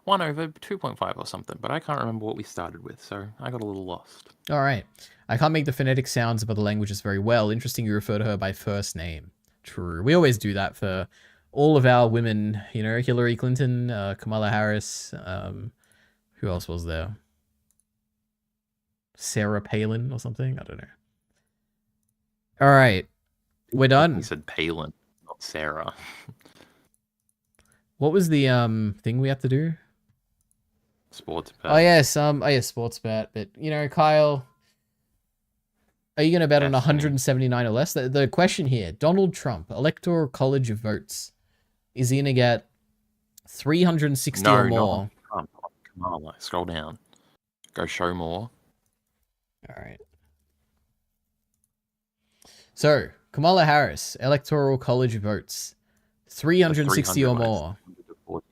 1 over 2.5 or something. But I can't remember what we started with, so I got a little lost. All right. I can't make the phonetic sounds of other languages very well. Interesting you refer to her by first name. True. We always do that for all of our women. You know, Hillary Clinton, Kamala Harris. Who else was there? Sarah Palin or something? I don't know. All right. We're done. He said Palin, not Sarah. What was the thing we have to do? Sports bet. Oh yes, sports bet. But you know, Kyle, are you gonna bet on Destiny. 179 or less? The question here, Donald Trump, Electoral College votes, is he gonna get 360 No, or not more? on Trump. On Kamala. Scroll down. Go show more. All right. So Kamala Harris, Electoral College votes, 360 or 300 more. 140.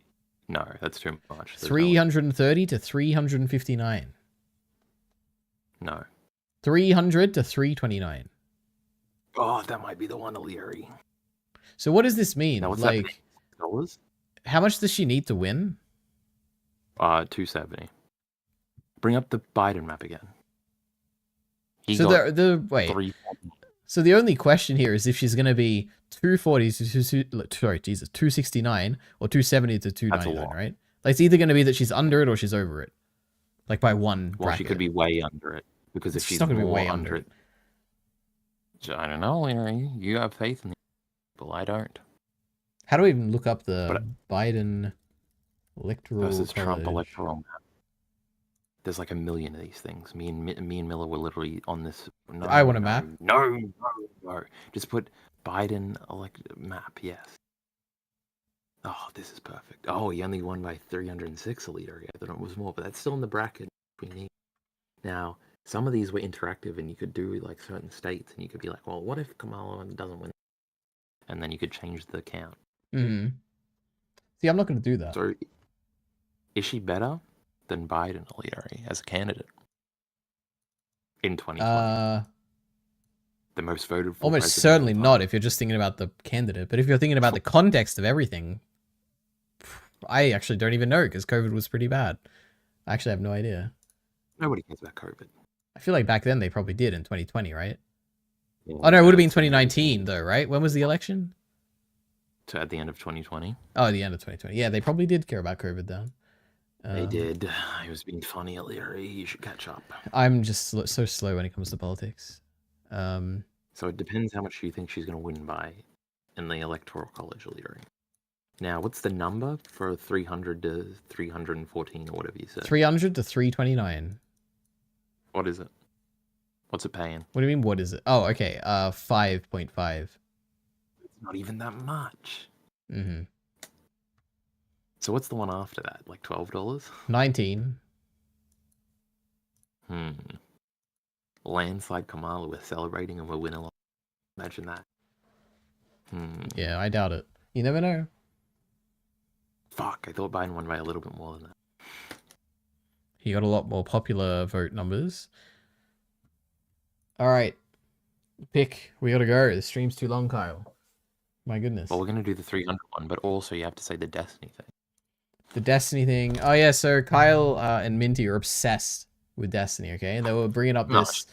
No, that's too much. There's no way. 330 to 359. No. 300 to 329. Oh, that might be the one, O'Leary. So what does this mean? Now, what's that? Like, $6? how much does she need to win? 270. Bring up the Biden map again. He So got wait. 340. So the only question here is if she's going to be 240 to 269 or 270 to 299, lot. right? Like it's either going to be that she's under it or she's over it, like by one Well, bracket. she could be way under it because if She's she's not gonna be more way under under it, I don't know, Larry. You have faith in the people. I don't. How do we even look up the But- Biden electoral Versus Trump college? electoral map. There's like a million of these things. Me and Miller were literally on this. No, I want a map. No. Just put Biden map. Yes. Oh, this is perfect. Oh, he only won by 306 a liter. I thought it was more, but that's still in the bracket we need. Now, some of these were interactive, and you could do like certain states, and you could be like, well, what if Kamala doesn't win? And then you could change the count. Mm-hmm. See, I'm not going to do that. So, is she better than Biden, Larry, as a candidate? in 2020. The most voted for Almost president certainly of all not time. if you're just thinking about the candidate. But if you're thinking about the context of everything, I actually don't even know because COVID was pretty bad. I actually have no idea. Nobody cares about COVID. I feel like back then they probably did in 2020, right? Yeah, Oh no, it would have been it's gonna be 2019 though, right? When was the election? at the end of 2020. Oh, the end of 2020. Yeah, they probably did care about COVID then. They did. He was being funny earlier. You should catch up. I'm just so slow when it comes to politics. So it depends how much you think she's going to win by in the electoral college, Illyria. Now, what's the number for 300 to 314 or whatever you said? 300 to 329. What is it? What's it paying? What do you mean? What is it? Oh, okay. 5.5. It's not even that much. Mm-hmm. So what's the one after that? Like $12? 19. Landslide Kamala, we're celebrating and we're winning a lot. Imagine that. Yeah, I doubt it. You never know. Fuck, I thought Biden won by a little bit more than that. He got a lot more popular vote numbers. All right. Pick. We gotta go. The stream's too long, Kyle. My goodness. Well, we're going to do the 300 one, but also you have to say the Destiny thing. The Destiny thing. Oh, yeah, so Kyle and Minty are obsessed with Destiny, okay? And they were bringing up No, this...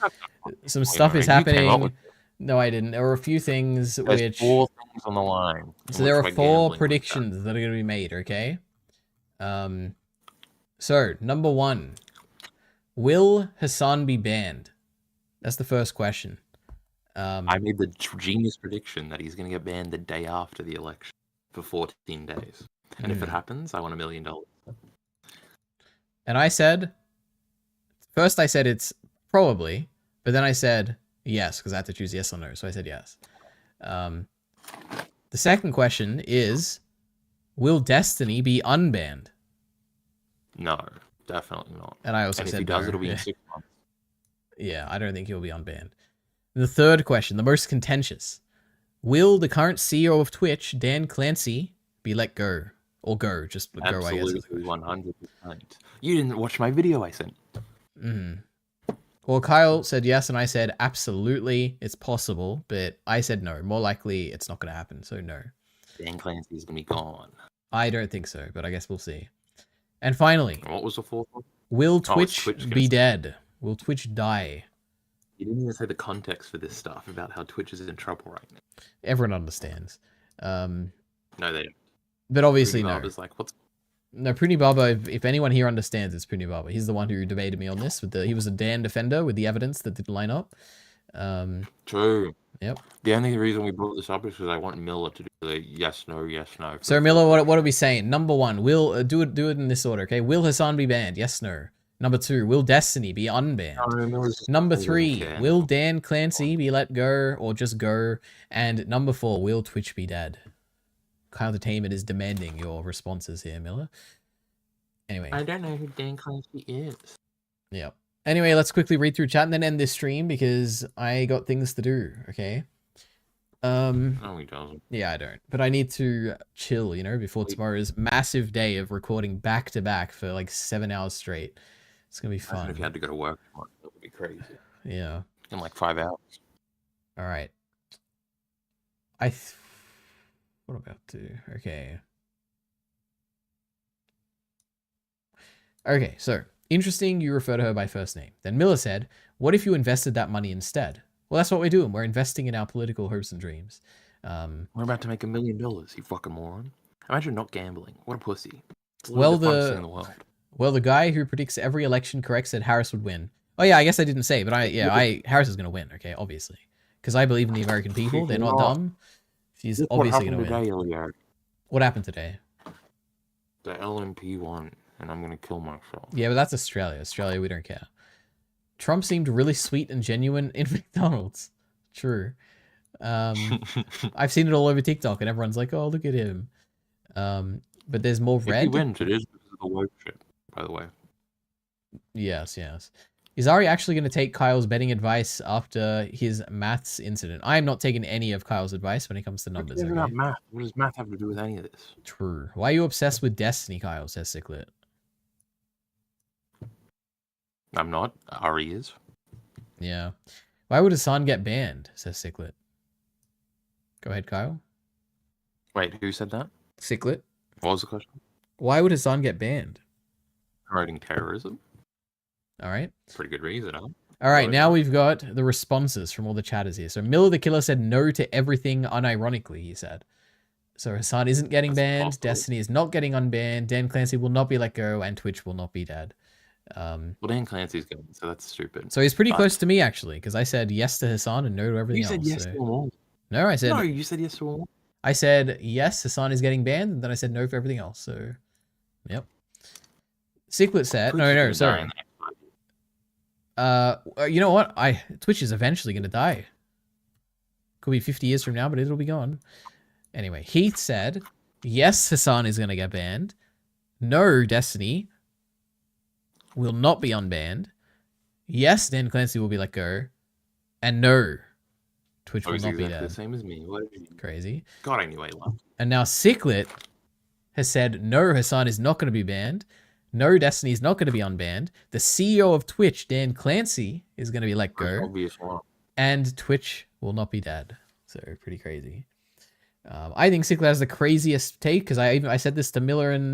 Some stuff is you came up happening. with No, I didn't. There were a few things There's which... 4 things on the line. So there are 4 predictions that are going to be made, okay? So, number 1. Will Hassan be banned? That's the first question. I made the genius prediction that he's going to get banned the day after the election for 14 days. And if it happens, I want $1 million. And I said... First I said it's probably, but then I said yes, because I had to choose yes or no, so I said yes. The second question is, will Destiny be unbanned? No, definitely not. And I also and said if he does, no. it'll be Yeah. in 6 months. Yeah, I don't think he'll be unbanned. The third question, the most contentious. Will the current CEO of Twitch, Dan Clancy, be let go? Or go, just go, I guess. Absolutely, 100%. You didn't watch my video I sent. Well, Kyle said yes, and I said absolutely, it's possible, but I said no. More likely, it's not going to happen, so no. Dan Clancy's going to be gone. I don't think so, but I guess we'll see. And finally, And what was the 4th one? will it's Twitch Twitch be dead? Will Twitch die? You didn't even say the context for this stuff about how Twitch is in trouble right now. Everyone understands. No, they don't. But obviously, Rudy no. Barber's like, what's... No, Puni Baba, if anyone here understands, it's Puni Baba. He's the one who debated me on this. He was a Dan defender with the evidence that didn't line up. True. Yep. The only reason we brought this up is because I want Miller to do the yes, no, yes, no. So Miller, what are we saying? Number 1, will do it in this order, okay? Will Hassan be banned? Yes, no. Number 2, will Destiny be unbanned? Number 3, will Dan Clancy be let go or just go? And number 4, will Twitch be dead? Kyle Entertainment is demanding your responses here, Miller. Anyway. I don't know who Dan Clancy is. Yeah. Anyway, let's quickly read through chat and then end this stream because I got things to do, okay? No, he doesn't. Yeah, I don't. But I need to chill, before tomorrow's massive day of recording back to back for like 7 hours straight. It's going to be fun. If you had to go to work tomorrow, that would be crazy. Yeah. In like 5 hours. All right. What about to? Okay. Okay, so interesting you refer to her by first name. Then Miller said, what if you invested that money instead? Well, that's what we're doing. We're investing in our political hopes and dreams. We're about to make $1 million, you fucking moron. Imagine not gambling. What a pussy. It's Well, the funnest thing in the world. Well, the guy who predicts every election correct said Harris would win. Oh yeah, I guess I didn't say, but Harris is going to win, okay, obviously. Because I believe in the American people. They're not dumb. She's obviously going to win. Ilya. What happened today? The LMP won, and I'm going to kill myself. Yeah, but that's Australia. Australia, we don't care. Trump seemed really sweet and genuine in McDonald's. True. I've seen it all over TikTok, and everyone's like, "Oh, look at him." But there's more red. If he wins, it is because of the woke shit, by the way. Yes. Is Ari actually going to take Kyle's betting advice after his maths incident? I am not taking any of Kyle's advice when it comes to numbers. Okay? Not math. What does math have to do with any of this? True. Why are you obsessed with Destiny, Kyle? Says Ciclet. I'm not. Ari is. Yeah. Why would Hassan get banned? Says Sicklet. Go ahead, Kyle. Wait, who said that? Sicklet. What was the question? Why would Hassan get banned? Promoting terrorism. All right. Pretty good reason, huh? All right, Well, now yeah. we've got the responses from all the chatters here. So Miller the Killer said no to everything unironically, he said. So Hassan isn't getting That's banned, possible. Destiny is not getting unbanned, Dan Clancy will not be let go, and Twitch will not be dead. Well, Dan Clancy's going, so that's stupid. So he's pretty But- close to me, actually, because I said yes to Hassan and no to everything You said else. yes so- to them all. No, I said No, you said yes to all. I said yes, Hassan is getting banned, and then I said no for everything else. So, yep. Sicklet said Twitch no, is no, gonna sorry. die in the next 5 years. You know what? Twitch is eventually going to die. Could be 50 years from now, but it'll be gone. Anyway, Heath said, yes, Hassan is going to get banned. No, Destiny will not be unbanned. Yes, Dan Clancy will be let go. And no, Twitch Oh, will he's not be exactly dead. the same as me. What did you... Crazy. God, I knew I loved. And now Sicklet has said, no, Hassan is not going to be banned. No, Destiny is not going to be unbanned. The CEO of Twitch, Dan Clancy, is going to be let go. Obvious one. And Twitch will not be dead. So pretty crazy. I think Sicklet has the craziest take, because I said this to Miller and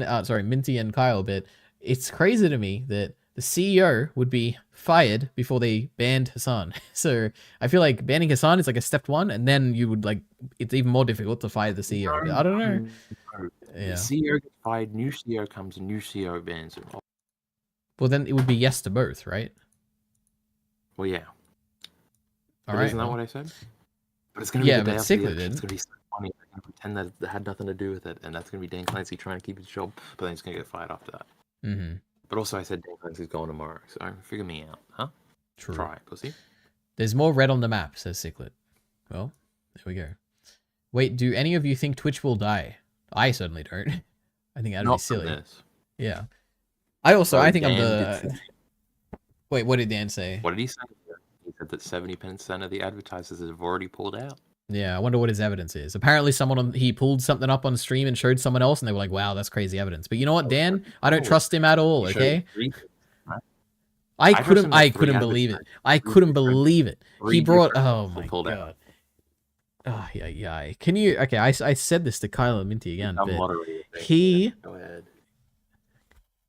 Minty and Kyle, but it's crazy to me that the CEO would be fired before they banned Hassan. So I feel like banning Hassan is like a step one, and then you would it's even more difficult to fire the CEO. I don't know. Yeah. The CEO gets fired, new CEO comes, new CEO bans him. Well, then it would be yes to both, right? Well, yeah. All But right. isn't that well, what I said? But it's going to be Yeah, the day but after the Sicklet election. It's did. going to be so funny. They're going to pretend that it had nothing to do with it, and that's going to be Dan Clancy trying to keep his job, but then he's going to get fired after that. Mm-hmm. But also, I said Dan Clancy's going tomorrow, so figure me out, huh? True. Try it, pussy. There's more red on the map, says Sicklet. Well, there we go. Wait, do any of you think Twitch will die? I certainly don't. I think that'd Not be silly. from this. Yeah. I think I'm Dan the... did say- Wait, what did Dan say? What did he say? He said that 70% of the advertisers have already pulled out. Yeah, I wonder what his evidence is. Apparently he pulled something up on stream and showed someone else, and they were like, wow, that's crazy evidence. But you know what, Dan? I don't trust him at all, He showed okay? 3, I trust couldn't him with 3 believe it. advertisers. I couldn't believe it. 3 He brought... different Oh people my pulled out. god. Oh, yeah. Can you... Okay, I said this to Kyle and Minty again, I'm but moderating. he... Go ahead.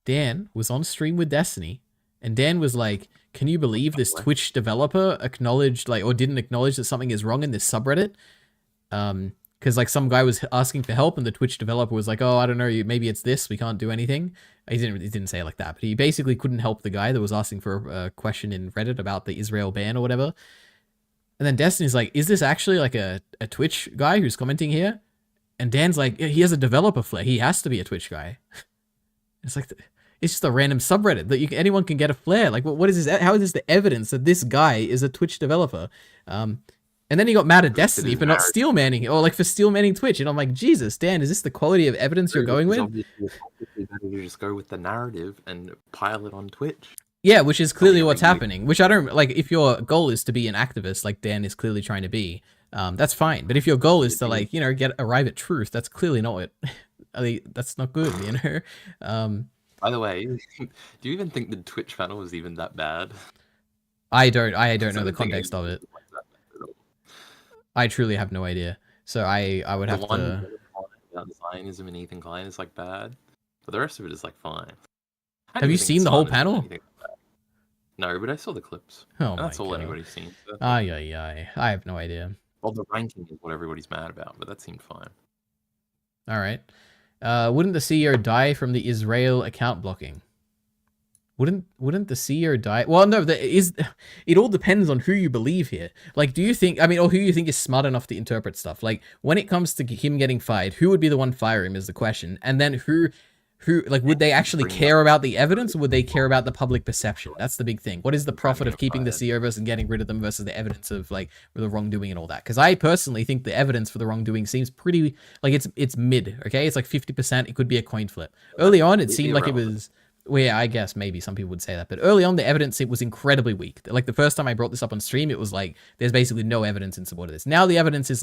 Dan was on stream with Destiny, and Dan was like, can you believe this Twitch developer acknowledged, or didn't acknowledge that something is wrong in this subreddit? Because, some guy was asking for help, and the Twitch developer was like, oh, I don't know, maybe it's this, we can't do anything. He didn't say it like that, but he basically couldn't help the guy that was asking for a question in Reddit about the Israel ban or whatever. And then Destiny's like, is this actually like a Twitch guy who's commenting here? And Dan's like, he has a developer flare, he has to be a Twitch guy. It's like... It's just a random subreddit that anyone can get a flare. Like, what is this? How is this the evidence that this guy is a Twitch developer? And then he got mad at Destiny for not steel manning, or for steel manning Twitch. And I'm like, Jesus, Dan, is this the quality of evidence you're going with? Obviously better to just go with the narrative and pile it on Twitch. Yeah, which is clearly what's happening. Which I don't like. If your goal is to be an activist, like Dan is clearly trying to be, that's fine. But if your goal is to arrive at truth, that's clearly not it. That's not good, you know. By the way, do you even think the Twitch panel was even that bad? I don't know the context of it. I truly have no idea. So I would have to... about Zionism and Ethan Klein is bad, but the rest of it is fine. Have you seen the whole panel? No, but I saw the clips. Oh And my that's all god. anybody's seen. So. I have no idea. Well, the ranking is what everybody's mad about, but that seemed fine. All right. Wouldn't the CEO die from the Israel account blocking? Wouldn't the CEO die? Well, no, it all depends on who you believe here. Do you think, or who you think is smart enough to interpret stuff? When it comes to him getting fired, who would be the one fire him is the question. And then who, would they actually care about the evidence, or would they care about the public perception? That's the big thing. What is the profit of keeping the CEO versus getting rid of them versus the evidence of the wrongdoing and all that? Because I personally think the evidence for the wrongdoing seems pretty, it's mid, okay? It's 50%. It could be a coin flip. Early on, it seemed like it was... Well, yeah, I guess maybe some people would say that. But early on, the evidence, it was incredibly weak. The first time I brought this up on stream, it was there's basically no evidence in support of this. Now the evidence is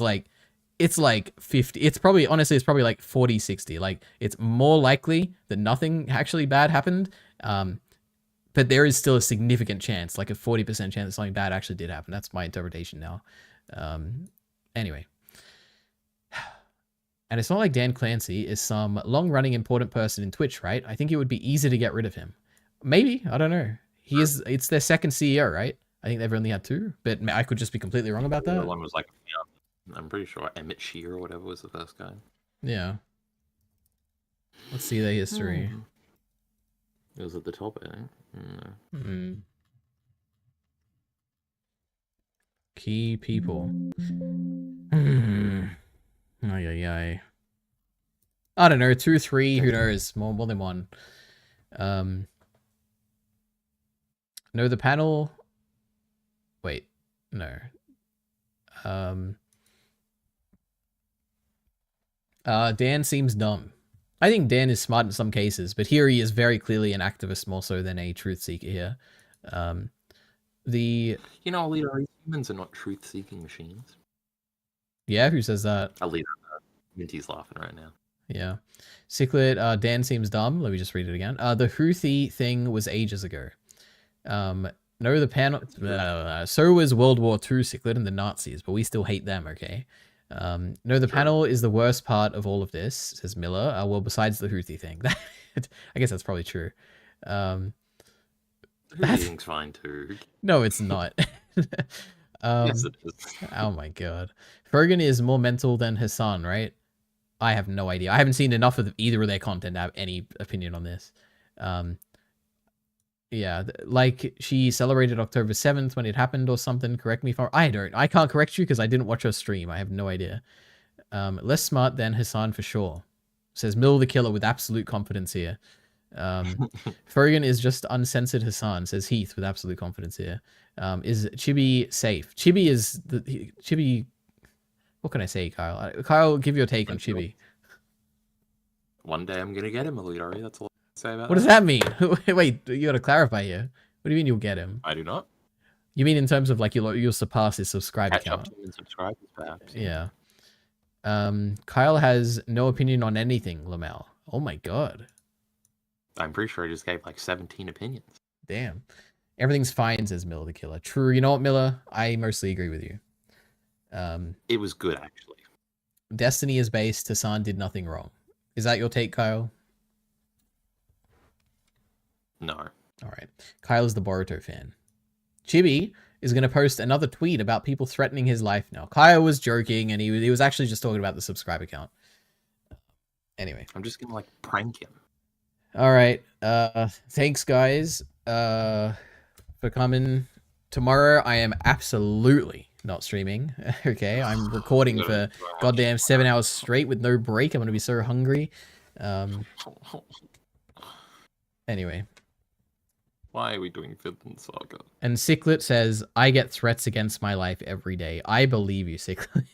it's 50. It's probably 40-60. It's more likely that nothing actually bad happened. But there is still a significant chance, like a 40% chance that something bad actually did happen. That's my interpretation now. Anyway. And it's not like Dan Clancy is some long-running important person in Twitch, right? I think it would be easy to get rid of him. Maybe, I don't know. It's their second CEO, right? I think they've only had 2, but I could just be completely wrong about The that. other one was like, I'm pretty sure Emmett Shear or whatever was the first guy. Yeah. Let's see their history. It was at the top, I think. Hmm. Key people. Ay. I don't know, 2, 3, who knows? More than one. No, the panel. Wait, no. Dan seems dumb. I think Dan is smart in some cases, but here he is very clearly an activist more so than a truth seeker here. You know, Alita, humans are not truth-seeking machines. Yeah, who says that? Alita, Minty's laughing right now. Yeah. Ciclet, Dan seems dumb. Let me just read it again. The Houthi thing was ages ago. No, the panel. So was World War II, Ciclet, and the Nazis, but we still hate them, okay? No, the panel is the worst part of all of this, says Miller. Well, besides the Houthi thing. I guess that's probably true. The Houthi thing's fine too. No, it's not. Yes, it is. Oh my god. Fergan is more mental than Hassan, right? I have no idea. I haven't seen enough of either of their content to have any opinion on this. Yeah, like she celebrated October 7th when it happened or something. Correct me if I can't correct you because I didn't watch her stream. I have no idea. Less smart than Hassan for sure. Says Mill the Killer with absolute confidence here. Fergan is just uncensored Hassan, says Heath with absolute confidence here. Is Chibi safe? Chibi. What can I say, Kyle? Kyle, give your take on Chibi. One day I'm gonna get him, Alita. That's all I can say about What does that mean? Wait, you gotta clarify here. What do you mean you'll get him? I do not. You mean in terms of like you'll surpass his subscribe Catch count? up to him and subscribe, perhaps. Yeah. Kyle has no opinion on anything, Lamel. Oh my god. I'm pretty sure I just gave like 17 opinions. Damn. Everything's fine, says Miller the Killer. True. You know what, Miller? I mostly agree with you. It was good, actually. Destiny is based. Hassan did nothing wrong. Is that your take, Kyle? No. All right. Kyle is the Boruto fan. Chibi is going to post another tweet about people threatening his life now. Kyle was joking, and he was actually just talking about the subscriber count. Anyway. I'm just going to, like, prank him. All right. Thanks, guys, for coming. Tomorrow, I am absolutely not streaming. Okay, I'm recording for goddamn 7 hours straight with no break. I'm going to be so hungry. Anyway. Why are we doing Finland Saga? And Ciclet says, I get threats against my life every day. I believe you, Ciclet.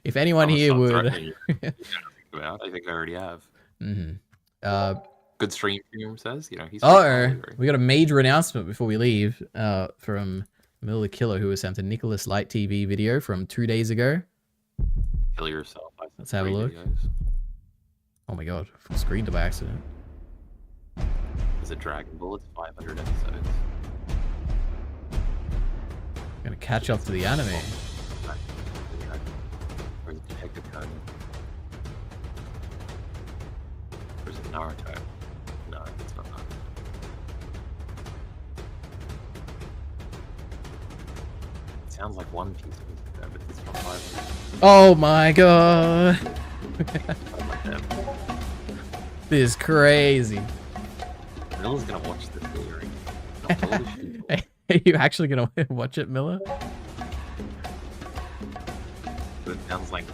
If anyone here would... I think I already have. Mm-hmm. Good stream, says. You know, he's... We got a major announcement before we leave from Mill the Killer, who was sent a Nicholas Light TV video from 2 days ago. Kill yourself. Let's have a look. Videos. Oh my god, full screened by accident. Is it Dragon Ball? It's 500 episodes. Gonna catch up to the anime. Or is it Detective Conan? Or is it Naruto? No, it's not Naruto. It sounds like One Piece, but it's not 500. Oh my god! This is crazy. Miller's gonna watch this video. Are you actually gonna watch it, Miller? But it sounds like...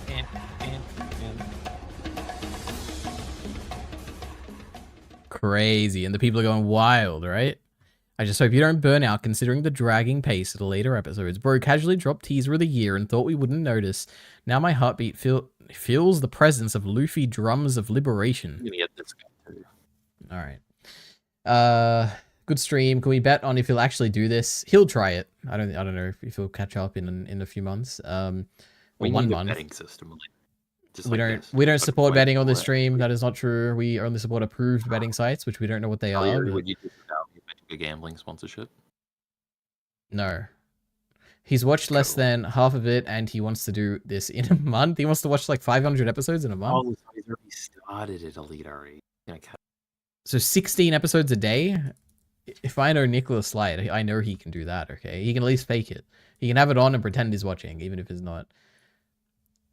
Crazy, and the people are going wild, right? I just hope you don't burn out considering the dragging pace of the later episodes. Bro casually dropped teaser of the year and thought we wouldn't notice. Now my heartbeat feels the presence of Luffy drums of liberation. I'm gonna get this guy too. All right. Good stream. Can we bet on if he'll actually do this? He'll try it. I don't know if he'll catch up in a few months. We 1 need a month. betting system. Just We like don't this. support Like, betting on this what? stream. That is not true. We only support approved betting sites, which we don't know what they Oh, are. yeah, but- would you disavow me betting a gambling sponsorship? No. He's watched less Cool. than half of it, and he wants to do this in a month. He wants to watch like 500 episodes in a month. Oh, so he's already started at Elite already. Okay. So 16 episodes a day? If I know Nicholas Light, I know he can do that, okay? He can at least fake it. He can have it on and pretend he's watching, even if he's not.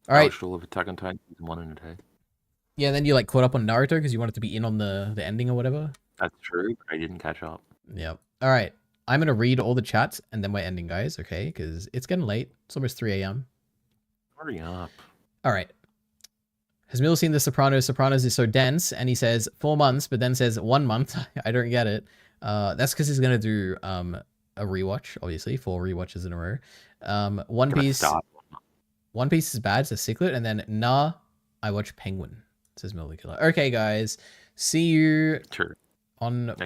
All right. All of Attack on Titan season 1 in a day. Yeah, then you like caught up on Naruto because you wanted to be in on the ending or whatever. That's true, but I didn't catch up. Yep. All right. I'm going to read all the chats and then we're ending, guys, okay? Because it's getting late. It's almost 3 a.m. Hurry up. All right. Has Mill seen The Sopranos? Sopranos is so dense, and he says 4 months, but then says 1 month. I don't get it. That's because he's going to do a rewatch, obviously, 4 rewatches in a row. One Piece. One Piece is bad, says Ciclet, and then nah, I watch Penguin, says Mill the Killer. Okay, guys. See you Sure. on Next